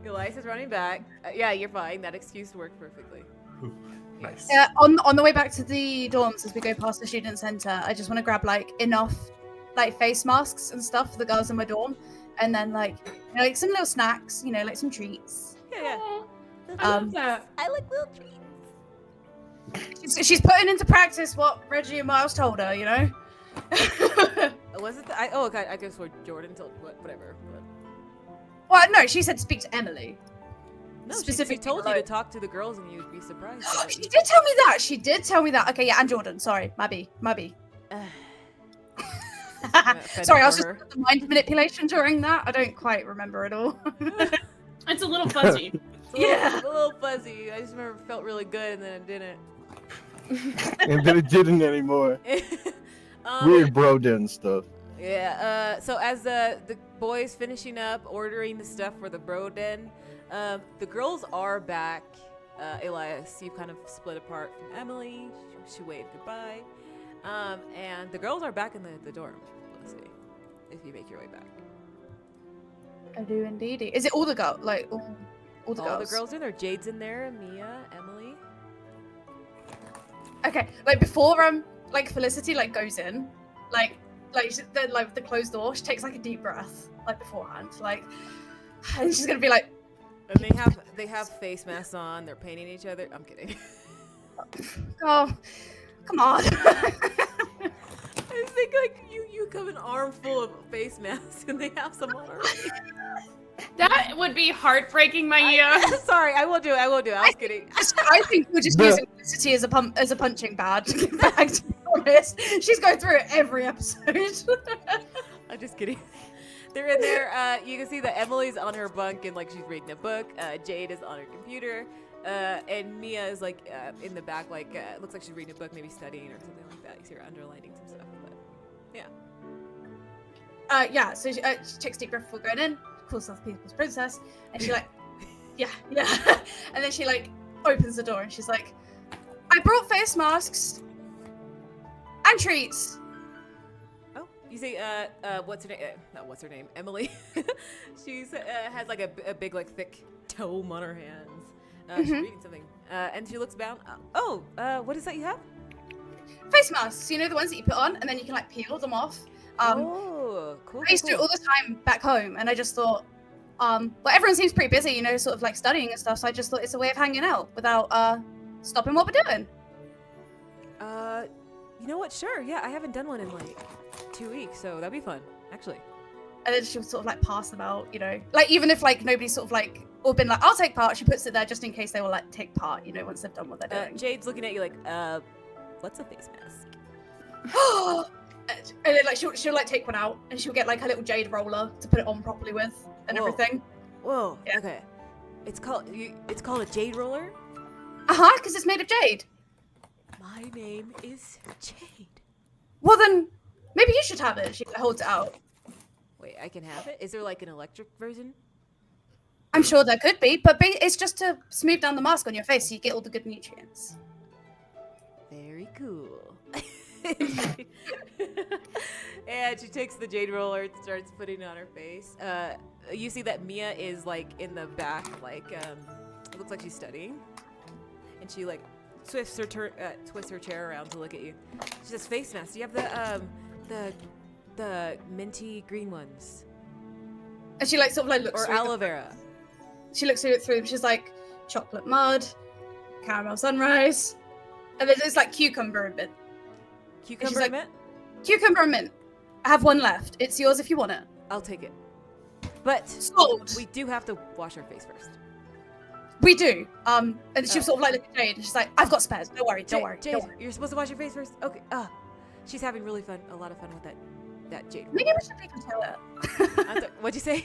[SPEAKER 1] Elias is running back. Yeah, you're fine. That excuse worked perfectly.
[SPEAKER 4] Ooh, nice.
[SPEAKER 5] On the way back to the dorms as we go past the student center, I just want to grab like enough like face masks and stuff for the girls in my dorm, and then like like some little snacks, like some treats.
[SPEAKER 1] Yeah.
[SPEAKER 3] I love that.
[SPEAKER 1] I like little treats.
[SPEAKER 5] She's putting into practice what Reggie and Miles told her,
[SPEAKER 1] Was it? Okay. I guess what Jordan told. Whatever. But...
[SPEAKER 5] Well, no, she said speak to Emily.
[SPEAKER 1] No,
[SPEAKER 5] Specifically
[SPEAKER 1] she told you to
[SPEAKER 5] alone.
[SPEAKER 1] talk to the girls, and you'd be surprised.
[SPEAKER 5] She did tell me that. She did tell me that. Okay, yeah, and Jordan. Sorry, Mabby. Sorry, I was just the mind manipulation during that. I don't quite remember it all.
[SPEAKER 3] It's a little fuzzy.
[SPEAKER 1] A little fuzzy. I just remember it felt really good and then it didn't.
[SPEAKER 2] And then it didn't anymore. Weird bro den stuff.
[SPEAKER 1] Yeah. So as the boys finishing up ordering the stuff for the bro den, the girls are back. Elias, you kind of split apart from Emily. She waved goodbye. And the girls are back in the dorm. Let's see if you make your way back.
[SPEAKER 5] I do indeed. Is it all the girls? Like all the girls?
[SPEAKER 1] All the girls are there. Jade's in there. Mia, Emily.
[SPEAKER 5] Okay, like before like Felicity like goes in, like the closed door, she takes like a deep breath like beforehand, like, and she's gonna be like,
[SPEAKER 1] and they have face masks on. They're painting each other. I'm kidding.
[SPEAKER 5] oh, come on.
[SPEAKER 1] I just think like you come an armful of face masks and they have some on already.
[SPEAKER 3] That would be heartbreaking, Maya.
[SPEAKER 1] Sorry, I will do it. I was kidding.
[SPEAKER 5] I think we're just using Felicity as a punching bag. To be honest, she's going through it every episode.
[SPEAKER 1] I'm just kidding. They're in there. You can see that Emily's on her bunk and like she's reading a book. Jade is on her computer, and Mia is like in the back, like looks like she's reading a book, maybe studying or something like that. You see her underlining some stuff. But yeah.
[SPEAKER 5] Yeah. So she takes a deep breath before going in. Calls herself People's Princess, and she like, yeah, and then she like opens the door and she's like, I brought face masks and treats.
[SPEAKER 1] Oh, you see, what's her name? Not what's her name? Emily. She's has like a big like thick tome on her hands. She's reading something, and she looks down. What is that you have?
[SPEAKER 5] Face masks. You know the ones that you put on and then you can like peel them off.
[SPEAKER 1] Cool.
[SPEAKER 5] I used to do it all the time back home, and I just thought, well, everyone seems pretty busy, you know, sort of like studying and stuff. So I just thought it's a way of hanging out without stopping what we're doing.
[SPEAKER 1] You know what? Sure. Yeah, I haven't done one in like 2 weeks, so that'd be fun, actually.
[SPEAKER 5] And then she'll sort of like pass them out, you know, like even if like nobody's sort of like or been like, I'll take part. She puts it there just in case they will like take part, you know, once they've done what they're doing.
[SPEAKER 1] Jade's looking at you like, what's a face mask?
[SPEAKER 5] And then like she'll like take one out and she'll get like a little jade roller to put it on properly with and everything.
[SPEAKER 1] Whoa.
[SPEAKER 5] Yeah.
[SPEAKER 1] Okay. It's called a jade roller?
[SPEAKER 5] Because it's made of jade.
[SPEAKER 1] My name is Jade.
[SPEAKER 5] Well then, maybe you should have it. She holds it out.
[SPEAKER 1] Wait, I can have it? Is there like an electric version?
[SPEAKER 5] I'm sure there could be, but it's just to smooth down the mask on your face so you get all the good nutrients.
[SPEAKER 1] Very cool. And she takes the jade roller and starts putting it on her face. You see that Mia is like in the back, like it looks like she's studying, and she like twists her chair around to look at you. She says, "Face mask. Do you have the minty green ones?"
[SPEAKER 5] And she like sort of like looks
[SPEAKER 1] or
[SPEAKER 5] through
[SPEAKER 1] aloe vera.
[SPEAKER 5] She looks through it through. She's like chocolate mud, caramel sunrise, and then there's like cucumber and mint.
[SPEAKER 1] Cucumber and mint?
[SPEAKER 5] Cucumber and mint. I have one left. It's yours if you want it.
[SPEAKER 1] I'll take it. But
[SPEAKER 5] sold.
[SPEAKER 1] We do have to wash our face first.
[SPEAKER 5] We do. And she sort of like look at Jade and she's like, I've got spares. Don't worry.
[SPEAKER 1] Jade,
[SPEAKER 5] Don't worry.
[SPEAKER 1] You're supposed to wash your face first? Okay. She's having a lot of fun with that Jade.
[SPEAKER 5] Maybe we should leave her to it.
[SPEAKER 1] What'd you say?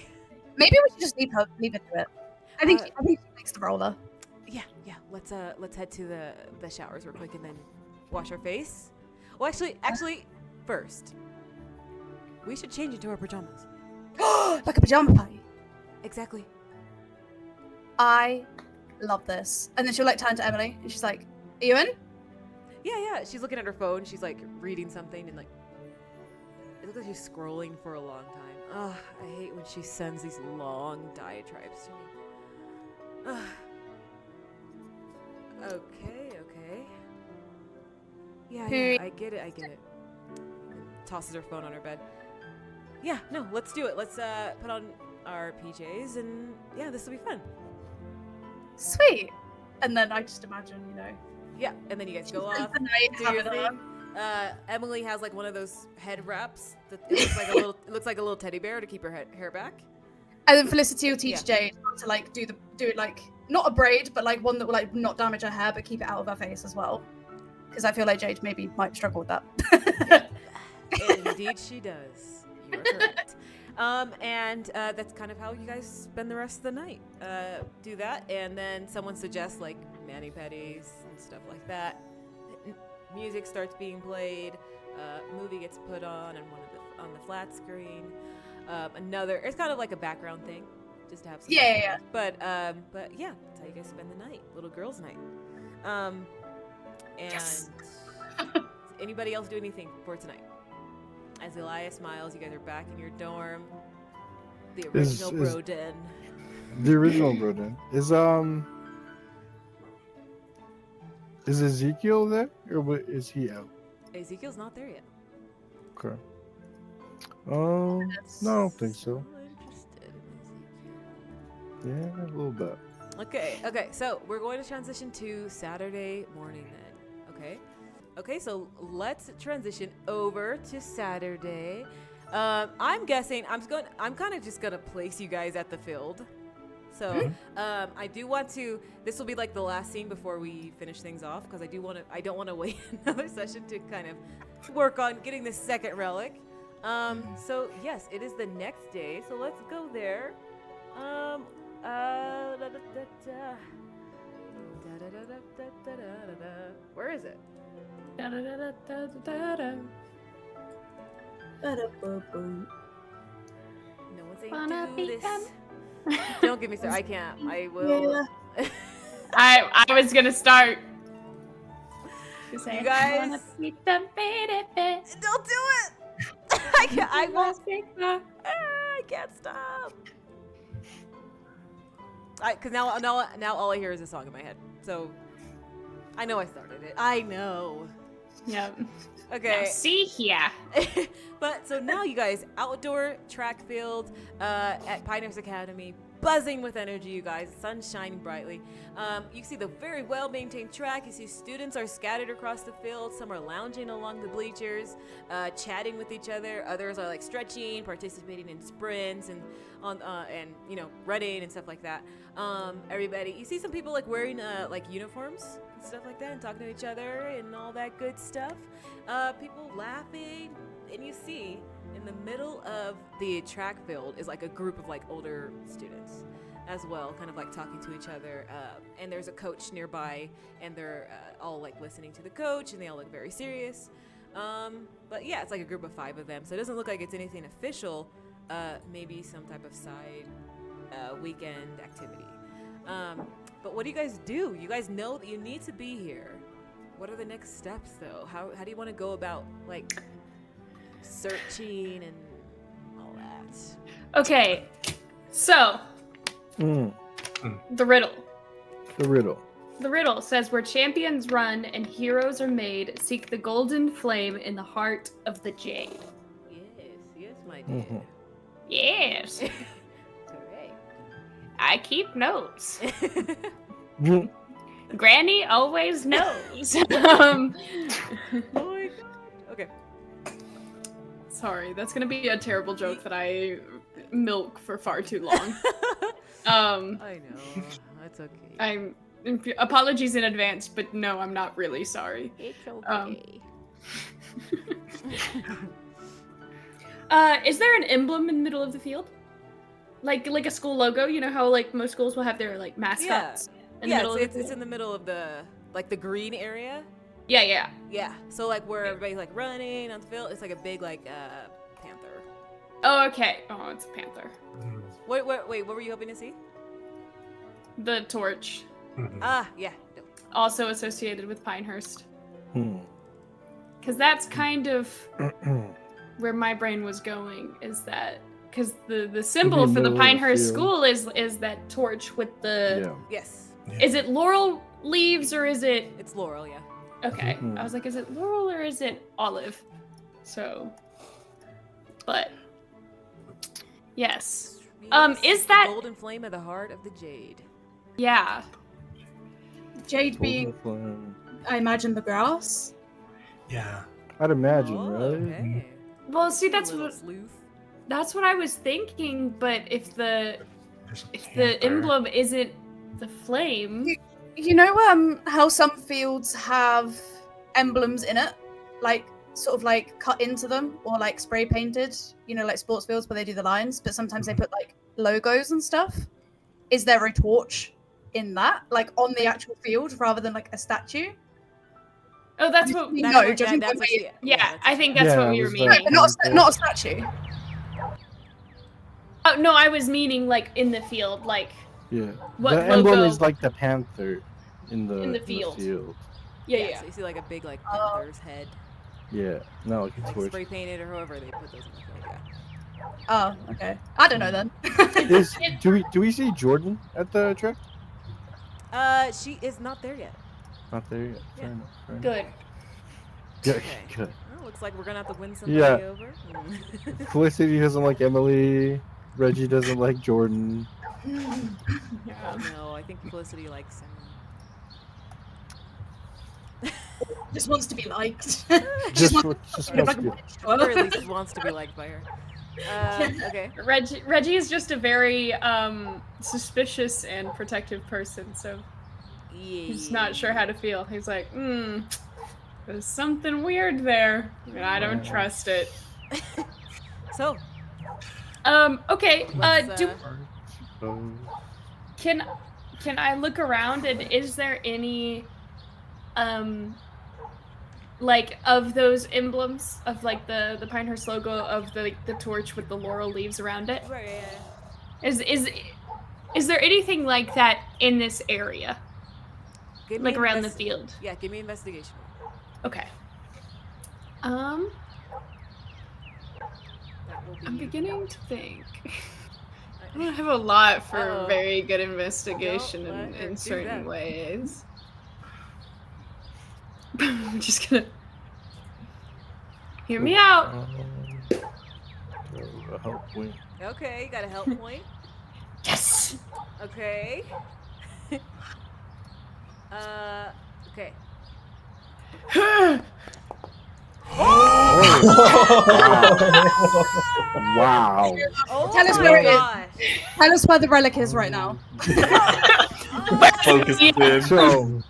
[SPEAKER 5] Maybe we should just leave her to it. I think she likes the roller.
[SPEAKER 1] Yeah. Let's head to the showers real quick and then wash our face. Well, actually, first, we should change into our pajamas.
[SPEAKER 5] Like a pajama party.
[SPEAKER 1] Exactly.
[SPEAKER 5] I love this. And then she'll like turn to Emily and she's like, are you in?
[SPEAKER 1] Yeah. She's looking at her phone. She's like reading something and like it looks like she's scrolling for a long time. Ugh, I hate when she sends these long diatribes to me. Ugh. Okay. Yeah, I get it. And tosses her phone on her bed. Yeah, no, let's do it. Let's put on our PJs and yeah, this will be fun.
[SPEAKER 5] Sweet. And then I just imagine, you know.
[SPEAKER 1] Yeah, and then you guys go off, do your thing. Emily has like one of those head wraps that it looks like a little teddy bear to keep her hair back.
[SPEAKER 5] And then Felicity will teach Jade how to like do it like not a braid, but like one that will like not damage her hair but keep it out of her face as well. Because I feel like Jade maybe might struggle with that.
[SPEAKER 1] Indeed, she does. You are correct. And that's kind of how you guys spend the rest of the night. Do that, and then someone suggests like mani-pedis and stuff like that. Music starts being played. Movie gets put on on the flat screen. It's kind of like a background thing, just to have some.
[SPEAKER 5] Yeah.
[SPEAKER 1] But yeah, that's how you guys spend the night, little girls' night. And
[SPEAKER 5] Yes.
[SPEAKER 1] does anybody else do anything for tonight? As Elias, Miles, you guys are back in your dorm. The original bro den.
[SPEAKER 2] The original Broden is Ezekiel there, or what, is he out?
[SPEAKER 1] Ezekiel's not there yet.
[SPEAKER 2] Okay. No, I don't think so.
[SPEAKER 1] Interested in Ezekiel.
[SPEAKER 2] Yeah, a little bit.
[SPEAKER 1] Okay, so we're going to transition to Saturday morning then. Okay, so let's transition over to Saturday. I'm guessing I'm kind of just gonna place you guys at the field. So I do want to. This will be like the last scene before we finish things off, because I don't want to wait another session to kind of work on getting this second relic. So yes, it is the next day. So let's go there. Where is it? No one's saying do this. Don't get me started. I can't. I will.
[SPEAKER 3] I was gonna start.
[SPEAKER 1] You guys, don't do it. I can't. I won't. I can't stop. Because now all I hear is a song in my head. So I know I started it. I know.
[SPEAKER 3] Yep.
[SPEAKER 1] Okay.
[SPEAKER 3] Now see here.
[SPEAKER 1] But so now you guys, outdoor track field at Pinehurst Academy, buzzing with energy, you guys. Sun shining brightly. You see the very well-maintained track. You see students are scattered across the field. Some are lounging along the bleachers, chatting with each other. Others are like stretching, participating in sprints and running and stuff like that. Everybody, you see some people like wearing like uniforms and stuff like that, and talking to each other and all that good stuff. People laughing, and you see in the middle of the track field is like a group of like older students as well, kind of like talking to each other. And there's a coach nearby, and they're all like listening to the coach, and they all look very serious. But yeah, it's like a group of 5 of them, so it doesn't look like it's anything official. Maybe some type of side weekend activity. But what do you guys do? You guys know that you need to be here. What are the next steps, though? How do you want to go about like searching and all that?
[SPEAKER 3] Okay, so the riddle. The riddle says, where champions run and heroes are made, seek the golden flame in the heart of the jade.
[SPEAKER 1] Yes, my dear.
[SPEAKER 3] Yes.
[SPEAKER 1] Correct.
[SPEAKER 3] I keep notes. Granny always knows.
[SPEAKER 1] Oh my god. Okay.
[SPEAKER 3] Sorry, that's gonna be a terrible joke that I milk for far too long.
[SPEAKER 1] I know. That's okay.
[SPEAKER 3] Apologies in advance, but no, I'm not really sorry.
[SPEAKER 1] It's okay.
[SPEAKER 3] Is there an emblem in the middle of the field? Like a school logo? You know how like most schools will have their like mascots in the middle of the field?
[SPEAKER 1] It's in the middle of the green area.
[SPEAKER 3] Yeah.
[SPEAKER 1] Yeah. So like where everybody's like running on the field, it's like a big like panther.
[SPEAKER 3] Oh, okay. Oh, it's a panther.
[SPEAKER 1] Wait, what were you hoping to see?
[SPEAKER 3] The torch.
[SPEAKER 1] Yeah.
[SPEAKER 3] Also associated with Pinehurst. Because that's kind of where my brain was going, is that because the symbol for the Pinehurst school is that torch with the
[SPEAKER 1] Yes.
[SPEAKER 3] Is it laurel leaves or is it?
[SPEAKER 1] It's laurel, yeah.
[SPEAKER 3] Okay. I was like, is it laurel or is it olive? So, but yes. Is that
[SPEAKER 1] the golden flame of the heart of the jade?
[SPEAKER 3] Yeah.
[SPEAKER 5] Jade being, I imagine, the grass.
[SPEAKER 4] Yeah.
[SPEAKER 2] I'd imagine,
[SPEAKER 1] Oh,
[SPEAKER 2] right?
[SPEAKER 1] okay.
[SPEAKER 3] Well, see,
[SPEAKER 1] Little sleuth.
[SPEAKER 3] that's what I was thinking. But if the
[SPEAKER 4] There's a
[SPEAKER 3] emblem isn't the flame,
[SPEAKER 5] You know how some fields have emblems in it, like sort of like cut into them or like spray painted, you know, like sports fields where they do the lines, but sometimes they put like logos and stuff. Is there a torch in that, like on the actual field rather than like a statue?
[SPEAKER 3] Oh, that's what.
[SPEAKER 5] No, judging by
[SPEAKER 1] that's
[SPEAKER 5] my
[SPEAKER 1] what she,
[SPEAKER 3] Yeah,
[SPEAKER 1] that's
[SPEAKER 3] I
[SPEAKER 1] what
[SPEAKER 3] think
[SPEAKER 1] she-
[SPEAKER 3] that's
[SPEAKER 2] Yeah,
[SPEAKER 3] what we
[SPEAKER 2] it
[SPEAKER 3] were
[SPEAKER 2] was
[SPEAKER 3] meaning.
[SPEAKER 2] that.
[SPEAKER 5] not a statue.
[SPEAKER 3] Oh no, I was meaning like in the field, like
[SPEAKER 2] Yeah.
[SPEAKER 3] what
[SPEAKER 2] the emblem
[SPEAKER 3] logo?
[SPEAKER 2] is like the panther in the
[SPEAKER 3] field.
[SPEAKER 1] Yeah,
[SPEAKER 3] Yeah.
[SPEAKER 1] so you see like a big like
[SPEAKER 5] Oh.
[SPEAKER 1] panther's head,
[SPEAKER 2] Yeah. No, like a
[SPEAKER 1] like
[SPEAKER 2] torch.
[SPEAKER 1] spray painted or however they put those in the field. Yeah.
[SPEAKER 5] Oh, okay. I don't know then.
[SPEAKER 2] Do we see Jordan at the track?
[SPEAKER 1] She is not there yet.
[SPEAKER 2] Not there yet.
[SPEAKER 1] Yeah.
[SPEAKER 2] Fair enough. Fair enough.
[SPEAKER 3] Good.
[SPEAKER 2] Good.
[SPEAKER 1] Okay.
[SPEAKER 2] Good.
[SPEAKER 1] Well, looks like we're gonna have to win somebody
[SPEAKER 2] Yeah.
[SPEAKER 1] over.
[SPEAKER 2] Felicity doesn't like Emily. Reggie doesn't like Jordan.
[SPEAKER 3] Yeah.
[SPEAKER 1] No, I think Felicity likes him.
[SPEAKER 5] Just wants to be liked.
[SPEAKER 2] Just
[SPEAKER 5] wants
[SPEAKER 2] wants
[SPEAKER 5] to be like
[SPEAKER 2] to
[SPEAKER 5] a
[SPEAKER 2] be.
[SPEAKER 5] bitch.
[SPEAKER 1] Or at least wants to be liked by her. Okay.
[SPEAKER 3] Reggie is just a very suspicious and protective person, so he's not sure how to feel. He's like, there's something weird there, and I don't trust it.
[SPEAKER 1] So,
[SPEAKER 3] Okay.
[SPEAKER 1] Let's,
[SPEAKER 3] Can I look around, and is there any like of those emblems of like the Pinehurst logo of the torch with the laurel leaves around it?
[SPEAKER 1] right,
[SPEAKER 3] Is there anything like that in this area,
[SPEAKER 1] give me
[SPEAKER 3] like around the
[SPEAKER 1] investi-
[SPEAKER 3] field?
[SPEAKER 1] Yeah, give me investigation.
[SPEAKER 3] Okay.
[SPEAKER 1] That will be
[SPEAKER 3] I'm
[SPEAKER 1] you.
[SPEAKER 3] beginning to think. I don't have a lot for
[SPEAKER 1] Uh-oh.
[SPEAKER 3] very good investigation
[SPEAKER 1] Don't let her
[SPEAKER 3] in
[SPEAKER 1] do
[SPEAKER 3] certain
[SPEAKER 1] that.
[SPEAKER 3] ways. I'm just gonna hear me out.
[SPEAKER 2] Help point.
[SPEAKER 1] Okay, you got a help point.
[SPEAKER 3] Yes.
[SPEAKER 1] Okay. Okay.
[SPEAKER 2] Wow.
[SPEAKER 1] Oh
[SPEAKER 5] Tell us
[SPEAKER 1] my
[SPEAKER 5] where it is.
[SPEAKER 1] gosh.
[SPEAKER 5] Tell us where the relic is right now.
[SPEAKER 4] Focused in.
[SPEAKER 2] So,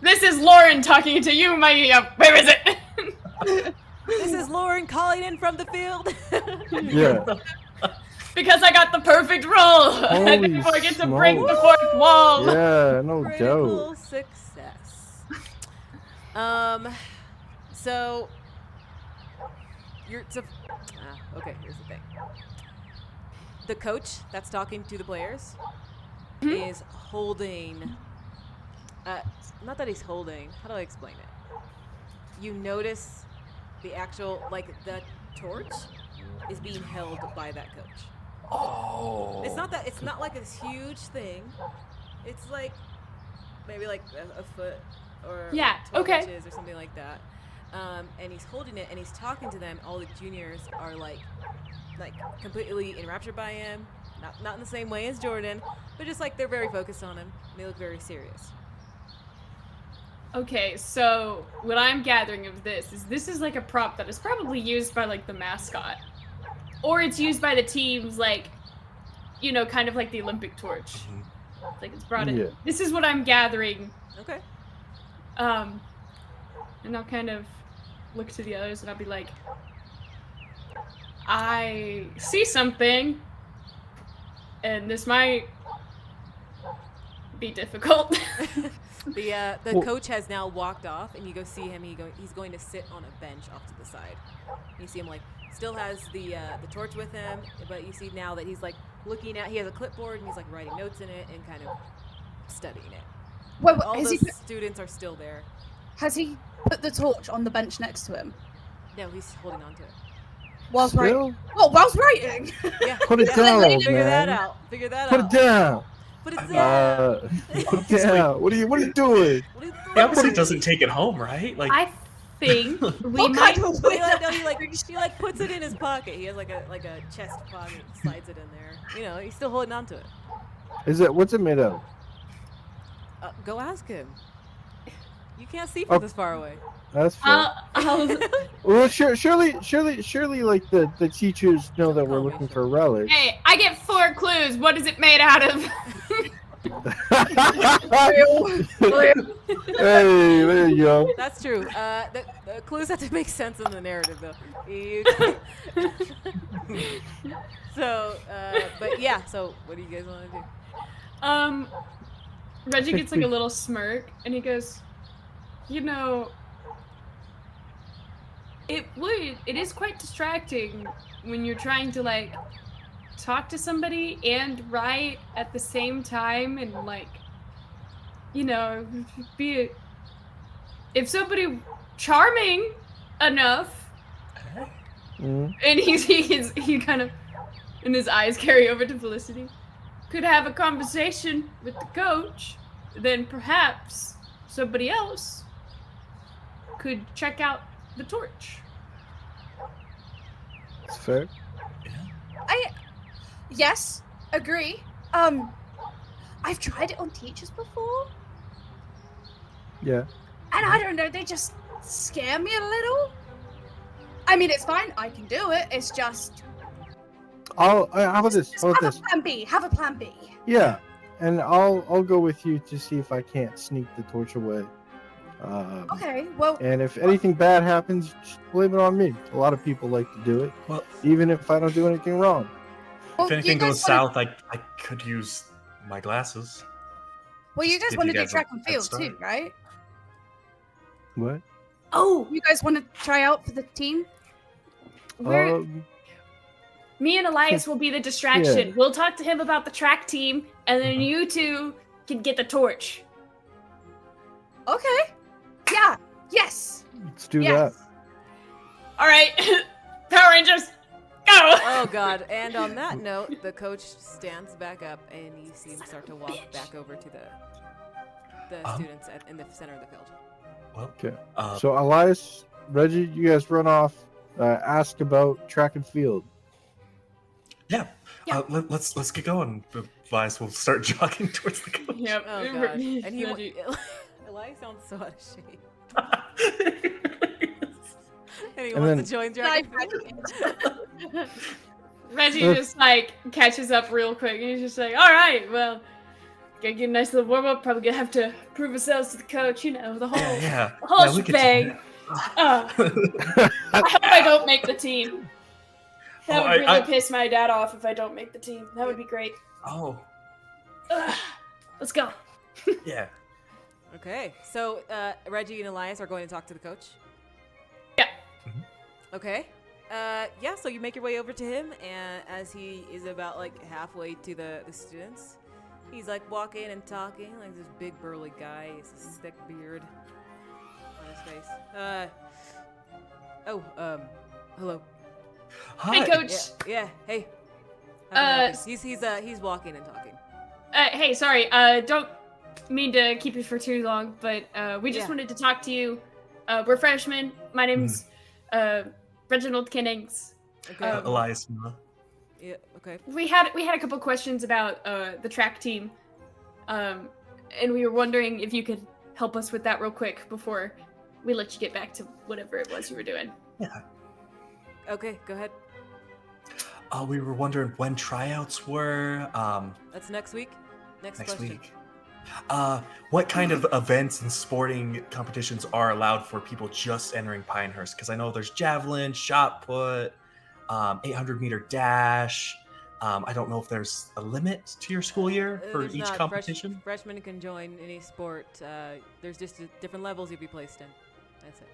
[SPEAKER 3] This is Lauren talking to you, my. Where is it?
[SPEAKER 1] This is Lauren calling in from the field.
[SPEAKER 2] yeah.
[SPEAKER 3] Because I got the perfect roll.
[SPEAKER 2] Holy
[SPEAKER 3] Before I get to break the
[SPEAKER 2] smokes.
[SPEAKER 3] fourth wall.
[SPEAKER 2] Yeah, no
[SPEAKER 1] Critical
[SPEAKER 2] doubt.
[SPEAKER 1] success. So okay, here's the thing. The coach that's talking to the players is holding not that he's holding, how do I explain it? You notice the actual, like, the torch is being held by that coach.
[SPEAKER 4] Oh.
[SPEAKER 1] It's not like this huge thing. It's like maybe like a foot or
[SPEAKER 3] Yeah,
[SPEAKER 1] like 12
[SPEAKER 3] okay.
[SPEAKER 1] inches or something like that. And he's holding it and he's talking to them. All the juniors are like completely enraptured by him. Not in the same way as Jordan, but just like they're very focused on him. They look very serious.
[SPEAKER 3] Okay, so what I'm gathering of this is like a prop that is probably used by like the mascot. Or it's used by the teams, like, you know, kind of like the Olympic torch. Like it's brought in.
[SPEAKER 2] Yeah.
[SPEAKER 3] This is what I'm gathering.
[SPEAKER 1] Okay.
[SPEAKER 3] And I'll kind of look to the others and I'll be like, I see something, and this might be difficult.
[SPEAKER 1] The
[SPEAKER 2] Well-
[SPEAKER 1] coach has now walked off, and you go see him. He's going to sit on a bench off to the side. You see him like still has the torch with him, but you see now that he's like looking at. He has a clipboard and he's like writing notes in it and kind of studying it.
[SPEAKER 5] Wait,
[SPEAKER 1] All
[SPEAKER 5] has
[SPEAKER 1] those
[SPEAKER 5] he
[SPEAKER 1] students are still there.
[SPEAKER 5] put the torch on the bench next to him
[SPEAKER 1] No, he's holding on to it.
[SPEAKER 5] whilst writing?
[SPEAKER 2] Still?
[SPEAKER 5] Oh, whilst writing.
[SPEAKER 1] Yeah.
[SPEAKER 2] Put it
[SPEAKER 1] yeah,
[SPEAKER 2] down,
[SPEAKER 1] Figure that
[SPEAKER 2] man.
[SPEAKER 1] out. Figure that
[SPEAKER 2] Put it
[SPEAKER 1] out.
[SPEAKER 2] down.
[SPEAKER 1] Put it down.
[SPEAKER 2] Put it down. What are you doing?
[SPEAKER 1] What are you
[SPEAKER 4] He obviously
[SPEAKER 1] doing?
[SPEAKER 4] doesn't take it home, right? Like,
[SPEAKER 3] I think we
[SPEAKER 5] What
[SPEAKER 3] might.
[SPEAKER 5] kind of
[SPEAKER 1] But he like puts it in his pocket. He has like a chest pocket, slides it in there. You know, he's still holding on to it.
[SPEAKER 2] What's it made out of?
[SPEAKER 1] Go ask him. You can't see from
[SPEAKER 2] Oh.
[SPEAKER 1] this far away.
[SPEAKER 2] That's fair.
[SPEAKER 3] I'll,
[SPEAKER 2] Well, surely, like the teachers know that we're
[SPEAKER 1] Oh,
[SPEAKER 2] looking
[SPEAKER 1] sure.
[SPEAKER 2] for relics.
[SPEAKER 3] hey, I get 4 clues. What is it made out of?
[SPEAKER 2] Hey, there you go.
[SPEAKER 1] That's true. The clues have to make sense in the narrative, though. So, but yeah. So, what do you guys want to do?
[SPEAKER 3] Reggie gets like a little smirk, and he goes, "You know, it is quite distracting when you're trying to like talk to somebody and write at the same time, and like, you know, if somebody charming enough."
[SPEAKER 2] Mhm.
[SPEAKER 3] And he kind of, and his eyes carry over to Felicity, could have a conversation with the coach, then perhaps somebody else could check out the torch.
[SPEAKER 2] It's fair.
[SPEAKER 5] Yes, agree. I've tried it on teachers before,
[SPEAKER 2] Yeah.
[SPEAKER 5] and I don't know, they just scare me a little. I mean, it's fine, I can do it. It's just
[SPEAKER 2] How about this? How about
[SPEAKER 5] have
[SPEAKER 2] this?
[SPEAKER 5] a plan B. Have a plan B.
[SPEAKER 2] Yeah, and I'll go with you to see if I can't sneak the torch away.
[SPEAKER 5] Okay. Well,
[SPEAKER 2] And if anything bad happens, just blame it on me. A lot of people like to do it,
[SPEAKER 4] Well,
[SPEAKER 2] even if I don't do anything wrong.
[SPEAKER 4] if anything
[SPEAKER 5] you guys
[SPEAKER 4] goes south, I could use my glasses.
[SPEAKER 5] Well, you
[SPEAKER 4] Just
[SPEAKER 5] guys
[SPEAKER 4] give
[SPEAKER 5] want
[SPEAKER 4] you
[SPEAKER 5] to do
[SPEAKER 4] guys a
[SPEAKER 5] track and
[SPEAKER 4] head
[SPEAKER 5] field
[SPEAKER 4] start.
[SPEAKER 5] too, right?
[SPEAKER 2] What?
[SPEAKER 3] Oh,
[SPEAKER 5] You guys want to try out for the team?
[SPEAKER 3] me and Elias will be the distraction.
[SPEAKER 2] Yeah.
[SPEAKER 3] We'll talk to him about the track team, and then
[SPEAKER 4] Mhm.
[SPEAKER 3] you two can get the torch.
[SPEAKER 5] Okay. Yeah. Yes.
[SPEAKER 2] Let's do
[SPEAKER 5] Yes.
[SPEAKER 2] that.
[SPEAKER 3] All right, Power Rangers, go!
[SPEAKER 1] Oh God! And on that note, the coach stands back up, and you see him start to walk back over to the students in the center of the field.
[SPEAKER 4] Well,
[SPEAKER 2] Okay.
[SPEAKER 4] uh,
[SPEAKER 2] So Elias, Reggie, you guys run off. Ask about track and field.
[SPEAKER 4] yeah.
[SPEAKER 5] Yeah.
[SPEAKER 4] Let's get going. Elias will start jogging towards the coach.
[SPEAKER 3] Yep.
[SPEAKER 1] Oh God! And he
[SPEAKER 3] Reggie-
[SPEAKER 1] Elias sounds so out of shape. And he
[SPEAKER 2] And
[SPEAKER 1] wants
[SPEAKER 2] then-
[SPEAKER 1] to join Dragon Field.
[SPEAKER 3] Reggie just like catches up real quick, and he's just like, "All right, well, gotta get a nice little warm up. Probably gonna have to prove ourselves to the coach. You know, the whole
[SPEAKER 4] Yeah.
[SPEAKER 3] the whole
[SPEAKER 4] Yeah, we could-
[SPEAKER 3] shebang. I hope I don't make the team. That
[SPEAKER 4] Oh,
[SPEAKER 3] would really
[SPEAKER 4] I-
[SPEAKER 3] piss my dad off if I don't make the team. That would be great.
[SPEAKER 4] Oh,
[SPEAKER 3] Ugh. Let's go."
[SPEAKER 4] yeah.
[SPEAKER 1] Okay, so Reggie and Elias are going to talk to the coach.
[SPEAKER 3] Yeah.
[SPEAKER 1] Okay. Yeah, so you make your way over to him, and as he is about like halfway to the students, he's like walking and talking like this big burly guy. He has a thick beard on his face. Hello.
[SPEAKER 4] Hi.
[SPEAKER 3] Hey, coach.
[SPEAKER 1] Yeah. Hey. How can I help
[SPEAKER 3] Uh,
[SPEAKER 1] you? He's walking and talking.
[SPEAKER 3] Hey, sorry. Don't mean to keep you for too long, but we just
[SPEAKER 1] Yeah.
[SPEAKER 3] wanted to talk to you. We're freshmen. My name's Reginald Kennings.
[SPEAKER 1] Okay.
[SPEAKER 4] Elias.
[SPEAKER 1] Yeah. Okay.
[SPEAKER 3] We had a couple questions about the track team, and we were wondering if you could help us with that real quick before we let you get back to whatever it was you were doing.
[SPEAKER 4] Yeah.
[SPEAKER 1] Okay. Go ahead.
[SPEAKER 4] We were wondering when tryouts were.
[SPEAKER 1] That's next week. Next question.
[SPEAKER 4] Next week. What kind of events and sporting competitions are allowed for people just entering Pinehurst? Because I know there's javelin, shot put, 800-meter dash. I don't know if there's a limit to your school year for
[SPEAKER 1] There's
[SPEAKER 4] each
[SPEAKER 1] not.
[SPEAKER 4] competition.
[SPEAKER 1] Freshmen can join any sport. There's just different levels you'll be placed in. That's it.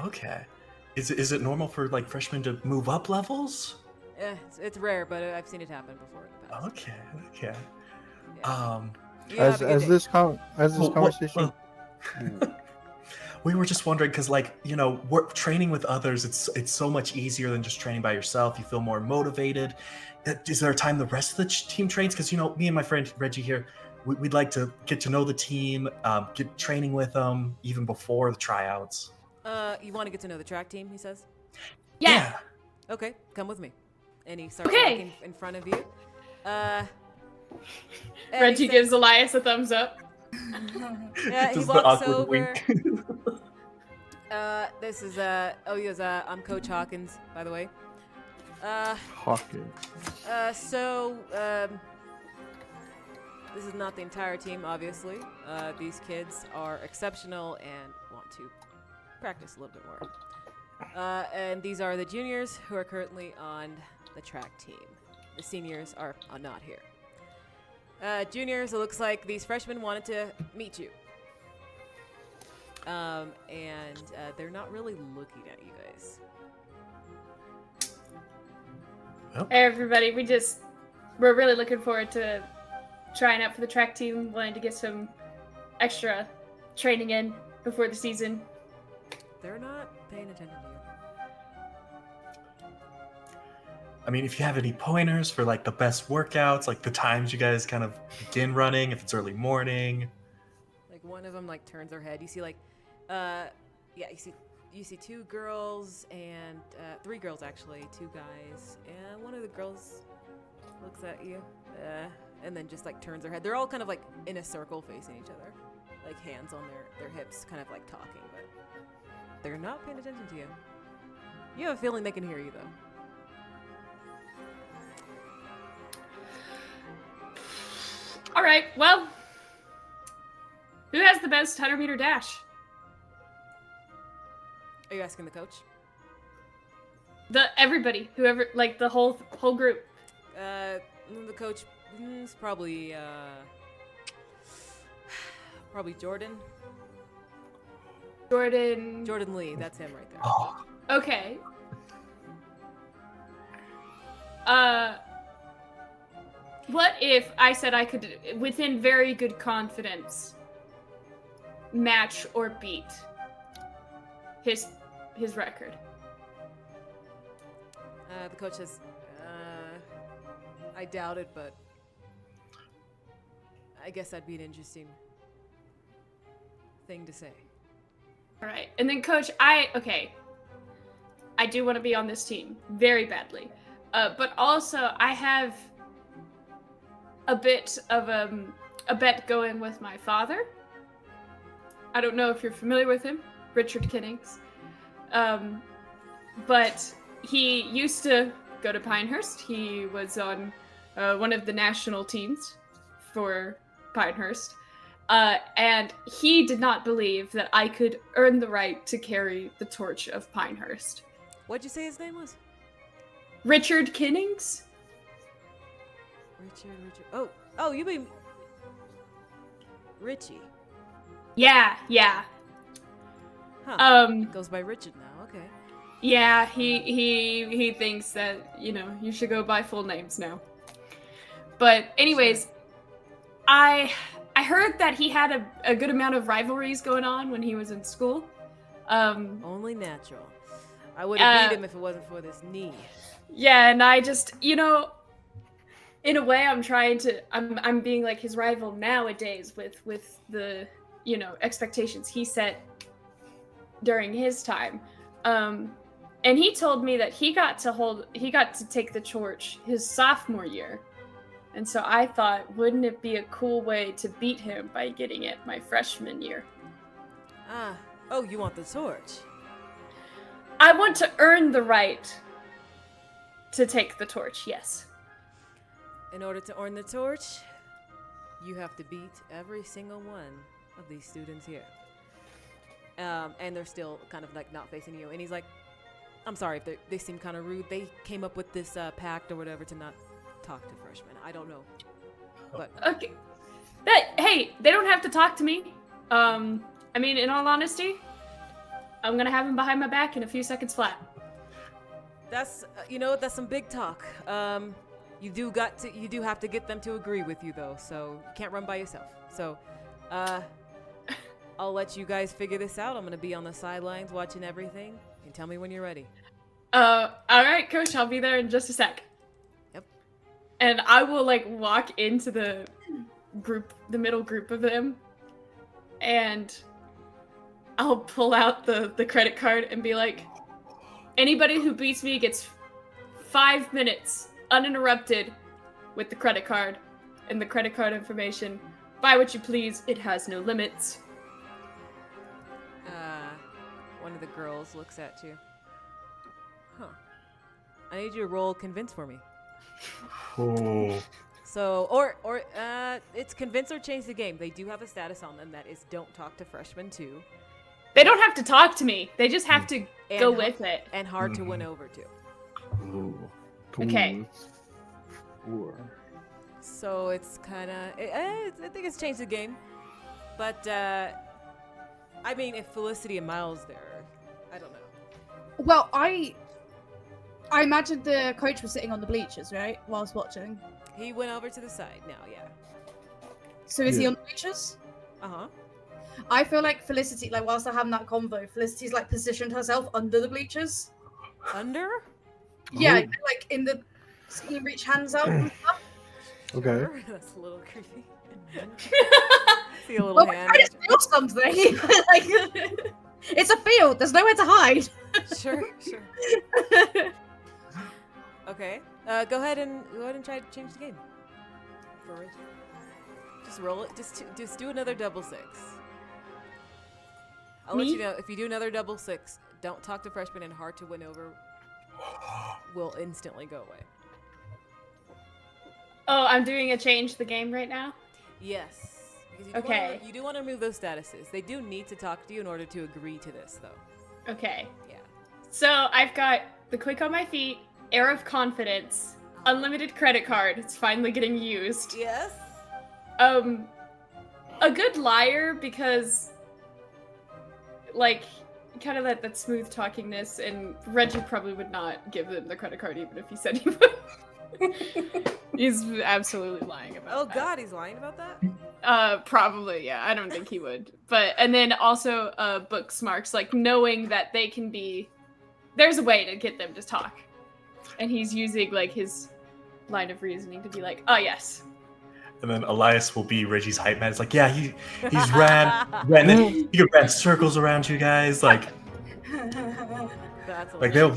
[SPEAKER 4] Okay. Is it normal for like freshmen to move up levels?
[SPEAKER 1] It's rare, but I've seen it happen before in the past.
[SPEAKER 4] Okay.
[SPEAKER 1] Yeah. You
[SPEAKER 2] As
[SPEAKER 1] have a good day.
[SPEAKER 2] this
[SPEAKER 4] Well,
[SPEAKER 2] conversation.
[SPEAKER 4] We were just wondering because, like, you know, training with others, it's so much easier than just training by yourself. You feel more motivated. Is there a time the rest of the team trains? Because, you know, me and my friend Reggie here, we'd like to get to know the team, get training with them even before the tryouts.
[SPEAKER 1] You want to get to know the track team? He says.
[SPEAKER 3] Yeah.
[SPEAKER 1] Okay, come with me. And he starts
[SPEAKER 3] Okay.
[SPEAKER 1] walking in front of you. And he
[SPEAKER 3] Reggie
[SPEAKER 1] says-
[SPEAKER 3] gives Elias a thumbs up.
[SPEAKER 1] Yeah, he
[SPEAKER 4] Does the
[SPEAKER 1] walks
[SPEAKER 4] awkward
[SPEAKER 1] over.
[SPEAKER 4] wink.
[SPEAKER 1] This is I'm Coach Hawkins, by the way.
[SPEAKER 2] Hawkins.
[SPEAKER 1] So This is not the entire team, obviously. These kids are exceptional and want to practice a little bit more. And these are the juniors who are currently on the track team. The seniors are not here. Juniors, it looks like these freshmen wanted to meet you. And they're not really looking at you guys.
[SPEAKER 3] Hey everybody, we're really looking forward to trying out for the track team, wanting to get some extra training in before the season.
[SPEAKER 1] They're not paying attention to you.
[SPEAKER 4] I mean, if you have any pointers for like the best workouts, like the times you guys kind of begin running, if it's early morning.
[SPEAKER 1] Like one of them like turns her head. You see like, you see two girls and 3 girls actually, 2 guys, and one of the girls looks at you, and then just like turns her head. They're all kind of like in a circle facing each other, like hands on their hips, kind of like talking, but they're not paying attention to you. You have a feeling they can hear you though.
[SPEAKER 3] All right, well, who has the best 100-meter dash?
[SPEAKER 1] Are you asking the coach?
[SPEAKER 3] Everybody, whoever, like the whole group.
[SPEAKER 1] The coach is probably Jordan. Jordan Lee, that's him right there.
[SPEAKER 4] Oh,
[SPEAKER 3] Okay. What if I said I could, within very good confidence, match or beat his record?
[SPEAKER 1] The coach says, I doubt it, but I guess that'd be an interesting thing to say.
[SPEAKER 3] All right. And then coach, I do want to be on this team very badly. But also I have a bit of a bet going with my father. I don't know if you're familiar with him, Richard Kinnings. But he used to go to Pinehurst. He was on one of the national teams for Pinehurst. And he did not believe that I could earn the right to carry the torch of Pinehurst.
[SPEAKER 1] What'd you say his name was?
[SPEAKER 3] Richard Kinnings?
[SPEAKER 1] Richard. Oh, you mean Richie?
[SPEAKER 3] Yeah.
[SPEAKER 1] Huh. Goes by Richard now. Okay.
[SPEAKER 3] Yeah, he thinks that, you should go by full names now. But anyways, I heard that he had a good amount of rivalries going on when he was in school.
[SPEAKER 1] Only natural. I would have beat him if it wasn't for this knee.
[SPEAKER 3] Yeah, and I just, in a way I'm being like his rival nowadays with the, expectations he set during his time. And he told me that he got to take the torch his sophomore year. And so I thought, wouldn't it be a cool way to beat him by getting it my freshman year?
[SPEAKER 1] You want the torch?
[SPEAKER 3] I want to earn the right to take the torch, yes.
[SPEAKER 1] In order to earn the torch, you have to beat every single one of these students here. And they're still kind of like not facing you. And he's like, I'm sorry if they seem kind of rude. They came up with this pact or whatever to not talk to freshmen. I don't know. But
[SPEAKER 3] okay. Hey, they don't have to talk to me. I mean, in all honesty, I'm gonna have him behind my back in a few seconds flat.
[SPEAKER 1] That's that's some big talk. You do have to get them to agree with you though, so you can't run by yourself. So I'll let you guys figure this out. I'm gonna be on the sidelines watching everything. And tell me when you're ready.
[SPEAKER 3] All right, coach, I'll be there in just a sec.
[SPEAKER 1] Yep.
[SPEAKER 3] And I will walk into the middle group of them, and I'll pull out the credit card and be like, anybody who beats me gets 5 minutes uninterrupted with the credit card and the credit card information. Buy what you please, it has no limits.
[SPEAKER 1] One of the girls looks at you. Huh. I need you to roll convince for me.
[SPEAKER 4] Oh.
[SPEAKER 1] So, or it's convince or change the game. They do have a status on them that is don't talk to freshmen too.
[SPEAKER 3] They don't have to talk to me. They just have to
[SPEAKER 1] And
[SPEAKER 3] go
[SPEAKER 1] ha-
[SPEAKER 3] with it.
[SPEAKER 1] And hard to win over too.
[SPEAKER 2] Ooh.
[SPEAKER 3] Okay.
[SPEAKER 2] That's 4.
[SPEAKER 1] So it's kind of, I think it's changed the game. But, I mean, if Felicity and Miles there, I don't know.
[SPEAKER 5] Well, I imagine the coach was sitting on the bleachers, right, whilst watching.
[SPEAKER 1] He went over to the side now, yeah.
[SPEAKER 5] So is he
[SPEAKER 2] Yeah.
[SPEAKER 5] on the bleachers?
[SPEAKER 1] Uh-huh.
[SPEAKER 5] I feel like Felicity, like whilst they're having that convo, Felicity's like positioned herself under the bleachers.
[SPEAKER 1] Under?
[SPEAKER 5] Yeah,
[SPEAKER 2] Oh.
[SPEAKER 5] like in the, so you reach hands out and stuff.
[SPEAKER 2] Okay.
[SPEAKER 1] Sure. That's a little creepy. See a little
[SPEAKER 5] Well, we're
[SPEAKER 1] hand.
[SPEAKER 5] trying to steal something. Like, it's a field. There's nowhere to hide.
[SPEAKER 1] Sure. Okay. Go ahead and try to change the game. For Reggie. Just roll it. Just do another double 6. I'll let
[SPEAKER 3] Me?
[SPEAKER 1] you know if you do another double 6. Don't talk to freshmen and hard to win over. Will instantly go away.
[SPEAKER 3] Oh, I'm doing a change the game right now?
[SPEAKER 1] Yes. Because
[SPEAKER 3] Okay.
[SPEAKER 1] You do want to remove those statuses. They do need to talk to you in order to agree to this, though.
[SPEAKER 3] Okay.
[SPEAKER 1] Yeah.
[SPEAKER 3] So I've got the quick on my feet, air of confidence, unlimited credit card. It's finally getting used.
[SPEAKER 1] Yes.
[SPEAKER 3] A good liar because, like, kind of that smooth talkingness, and Reggie probably would not give them the credit card even if he said he would. He's absolutely lying about
[SPEAKER 1] Oh
[SPEAKER 3] that.
[SPEAKER 1] God, he's lying about that.
[SPEAKER 3] Probably, yeah. I don't think he would. But, and then also, book smarts, like knowing that they can be, there's a way to get them to talk. And he's using, like, his line of reasoning to be like, oh, yes.
[SPEAKER 4] And then Elias will be Reggie's hype man. It's like, yeah, he's ran, and then he could run circles around you guys, like
[SPEAKER 1] That's
[SPEAKER 4] like they'll.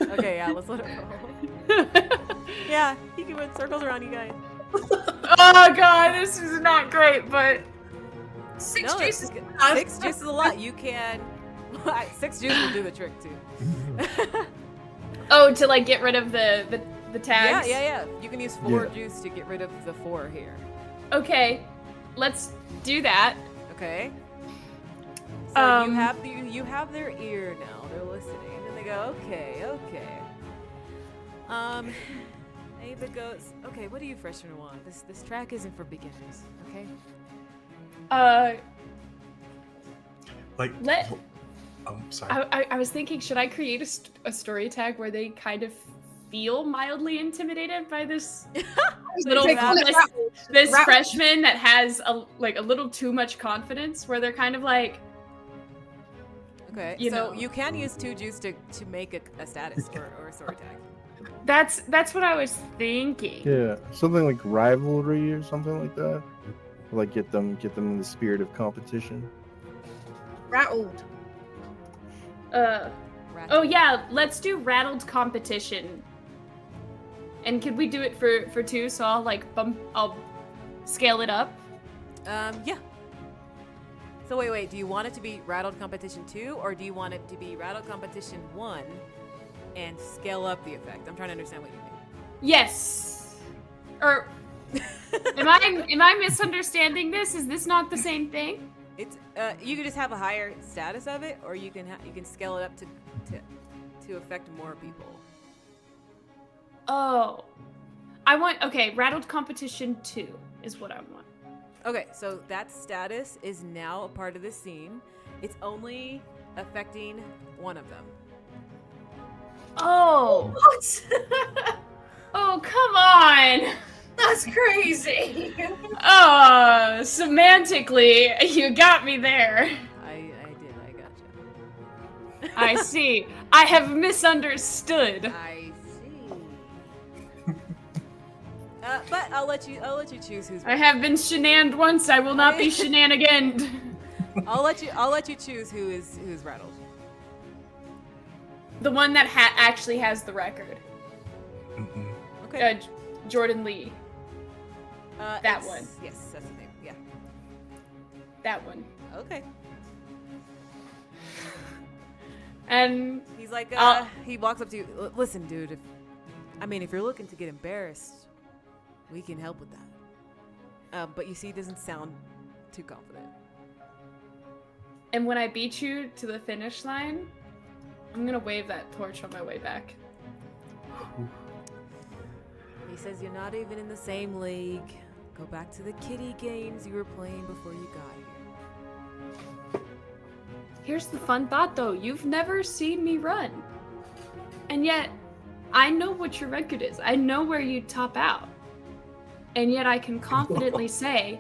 [SPEAKER 1] Okay, yeah, let's let it roll. Yeah, he can run circles around you guys.
[SPEAKER 3] Oh god, this is not great, but
[SPEAKER 5] 6
[SPEAKER 1] No,
[SPEAKER 5] juices.
[SPEAKER 1] 6 juice is a lot. You can. 6 juice will do the trick too.
[SPEAKER 3] oh, to like get rid of the tags.
[SPEAKER 1] Yeah. You can use 4
[SPEAKER 2] Yeah.
[SPEAKER 1] juice to get rid of the 4 here.
[SPEAKER 3] Okay, let's do that.
[SPEAKER 1] Okay. So
[SPEAKER 3] Um,
[SPEAKER 1] you have their ear now. They're listening, and they go, okay. Ava goes, okay. What do you freshmen want? This track isn't for beginners. Okay.
[SPEAKER 4] Like,
[SPEAKER 3] Let-
[SPEAKER 4] sorry.
[SPEAKER 3] I was thinking, should I create a story tag where they kind of feel mildly intimidated by this little this freshman that has a little too much confidence, where they're kind of like,
[SPEAKER 1] Okay.
[SPEAKER 3] You
[SPEAKER 1] So
[SPEAKER 3] know.
[SPEAKER 1] you can use 2 juice to make a status or a story tag.
[SPEAKER 3] that's what I was thinking.
[SPEAKER 2] Yeah, something like rivalry or something like that. Like get them in the spirit of competition.
[SPEAKER 5] Rattled.
[SPEAKER 3] Oh yeah, let's do rattled competition. And could we do it for 2? So I'll scale it up.
[SPEAKER 1] Yeah. So wait, do you want it to be Rattled Competition 2, or do you want it to be Rattled Competition 1 and scale up the effect? I'm trying to understand what you mean.
[SPEAKER 3] Yes. Or am I misunderstanding this? Is this not the same thing?
[SPEAKER 1] It's you can just have a higher status of it, or you can scale it up to affect more people.
[SPEAKER 3] Oh. Rattled competition 2 is what I want.
[SPEAKER 1] Okay, so that status is now a part of the scene. It's only affecting one of them.
[SPEAKER 3] Oh.
[SPEAKER 5] What?
[SPEAKER 3] Oh, come on.
[SPEAKER 5] That's crazy.
[SPEAKER 3] Oh, semantically, you got me there.
[SPEAKER 1] I gotcha.
[SPEAKER 3] I see. I have misunderstood.
[SPEAKER 1] I see. But I'll let you choose who's.
[SPEAKER 3] I have been shenaned once. I will not be shenan again.
[SPEAKER 1] I'll let you choose who's rattled.
[SPEAKER 3] The one that actually has the record.
[SPEAKER 4] Mm-mm.
[SPEAKER 1] Okay.
[SPEAKER 3] Jordan Lee. That
[SPEAKER 1] it's-
[SPEAKER 3] one.
[SPEAKER 1] Yes, that's the name. Yeah.
[SPEAKER 3] That one.
[SPEAKER 1] Okay.
[SPEAKER 3] And
[SPEAKER 1] He's like,
[SPEAKER 3] I'll-
[SPEAKER 1] he walks up to you. Listen, dude. If you're looking to get embarrassed, we can help with but you see, he doesn't sound too confident.
[SPEAKER 3] And when I beat you to the finish line, I'm gonna wave that torch on my way back.
[SPEAKER 1] He says you're not even in the same league. Go back to the kiddie games you were playing before you got here.
[SPEAKER 3] Here's the fun thought, though. You've never seen me run. And yet, I know what your record is. I know where you top out. And yet I can confidently say,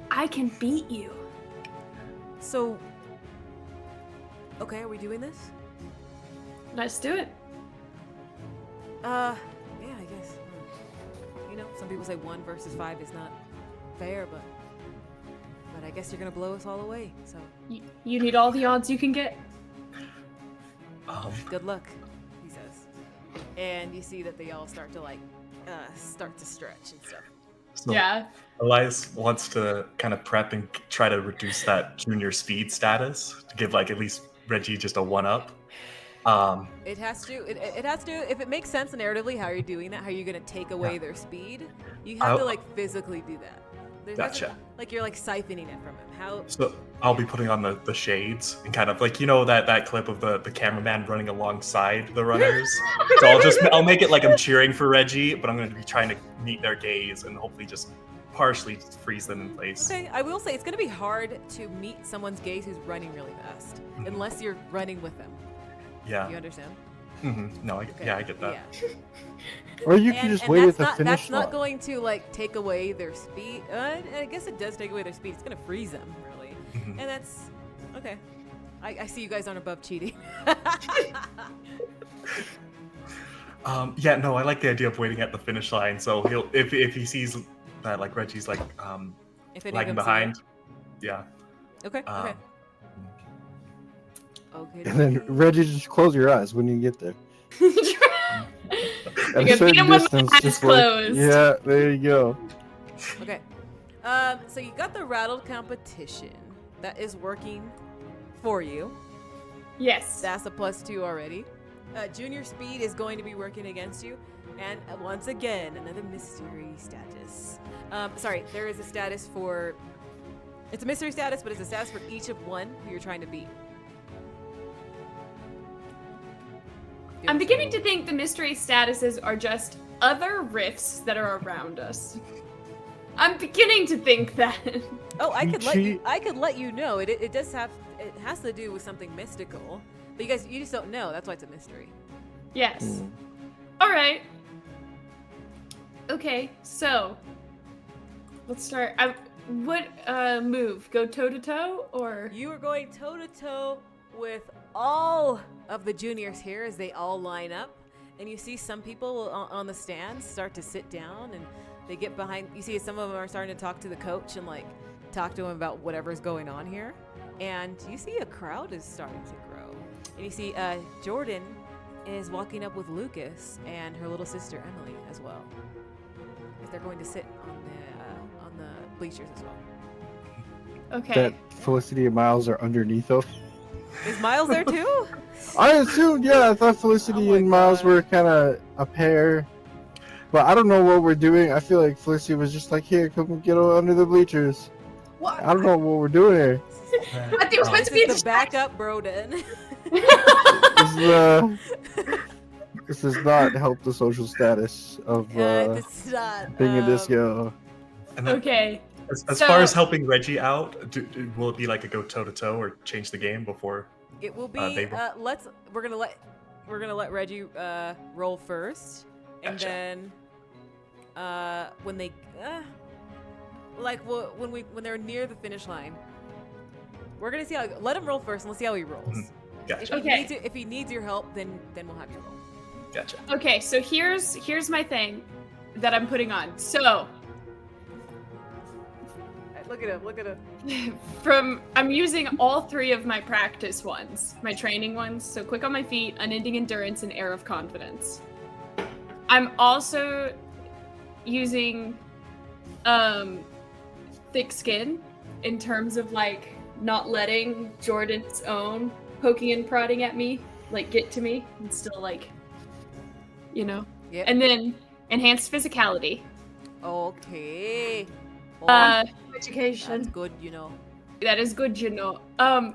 [SPEAKER 3] I can beat you.
[SPEAKER 1] So, okay, are we doing this?
[SPEAKER 3] Let's do it.
[SPEAKER 1] Yeah, I guess. You know, some people say 1 versus 5 is not fair, but I guess you're gonna blow us all away. So
[SPEAKER 3] You need all the odds you can get.
[SPEAKER 1] good luck, he says. And you see that they all start to start to stretch and stuff.
[SPEAKER 4] So
[SPEAKER 3] Yeah.
[SPEAKER 4] Elias wants to kind of prep and try to reduce that junior speed status to give at least Reggie just a 1-up.
[SPEAKER 1] It has to. It has to. If it makes sense narratively, how you're doing that, how you're gonna take away their speed, you have to physically do that.
[SPEAKER 4] Gotcha.
[SPEAKER 1] You're siphoning it from him. How?
[SPEAKER 4] So I'll be putting on the shades and kind of that clip of the cameraman running alongside the runners. So I'll make it like I'm cheering for Reggie, but I'm going to be trying to meet their gaze and hopefully just partially freeze them in place.
[SPEAKER 1] Okay, I will say it's gonna be hard to meet someone's gaze who's running really fast, unless you're running with them.
[SPEAKER 4] Yeah.
[SPEAKER 1] You understand?
[SPEAKER 4] Mm-hmm. No, I get that.
[SPEAKER 1] Yeah.
[SPEAKER 2] Or you can just wait at the finish line.
[SPEAKER 1] That's not going to take away their speed. I guess it does take away their speed. It's gonna freeze them, really.
[SPEAKER 4] Mm-hmm.
[SPEAKER 1] And that's okay. I see you guys aren't above cheating.
[SPEAKER 4] Yeah, no, I like the idea of waiting at the finish line. So he'll if he sees that Reggie's
[SPEAKER 1] if any of
[SPEAKER 4] lagging
[SPEAKER 1] them
[SPEAKER 4] behind,
[SPEAKER 1] see
[SPEAKER 4] yeah.
[SPEAKER 1] it. Okay. Okay. Okay.
[SPEAKER 2] And then Reggie, just close your eyes when you get there. At
[SPEAKER 3] You
[SPEAKER 2] a
[SPEAKER 3] can beat
[SPEAKER 2] certain
[SPEAKER 3] him with my
[SPEAKER 2] distance,
[SPEAKER 3] eyes
[SPEAKER 2] just
[SPEAKER 3] closed.
[SPEAKER 2] yeah, there you go.
[SPEAKER 1] Okay. So you got the rattled competition that is working for you.
[SPEAKER 3] Yes.
[SPEAKER 1] That's a +2 already. Junior speed is going to be working against you, and once again another mystery status. Sorry, there is a status for. It's a mystery status, but it's a status for each of one who you're trying to beat.
[SPEAKER 3] I'm beginning to think the mystery statuses are just other rifts that are around us. I'm beginning to think that.
[SPEAKER 1] Oh, I could let you know. It does have. It has to do with something mystical, but you just don't know. That's why it's a mystery.
[SPEAKER 3] Yes. All right. Okay, so let's start. What move? Go toe to toe, or
[SPEAKER 1] You are going toe to toe with all of the juniors here as they all line up, and you see some people on the stands start to sit down, and they get behind. You see some of them are starting to talk to the coach and talk to him about whatever's going on here, and you see a crowd is starting to grow, and you see Jordan is walking up with Lucas and her little sister Emily as well, as they're going to sit on the bleachers as well.
[SPEAKER 3] okay?
[SPEAKER 2] That Felicity and Miles are underneath us.
[SPEAKER 1] Is Miles there too?
[SPEAKER 2] I assumed, yeah. I thought Felicity
[SPEAKER 1] Oh my
[SPEAKER 2] and Miles
[SPEAKER 1] God.
[SPEAKER 2] were kind of a pair, but I don't know what we're doing. I feel like Felicity was just like, "Here, come get under the bleachers."
[SPEAKER 5] What?
[SPEAKER 2] I don't know what we're doing here.
[SPEAKER 5] I think it was meant to be a
[SPEAKER 1] the
[SPEAKER 5] distraction.
[SPEAKER 1] backup Broden.
[SPEAKER 2] This does not help the social status of
[SPEAKER 1] This is not,
[SPEAKER 2] being a disco.
[SPEAKER 4] And then,
[SPEAKER 3] Okay.
[SPEAKER 4] as
[SPEAKER 3] So-
[SPEAKER 4] far as helping Reggie out, will it be like a go toe to toe or change the game before?
[SPEAKER 1] It will be.
[SPEAKER 4] They will.
[SPEAKER 1] We're gonna let Reggie roll first, and
[SPEAKER 4] Gotcha.
[SPEAKER 1] then when they when they're near the finish line, we're gonna see how. Let him roll first, and let's see how he rolls.
[SPEAKER 4] Gotcha.
[SPEAKER 1] If he needs your help, then we'll have you roll.
[SPEAKER 4] Gotcha.
[SPEAKER 3] Okay, so here's my thing that I'm putting on. So
[SPEAKER 1] Look at him.
[SPEAKER 3] I'm using all 3 of my practice ones, my training ones. So quick on my feet, unending endurance, and air of confidence. I'm also using thick skin in terms of not letting Jordan's own poking and prodding at me get to me and still
[SPEAKER 1] Yep.
[SPEAKER 3] And then enhanced physicality.
[SPEAKER 1] Okay.
[SPEAKER 3] Education.
[SPEAKER 1] That's good, you know.
[SPEAKER 3] That is good, you know.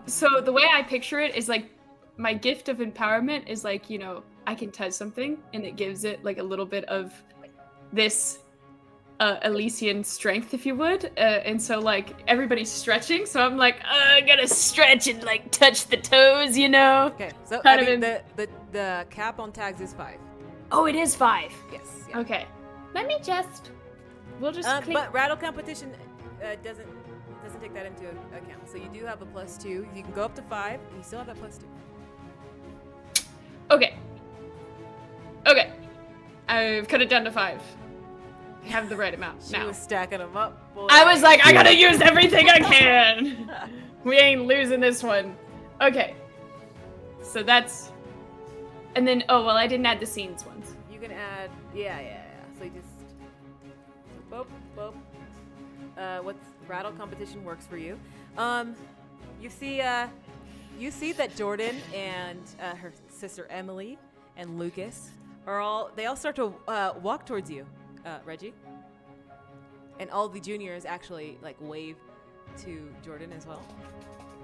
[SPEAKER 3] So the way I picture it is like my gift of empowerment is like, you know, I can touch something and it gives it like a little bit of this Elysian strength, if you would. And so like everybody's stretching, so I'm like, I gotta stretch and like touch the toes, you know.
[SPEAKER 1] Okay, so
[SPEAKER 3] Kind
[SPEAKER 1] I
[SPEAKER 3] of
[SPEAKER 1] mean,
[SPEAKER 3] in-
[SPEAKER 1] the cap on tags is 5.
[SPEAKER 3] Oh, it is 5.
[SPEAKER 1] Yes. Yeah.
[SPEAKER 3] Okay. Let me just. We'll just. click.
[SPEAKER 1] But rattle competition doesn't take that into account. So you do have a +2. You can go up to 5, and you still have that +2.
[SPEAKER 3] Okay. Okay. I've cut it down to 5. I have the right amount
[SPEAKER 1] She
[SPEAKER 3] now.
[SPEAKER 1] was stacking them up. Boy.
[SPEAKER 3] I was like, I gotta use everything I can. We ain't losing this one. Okay. So that's. And then, oh, well, I didn't add the scenes ones.
[SPEAKER 1] You can add, yeah. So you just, boop. What's rattle competition works for you? You see that Jordan and her sister Emily and Lucas they all start to walk towards you, Reggie. And all the juniors actually like wave to Jordan as well,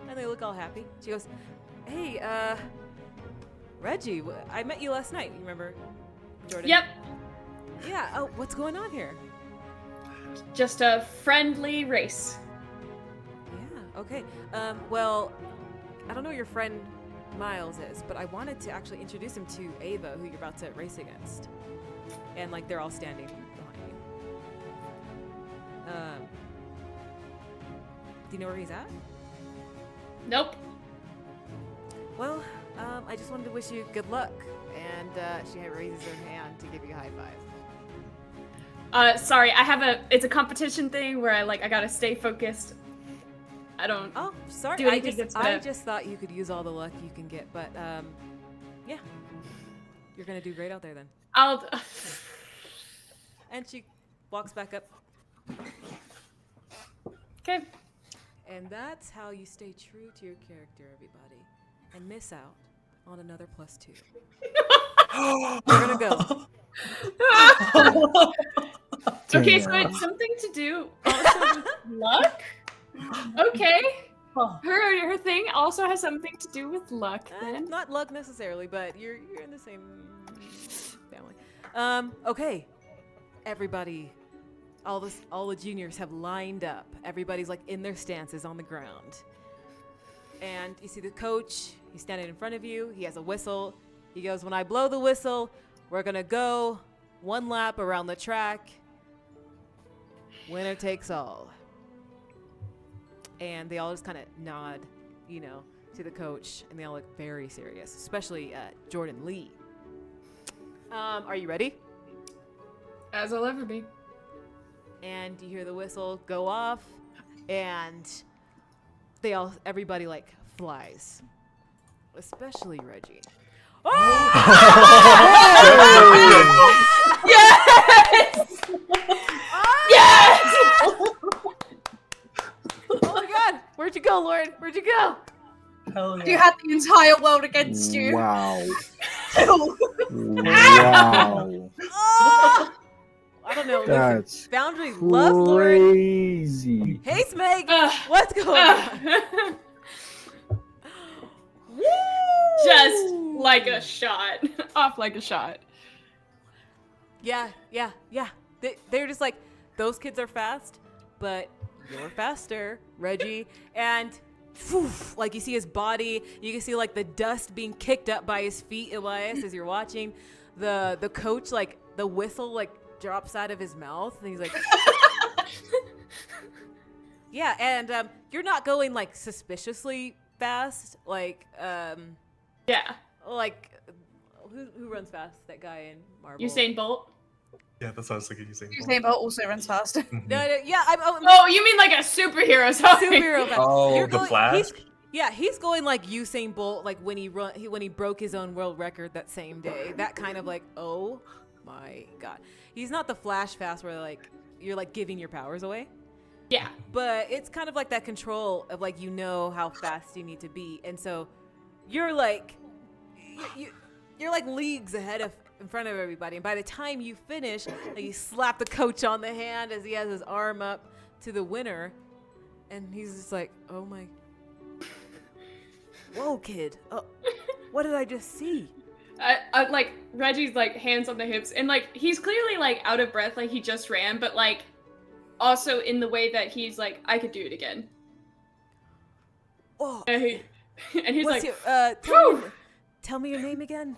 [SPEAKER 1] and they look all happy. She goes, "Hey, Reggie, I met you last night. You remember, Jordan?"
[SPEAKER 3] Yep.
[SPEAKER 1] Yeah. Oh, what's going on here?
[SPEAKER 3] Just a friendly race.
[SPEAKER 1] Yeah. Okay. Well, I don't know who your friend Miles is, but I wanted to actually introduce him to Ava, who you're about to race against. And like they're all standing behind you. Do you know where he's at?
[SPEAKER 3] Nope.
[SPEAKER 1] Well, I just wanted to wish you good luck. And she raises her hand to give you a high five.
[SPEAKER 3] Sorry, it's a competition thing where I gotta stay focused. I don't.
[SPEAKER 1] Oh, sorry.
[SPEAKER 3] Do anything that's
[SPEAKER 1] I
[SPEAKER 3] gonna-
[SPEAKER 1] just thought you could use all the luck you can get, but yeah, you're gonna do great out there then.
[SPEAKER 3] I'll.
[SPEAKER 1] And she walks back up,
[SPEAKER 3] Okay.
[SPEAKER 1] and that's how you stay true to your character, everybody, and miss out on another +2. We're gonna go.
[SPEAKER 3] Okay, so
[SPEAKER 2] Damn.
[SPEAKER 3] it's something to do also with luck. Okay. Her thing also has something to do with luck then.
[SPEAKER 1] Not luck necessarily, but you're in the same family. Okay, everybody, all the juniors have lined up. Everybody's like in their stances on the ground, and you see the coach. He's standing in front of you. He has a whistle. He goes, "When I blow the whistle, we're gonna go 1 lap around the track. Winner takes all." And they all just kind of nod, to the coach, and they all look very serious, especially Jordan Lee. Are you ready?
[SPEAKER 3] As I'll ever be.
[SPEAKER 1] And you hear the whistle go off, and everybody like flies, especially Reggie.
[SPEAKER 3] Yes! Yes!
[SPEAKER 1] Oh my God! Where'd you go, Lauren? Where'd you go?
[SPEAKER 4] Hell yeah.
[SPEAKER 5] You had the entire world against you.
[SPEAKER 2] Wow.
[SPEAKER 5] Ew.
[SPEAKER 2] Wow.
[SPEAKER 1] Oh! I don't know. Listen,
[SPEAKER 2] That's
[SPEAKER 1] Foundry loves Lauren.
[SPEAKER 2] crazy.
[SPEAKER 1] Hey, Smeg!
[SPEAKER 3] Ugh.
[SPEAKER 1] What's going on? Woo!
[SPEAKER 3] Just like a shot. Off like a shot.
[SPEAKER 1] Yeah. They're just like, those kids are fast, but you're faster, Reggie. And phew, like you see his body, you can see like the dust being kicked up by his feet, Elias, as you're watching. The coach, like the whistle like drops out of his mouth, and he's like, yeah. And you're not going like suspiciously fast, like
[SPEAKER 3] Yeah.
[SPEAKER 1] like who runs fast? That guy in Marvel.
[SPEAKER 3] Usain Bolt.
[SPEAKER 4] Yeah, that's what I was thinking. Using.
[SPEAKER 5] Usain Bolt also runs fast.
[SPEAKER 1] No, yeah. I'm
[SPEAKER 3] Oh, you mean like a superhero? Sorry.
[SPEAKER 1] superhero fast.
[SPEAKER 4] Oh,
[SPEAKER 1] You're
[SPEAKER 4] the
[SPEAKER 1] going-
[SPEAKER 4] Flash?
[SPEAKER 1] He's going like Usain Bolt, like when he broke his own world record that same day. That kind of like, oh my God. He's not the Flash fast where like you're like giving your powers away,
[SPEAKER 3] Yeah.
[SPEAKER 1] but it's kind of like that control of like how fast you need to be, and so you're like you're like leagues ahead in front of everybody. And by the time you finish, like, you slap the coach on the hand as he has his arm up to the winner, and he's just like, oh my. Whoa, kid. What did I just see?
[SPEAKER 3] Like Reggie's like hands on the hips, and like he's clearly like out of breath, like he just ran, but like also in the way that he's like, I could do it again.
[SPEAKER 1] Oh,
[SPEAKER 3] And he's
[SPEAKER 1] what's
[SPEAKER 3] like,
[SPEAKER 1] your, tell me your name again.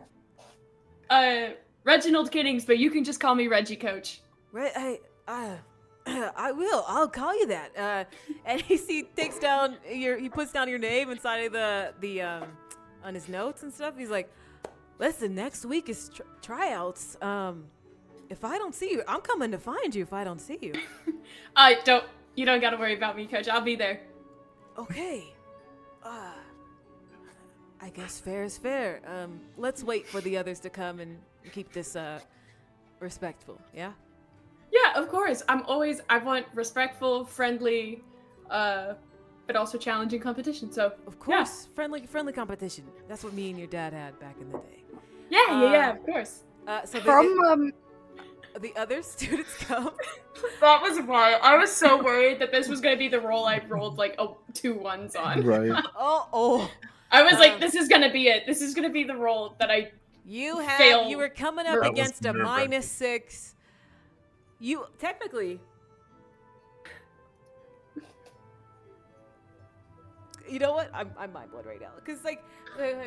[SPEAKER 3] Reginald Giddings, but you can just call me Reggie, Coach.
[SPEAKER 1] I will. I'll call you that. And he takes down he puts down your name inside of the on his notes and stuff. He's like, listen, next week is tryouts. If I don't see you, I'm coming to find you. If I don't see you,
[SPEAKER 3] You don't gotta worry about me, Coach. I'll be there.
[SPEAKER 1] okay. I guess fair is fair. Let's wait for the others to come and keep this respectful. Yeah.
[SPEAKER 3] Yeah, of course. I want respectful, friendly, but also challenging competition. So
[SPEAKER 1] Of course, friendly competition. That's what me and your dad had back in the day.
[SPEAKER 3] yeah, of course.
[SPEAKER 1] So
[SPEAKER 5] From
[SPEAKER 1] the other students come.
[SPEAKER 3] That was why I was so worried that this was gonna be the roll I rolled like 2 1s on.
[SPEAKER 2] Right.
[SPEAKER 1] Oh.
[SPEAKER 3] I was like, this is gonna be it. This is gonna be the roll that I.
[SPEAKER 1] You
[SPEAKER 3] Fail.
[SPEAKER 1] were coming up
[SPEAKER 3] That
[SPEAKER 4] was
[SPEAKER 1] against a
[SPEAKER 4] nerve-wracking.
[SPEAKER 1] -6. You technically. You know what? I'm mind blown right now because like, Junior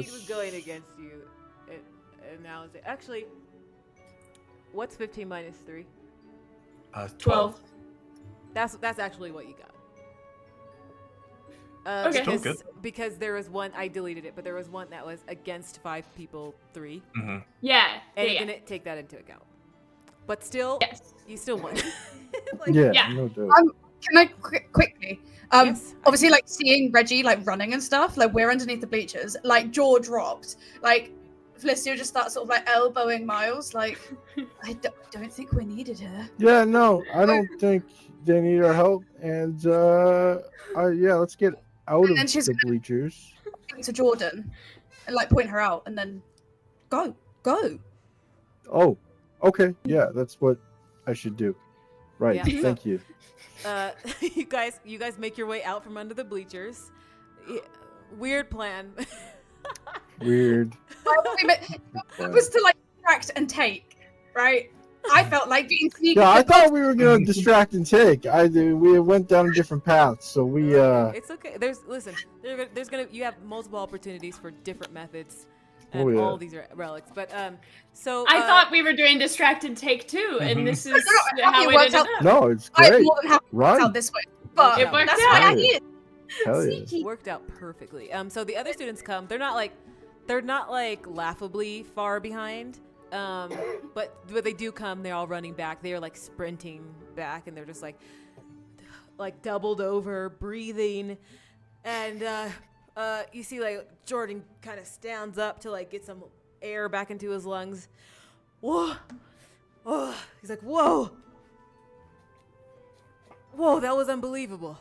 [SPEAKER 1] Speed was
[SPEAKER 2] Yes.
[SPEAKER 1] going against you, and now it's actually. What's 15 minus 3?
[SPEAKER 3] 12.
[SPEAKER 1] That's actually what you got.
[SPEAKER 3] Okay.
[SPEAKER 4] Still good.
[SPEAKER 1] Because there was one, I deleted it, but there was one that was against 5 people, 3,
[SPEAKER 4] Mm-hmm.
[SPEAKER 3] Yeah.
[SPEAKER 1] and
[SPEAKER 3] yeah.
[SPEAKER 1] it didn't take that into account. But still,
[SPEAKER 3] Yes.
[SPEAKER 1] you still won. Like,
[SPEAKER 2] Yeah,
[SPEAKER 3] Yeah.
[SPEAKER 2] no doubt.
[SPEAKER 5] Can I quickly?
[SPEAKER 1] Yes.
[SPEAKER 5] Obviously, like seeing Reggie like running and stuff. Like we're underneath the bleachers. Like jaw dropped. Like Felicity would just start sort of like elbowing Miles. Like I don't think we're needed here.
[SPEAKER 2] Yeah, no, I don't think they need our help. And let's get out
[SPEAKER 5] And
[SPEAKER 2] of
[SPEAKER 5] then she's
[SPEAKER 2] the
[SPEAKER 5] gonna-
[SPEAKER 2] bleachers.
[SPEAKER 5] To Jordan, and like point her out, and then go.
[SPEAKER 2] Oh, okay, yeah, that's what I should do. Right,
[SPEAKER 1] Yeah.
[SPEAKER 2] thank you.
[SPEAKER 1] you guys make your way out from under the bleachers. Yeah, weird plan.
[SPEAKER 2] Weird.
[SPEAKER 5] It was to like distract and take, right? I felt like being sneaky.
[SPEAKER 2] Yeah, I thought we were gonna distract and take. We went down different paths, so we
[SPEAKER 1] It's okay. You have multiple opportunities for different methods, and
[SPEAKER 2] Oh, yeah.
[SPEAKER 1] all these are relics. But so
[SPEAKER 3] I thought we were doing distract and take too, and this is
[SPEAKER 5] No,
[SPEAKER 3] how
[SPEAKER 5] it
[SPEAKER 3] it
[SPEAKER 5] worked
[SPEAKER 3] ended
[SPEAKER 5] out.
[SPEAKER 3] up.
[SPEAKER 2] no, it's
[SPEAKER 5] I'm
[SPEAKER 2] great.
[SPEAKER 5] more than happy to
[SPEAKER 2] Run.
[SPEAKER 5] out this way, but
[SPEAKER 1] It
[SPEAKER 3] worked
[SPEAKER 5] that's
[SPEAKER 3] out.
[SPEAKER 5] why I
[SPEAKER 2] Hell yeah.
[SPEAKER 5] did.
[SPEAKER 2] Hell yeah.
[SPEAKER 5] Sneaky.
[SPEAKER 1] worked out perfectly. So the other students come. They're not like laughably far behind. But when they do come, they're all running back. They are like sprinting back, and they're just like doubled over, breathing. And you see like Jordan kind of stands up to like get some air back into his lungs. Whoa! Oh, he's like, whoa! Whoa, that was unbelievable.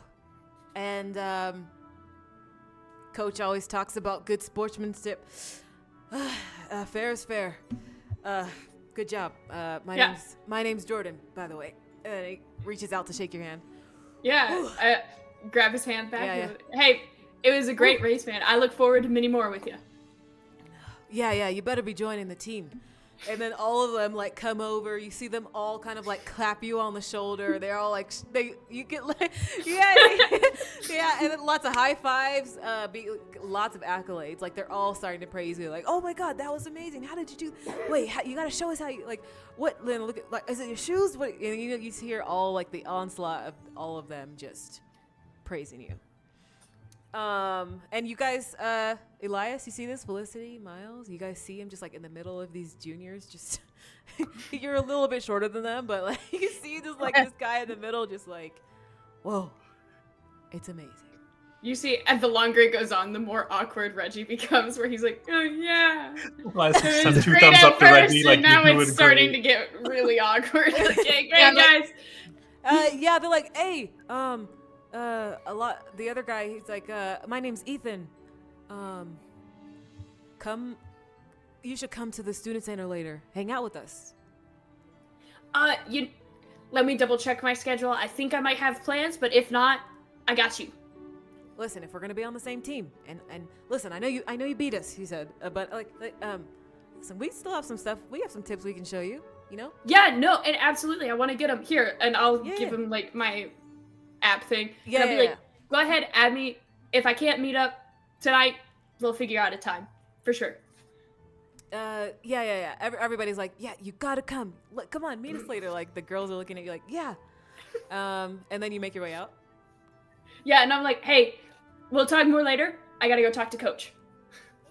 [SPEAKER 1] And Coach always talks about good sportsmanship. Fair is fair. Good job. My name's Jordan, by the way. And he reaches out to shake your hand.
[SPEAKER 3] Yeah, I grab his hand back.
[SPEAKER 1] Yeah.
[SPEAKER 3] Hey, it was a great race, man. I look forward to many more with you.
[SPEAKER 1] Yeah, you better be joining the team. And then all of them like come over. You see them all kind of like clap you on the shoulder. They're all like you get like yeah, and then lots of high fives, lots of accolades. Like they're all starting to praise you. Like, oh my God, that was amazing. How did you do? Wait, you gotta show us how you like. What? Lynn, look at like, is it your shoes? What? And you hear all like the onslaught of all of them just praising you. And you guys, Elias, you see this? Felicity, Miles, you guys see him just like in the middle of these juniors, just, you're a little bit shorter than them, but like, you see just like this guy in the middle, just like, whoa, it's amazing.
[SPEAKER 3] You see, and the longer it goes on, the more awkward Reggie becomes, where he's like, oh yeah.
[SPEAKER 4] Well,
[SPEAKER 3] It
[SPEAKER 4] send
[SPEAKER 3] was
[SPEAKER 4] 2
[SPEAKER 3] great
[SPEAKER 4] thumbs
[SPEAKER 3] at
[SPEAKER 4] up to
[SPEAKER 3] first,
[SPEAKER 4] Reggie, like
[SPEAKER 3] and now
[SPEAKER 4] you're doing
[SPEAKER 3] it's starting
[SPEAKER 4] great.
[SPEAKER 3] to get really awkward. Like, okay, great,
[SPEAKER 5] Yeah, like-
[SPEAKER 3] guys.
[SPEAKER 1] Yeah, they're like, hey, the other guy, he's like, my name's Ethan. You should come to the student center later. Hang out with us.
[SPEAKER 3] let me double check my schedule. I think I might have plans, but if not, I got you.
[SPEAKER 1] Listen, if we're gonna be on the same team, and listen, I know you beat us, he said, but listen, we still have some stuff. We have some tips we can show you. You know?
[SPEAKER 3] Yeah, no, and absolutely, I want to get him here, and I'll
[SPEAKER 1] Yeah.
[SPEAKER 3] give him like my app thing.
[SPEAKER 1] Yeah,
[SPEAKER 3] And I'll be
[SPEAKER 1] yeah,
[SPEAKER 3] like, go ahead, add me. If I can't meet up tonight, we'll figure out a time for sure.
[SPEAKER 1] Yeah. Everybody's like, yeah, you gotta come. Come on, meet us later. Like the girls are looking at you like, yeah. And then you make your way out.
[SPEAKER 3] Yeah, and I'm like, hey, we'll talk more later. I gotta go talk to Coach.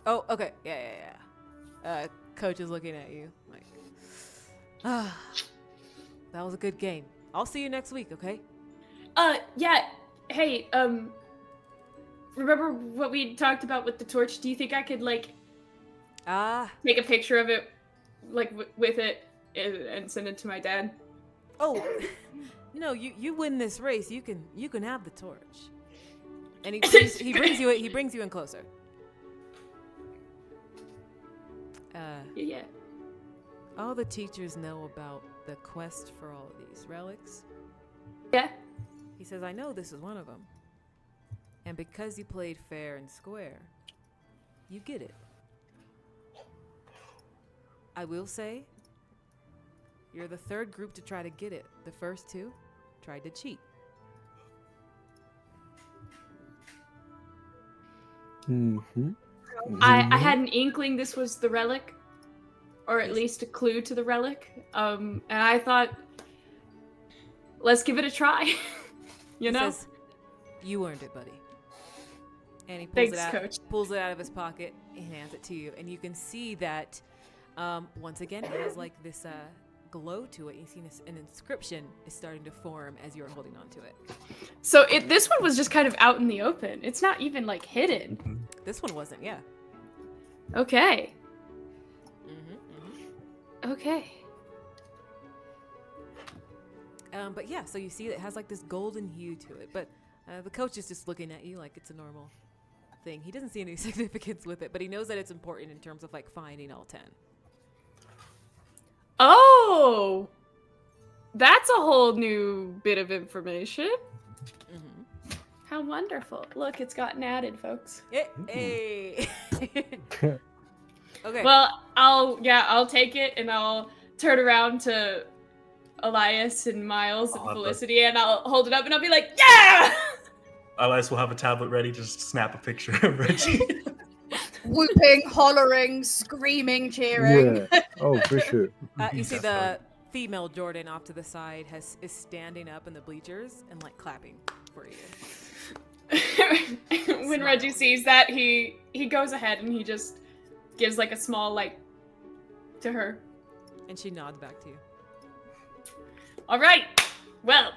[SPEAKER 1] Oh, okay. Yeah. Coach is looking at you like, that was a good game. I'll see you next week, okay?
[SPEAKER 3] Yeah. Hey, remember what we talked about with the torch? Do you think I could like take a picture of it, like with it, and send it to my dad?
[SPEAKER 1] Oh, no, you win this race. You can have the torch. And he brings you in closer.
[SPEAKER 3] Yeah.
[SPEAKER 1] All the teachers know about the quest for all of these relics.
[SPEAKER 3] Yeah.
[SPEAKER 1] He says, I know this is one of them. And because you played fair and square, you get it. I will say, you're the third group to try to get it. The first two tried to cheat.
[SPEAKER 2] Mm-hmm.
[SPEAKER 3] I had an inkling this was the relic, or at least a clue to the relic. And I thought, let's give it a try. You know?
[SPEAKER 1] He says, you earned it, buddy. And he pulls
[SPEAKER 3] Thanks, Coach.
[SPEAKER 1] pulls it out of his pocket and hands it to you. And you can see that, once again, it has like this glow to it. You see an inscription is starting to form as you're holding on to it.
[SPEAKER 3] So this one was just kind of out in the open. It's not even like hidden.
[SPEAKER 1] This one wasn't, yeah.
[SPEAKER 3] Okay.
[SPEAKER 1] Mm-hmm.
[SPEAKER 3] Okay.
[SPEAKER 1] But yeah, so you see it has like this golden hue to it. But the coach is just looking at you like it's a normal thing. He doesn't see any significance with it, but he knows that it's important in terms of like finding all 10.
[SPEAKER 3] Oh! That's a whole new bit of information.
[SPEAKER 1] Mm-hmm.
[SPEAKER 3] How wonderful. Look, it's gotten added, folks.
[SPEAKER 1] Hey. Okay.
[SPEAKER 3] Well, I'll take it and I'll turn around to Elias and Miles and Felicity and I'll hold it up and I'll be like, yeah!
[SPEAKER 4] Elias will have a tablet ready to just snap a picture of Reggie.
[SPEAKER 5] Whooping, hollering, screaming, cheering.
[SPEAKER 2] Yeah. Oh, for sure.
[SPEAKER 1] You see the female Jordan off to the side is standing up in the bleachers and like clapping for you.
[SPEAKER 3] When Reggie sees that, he goes ahead and he just gives like a small like to her.
[SPEAKER 1] And she nods back to you.
[SPEAKER 3] All right. Well,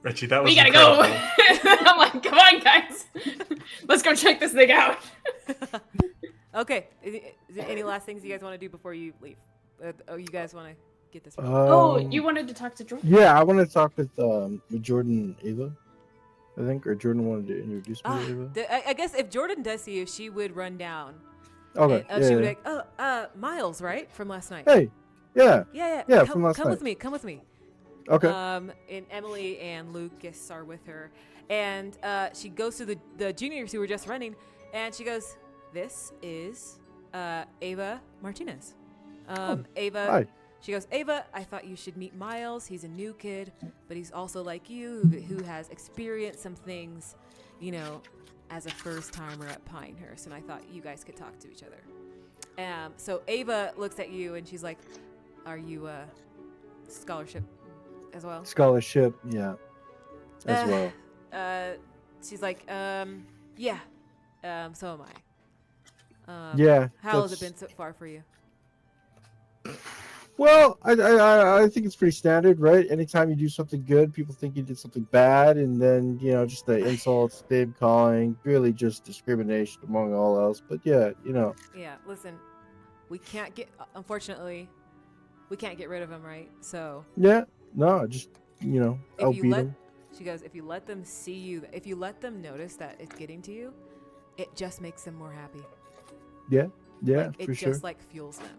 [SPEAKER 4] Reggie, that was
[SPEAKER 3] we gotta
[SPEAKER 4] incredible.
[SPEAKER 3] go. I'm like, come on, guys. Let's go check this thing out.
[SPEAKER 1] Okay. Is there any last things you guys want to do before you leave? You guys want to get this?
[SPEAKER 3] You wanted to talk to Jordan?
[SPEAKER 2] Yeah, I want to talk with Jordan and Ava, I think, or Jordan wanted to introduce me to Ava.
[SPEAKER 1] I guess if Jordan does see you, she would run down.
[SPEAKER 2] Okay.
[SPEAKER 1] And, she would be like, Miles, right? From last night.
[SPEAKER 2] Hey. Yeah.
[SPEAKER 1] Yeah.
[SPEAKER 2] From last night.
[SPEAKER 1] Come with me.
[SPEAKER 2] Okay.
[SPEAKER 1] And Emily and Lucas are with her. And she goes to the juniors who were just running, and she goes, this is Ava Martinez. Ava.
[SPEAKER 2] Hi.
[SPEAKER 1] She goes, Ava, I thought you should meet Miles. He's a new kid, but he's also like you, who has experienced some things, you know, as a first timer at Pinehurst. And I thought you guys could talk to each other. So Ava looks at you and she's like, are you scholarship as well?
[SPEAKER 2] Scholarship, yeah. As well.
[SPEAKER 1] She's like, yeah. So am I.
[SPEAKER 2] Yeah.
[SPEAKER 1] How has it been so far for you?
[SPEAKER 2] Well, I think it's pretty standard, right? Anytime you do something good, people think you did something bad, and then, you know, just the insults, name calling, really just discrimination among all else. But yeah, you know.
[SPEAKER 1] Yeah, listen, unfortunately, we can't get rid of him, right? So.
[SPEAKER 2] Yeah, no, just, you know, I'll beat him.
[SPEAKER 1] She goes, if you let them see you, if you let them notice that it's getting to you, it just makes them more happy.
[SPEAKER 2] Yeah,
[SPEAKER 1] like,
[SPEAKER 2] for sure.
[SPEAKER 1] It just like fuels them.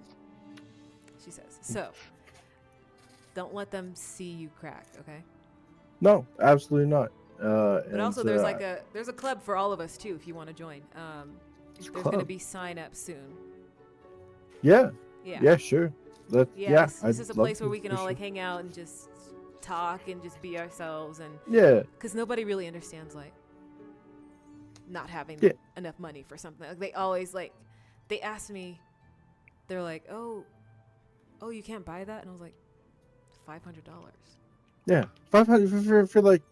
[SPEAKER 1] She says. So, don't let them see you crack, okay?
[SPEAKER 2] No, absolutely not.
[SPEAKER 1] But also, there's like there's a club for all of us too, if you want to join. There's gonna
[SPEAKER 2] club.
[SPEAKER 1] be sign up soon.
[SPEAKER 2] Yeah.
[SPEAKER 1] Yeah.
[SPEAKER 2] Yeah, sure.
[SPEAKER 1] This is a
[SPEAKER 2] I'd
[SPEAKER 1] place
[SPEAKER 2] love
[SPEAKER 1] where we
[SPEAKER 2] to,
[SPEAKER 1] can
[SPEAKER 2] for
[SPEAKER 1] all like
[SPEAKER 2] sure.
[SPEAKER 1] hang out and just talk and just be ourselves, and
[SPEAKER 2] Yeah.
[SPEAKER 1] because nobody really understands like not having
[SPEAKER 2] Yeah.
[SPEAKER 1] enough money for something. Like they always like they ask me, they're like, oh, you can't buy that, and I was like, $500.
[SPEAKER 2] Yeah. 500 for like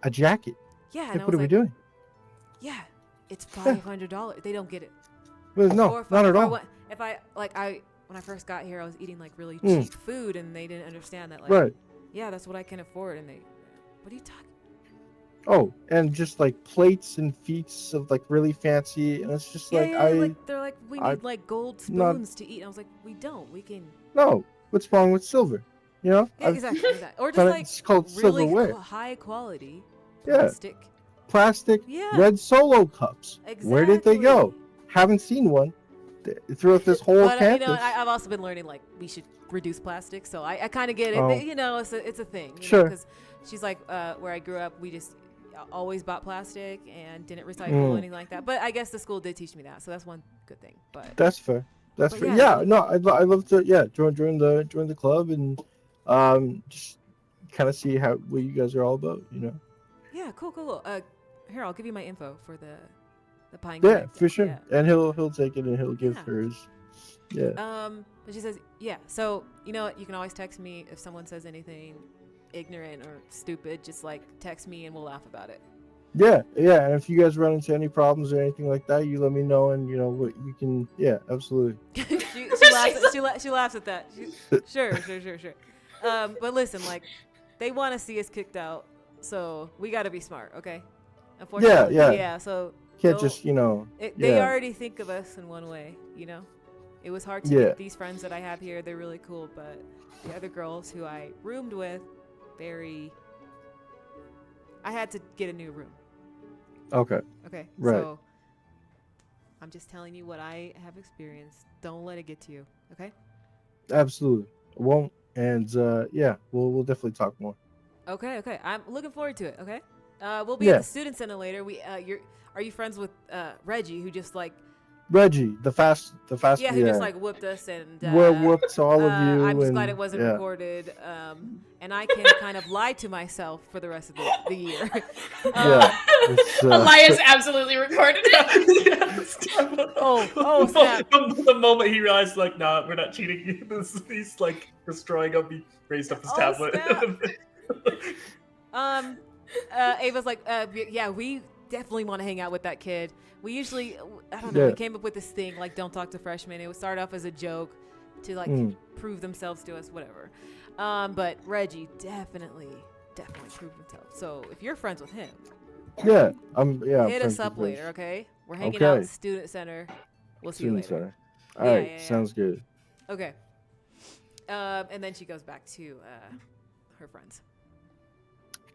[SPEAKER 2] a jacket.
[SPEAKER 1] Yeah,
[SPEAKER 2] Like,
[SPEAKER 1] and I
[SPEAKER 2] what
[SPEAKER 1] was
[SPEAKER 2] are we
[SPEAKER 1] like,
[SPEAKER 2] doing?
[SPEAKER 1] yeah, it's $500. They don't get it.
[SPEAKER 2] Well, no,
[SPEAKER 1] Or
[SPEAKER 2] not at all.
[SPEAKER 1] When I first got here, I was eating like really
[SPEAKER 2] Mm.
[SPEAKER 1] cheap food, and they didn't understand that. Like,
[SPEAKER 2] Right.
[SPEAKER 1] yeah, that's what I can afford. And they, what are you talking?
[SPEAKER 2] Oh, and just like plates and feats of like really fancy, and it's just like
[SPEAKER 1] they're like, we
[SPEAKER 2] I-
[SPEAKER 1] need like gold
[SPEAKER 2] not-
[SPEAKER 1] spoons to eat. And I was like, we don't. We can.
[SPEAKER 2] no. What's wrong with silver? You know?
[SPEAKER 1] Yeah, exactly. Or just like
[SPEAKER 2] It's called
[SPEAKER 1] really
[SPEAKER 2] silverware.
[SPEAKER 1] high quality
[SPEAKER 2] Yeah.
[SPEAKER 1] plastic.
[SPEAKER 2] Plastic
[SPEAKER 1] Yeah.
[SPEAKER 2] red Solo cups. Where did they go?
[SPEAKER 1] Exactly.
[SPEAKER 2] Haven't seen one throughout this whole
[SPEAKER 1] But
[SPEAKER 2] campus.
[SPEAKER 1] I've also been learning like we should reduce plastic, so I kind of get it.
[SPEAKER 2] Oh.
[SPEAKER 1] You know, it's a thing.
[SPEAKER 2] Sure.
[SPEAKER 1] Because she's like, where I grew up, we just always bought plastic and didn't recycle anything like that. But I guess the school did teach me that, so that's one good thing. But
[SPEAKER 2] That's fair. That's
[SPEAKER 1] But
[SPEAKER 2] fair.
[SPEAKER 1] yeah,
[SPEAKER 2] Yeah, no, I'd love to. Yeah, join the club and just kind of see what you guys are all about. You know.
[SPEAKER 1] yeah, cool. Here, I'll give you my info for the Pine
[SPEAKER 2] Yeah,
[SPEAKER 1] Connect.
[SPEAKER 2] for sure.
[SPEAKER 1] Yeah.
[SPEAKER 2] And he'll take it and he'll give
[SPEAKER 1] Yeah.
[SPEAKER 2] hers. Yeah.
[SPEAKER 1] But she says, yeah. So you know what? You can always text me if someone says anything ignorant or stupid. Just like text me and we'll laugh about it.
[SPEAKER 2] Yeah. And if you guys run into any problems or anything like that, you let me know, and you know we can. Yeah, absolutely.
[SPEAKER 1] she laughs at that. Sure. But listen, like, they want to see us kicked out, so we got to be smart, okay? Unfortunately,
[SPEAKER 2] Yeah.
[SPEAKER 1] So
[SPEAKER 2] Can't
[SPEAKER 1] no,
[SPEAKER 2] just
[SPEAKER 1] they
[SPEAKER 2] yeah.
[SPEAKER 1] already think of us in one way, you know. It was hard to
[SPEAKER 2] Yeah.
[SPEAKER 1] get these friends that I have here. They're really cool, but the other girls who I roomed with, I had to get a new room.
[SPEAKER 2] Okay.
[SPEAKER 1] Okay.
[SPEAKER 2] Right.
[SPEAKER 1] So I'm just telling you what I have experienced. Don't let it get to you. Okay.
[SPEAKER 2] Absolutely. Won't. And yeah, we'll definitely talk more.
[SPEAKER 1] Okay. I'm looking forward to it. Okay. We'll be
[SPEAKER 2] Yeah.
[SPEAKER 1] at the student center later. Are you friends with Reggie, who just like
[SPEAKER 2] Reggie, the fast.
[SPEAKER 1] who just like whooped us and
[SPEAKER 2] whooped all of you.
[SPEAKER 1] I'm just
[SPEAKER 2] and,
[SPEAKER 1] glad it wasn't
[SPEAKER 2] yeah.
[SPEAKER 1] recorded. And I can kind of lie to myself for the rest of the year.
[SPEAKER 2] Yeah. It's,
[SPEAKER 3] Elias absolutely recorded
[SPEAKER 1] Oh, snap.
[SPEAKER 4] The moment he realized, like, nah, we're not cheating. He's like destroying him. He raised up his tablet.
[SPEAKER 1] Ava's like, yeah, we definitely want to hang out with that kid. We usually, I don't know, we came up with this thing, like, don't talk to freshmen. It would start off as a joke to, like, prove themselves to us, whatever. But Reggie definitely proved himself. So if you're friends with him,
[SPEAKER 2] yeah,
[SPEAKER 1] hit us up later, okay? We're hanging out at the student center. We'll see you later.
[SPEAKER 2] Center. All right, sounds good.
[SPEAKER 1] Okay. And then she goes back to her friends.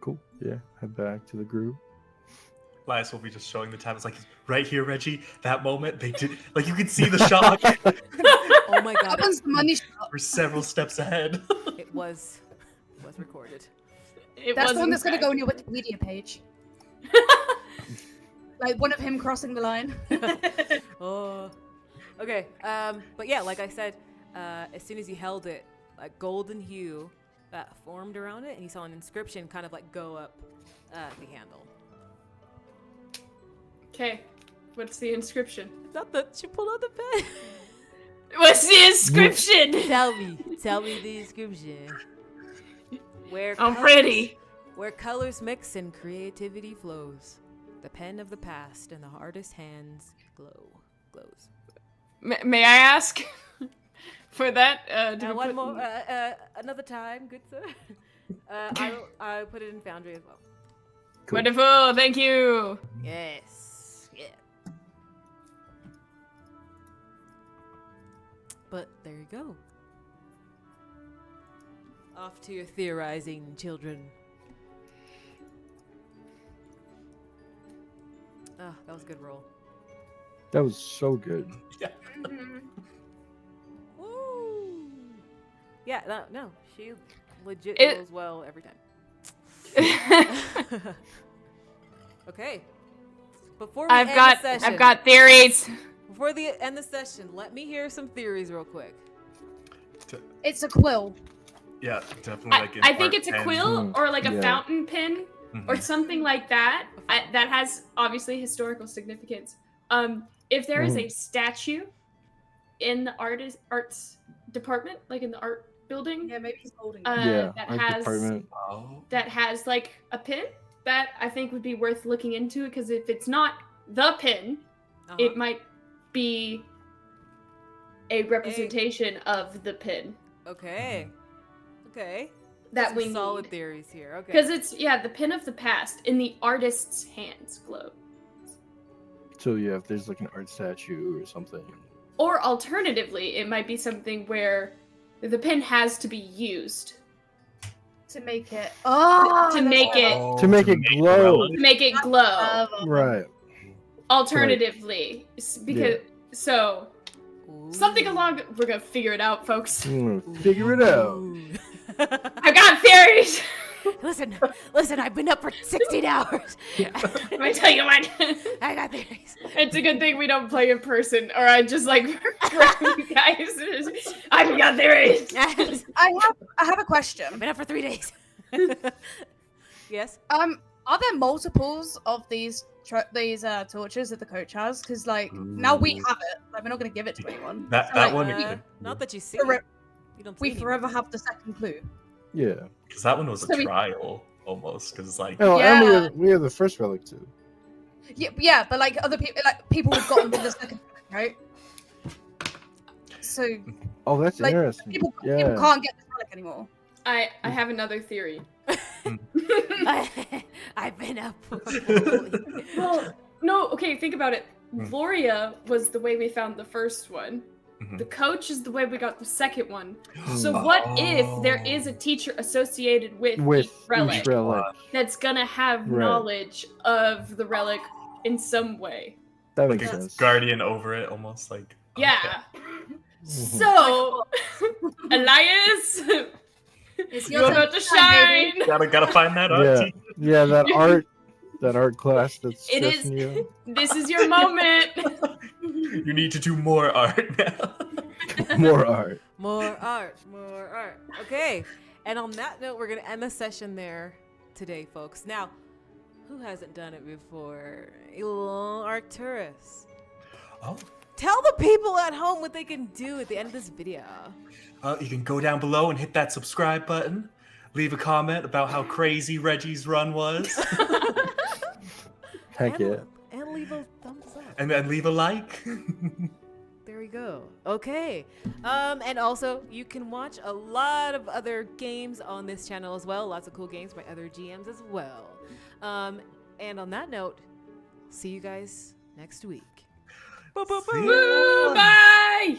[SPEAKER 2] Cool. Yeah, head back to the group.
[SPEAKER 4] Elias will be just showing the tab. It's like, right here, Reggie. That moment, they did. Like, you can see the shock.
[SPEAKER 1] Oh my god.
[SPEAKER 5] That was the money shot.
[SPEAKER 4] We're several steps ahead.
[SPEAKER 1] It was recorded.
[SPEAKER 5] That's the one that's going to go on your Wikipedia page. Like one of him crossing the line.
[SPEAKER 1] Oh. Okay. But yeah, like I said, as soon as he held it, a golden hue formed around it, and he saw an inscription kind of like go up the handle.
[SPEAKER 3] Okay, what's the inscription?
[SPEAKER 1] Not that she pulled out the pen.
[SPEAKER 3] What's the inscription?
[SPEAKER 1] Tell me the inscription.
[SPEAKER 3] I'm ready.
[SPEAKER 1] Where colors mix and creativity flows, the pen of the past and the hardest hands glows.
[SPEAKER 3] May I ask for that?
[SPEAKER 1] One more, another time, good sir. I'll put it in Foundry as well.
[SPEAKER 2] Cool.
[SPEAKER 3] Wonderful, thank you.
[SPEAKER 1] Yes, yeah. But there you go. Off to your theorizing, children. Oh, that was a good roll.
[SPEAKER 2] That was so good.
[SPEAKER 1] Woo! Yeah, no, she legit
[SPEAKER 3] It-
[SPEAKER 1] rolls well every time. Okay. Before we end the session,
[SPEAKER 3] I've got theories.
[SPEAKER 1] Before the end the session, let me hear some theories real quick.
[SPEAKER 5] It's a quill.
[SPEAKER 4] Yeah, definitely. Like
[SPEAKER 3] I think it's a quill
[SPEAKER 2] pen.
[SPEAKER 3] or like a
[SPEAKER 2] Yeah.
[SPEAKER 3] fountain pen or something like that. That has obviously historical significance. If there is a statue in the arts department, like in the art building,
[SPEAKER 5] Yeah, maybe he's holding it.
[SPEAKER 2] Yeah,
[SPEAKER 3] that
[SPEAKER 2] art
[SPEAKER 3] has
[SPEAKER 2] department.
[SPEAKER 3] that has like a pin, that I think would be worth looking into, because if it's not the pin, it might be a representation of the pin.
[SPEAKER 1] Okay. Okay.
[SPEAKER 3] That
[SPEAKER 1] Some
[SPEAKER 3] we
[SPEAKER 1] solid
[SPEAKER 3] need.
[SPEAKER 1] theories here. Okay.
[SPEAKER 3] Because it's, the pin of the past in the artist's hands glow.
[SPEAKER 2] So yeah, if there's like an art statue or something.
[SPEAKER 3] Or alternatively, it might be something where the pin has to be used
[SPEAKER 5] To make it. Oh,
[SPEAKER 3] to make it
[SPEAKER 2] To make it glow.
[SPEAKER 3] to make it glow.
[SPEAKER 2] Right.
[SPEAKER 3] Alternatively, because so
[SPEAKER 1] Ooh.
[SPEAKER 3] something along. We're gonna figure it out, folks.
[SPEAKER 2] Figure it out.
[SPEAKER 3] I got theories.
[SPEAKER 1] Listen, I've been up for 16 hours.
[SPEAKER 3] Let me tell you mine.
[SPEAKER 1] I got theories.
[SPEAKER 3] It's a good thing we don't play in person, or I just like you guys. I've got theories.
[SPEAKER 5] I have a question.
[SPEAKER 1] I've been up for 3 days. Yes?
[SPEAKER 5] Are there multiples of these torches that the coach has? Because like now we have it. Like we're not gonna give it to anyone.
[SPEAKER 4] That
[SPEAKER 5] So, like,
[SPEAKER 4] one,
[SPEAKER 1] Not that you see.
[SPEAKER 5] Forever-
[SPEAKER 1] You don't see
[SPEAKER 5] we
[SPEAKER 1] any.
[SPEAKER 5] forever have the second clue.
[SPEAKER 2] Yeah.
[SPEAKER 4] because that one was a
[SPEAKER 5] So we-
[SPEAKER 4] trial almost. Because like
[SPEAKER 2] Oh,
[SPEAKER 5] Yeah.
[SPEAKER 2] and we have the first relic too.
[SPEAKER 5] Yeah, but like other people, like people have gotten to the second, right? So
[SPEAKER 2] Oh, that's
[SPEAKER 5] like
[SPEAKER 2] interesting.
[SPEAKER 5] people
[SPEAKER 2] Yeah.
[SPEAKER 5] can't get this relic anymore.
[SPEAKER 3] I have another theory.
[SPEAKER 1] I've been up.
[SPEAKER 3] Well, no, okay, think about it.
[SPEAKER 4] Hmm.
[SPEAKER 3] Gloria was the way we found the first one.
[SPEAKER 4] Mhm.
[SPEAKER 3] The coach is the way we got the second one.
[SPEAKER 2] Hmm.
[SPEAKER 3] So what if there is a teacher associated with
[SPEAKER 2] With
[SPEAKER 3] each relic
[SPEAKER 2] each relic.
[SPEAKER 3] that's gonna have
[SPEAKER 2] Right.
[SPEAKER 3] knowledge of the relic in some way?
[SPEAKER 2] That
[SPEAKER 4] like
[SPEAKER 2] makes
[SPEAKER 4] a
[SPEAKER 2] sense.
[SPEAKER 4] guardian over it, almost like
[SPEAKER 3] Yeah.
[SPEAKER 2] Mhm.
[SPEAKER 3] So, Elias,
[SPEAKER 5] It's
[SPEAKER 3] you're about to shine.
[SPEAKER 4] gotta find that art.
[SPEAKER 2] Yeah.
[SPEAKER 4] teacher.
[SPEAKER 2] Yeah, that art class that's
[SPEAKER 3] It is-
[SPEAKER 2] stressing you.
[SPEAKER 3] This is your moment.
[SPEAKER 4] You need to do more art now.
[SPEAKER 2] More art.
[SPEAKER 1] More art. Okay. And on that note, we're going to end the session there today, folks. Now, who hasn't done it before? Arcturus.
[SPEAKER 4] Oh.
[SPEAKER 1] Tell the people at home what they can do at the end of this video.
[SPEAKER 4] You can go down below and hit that subscribe button. Leave a comment about how crazy Reggie's run was.
[SPEAKER 2] Heck yeah.
[SPEAKER 1] And leave a thumbs up.
[SPEAKER 4] And then leave a like.
[SPEAKER 1] There we go. Okay. And also, you can watch a lot of other games on this channel as well. Lots of cool games by other GMs as well. And on that note, see you guys next week.
[SPEAKER 4] See ya.
[SPEAKER 3] Bye.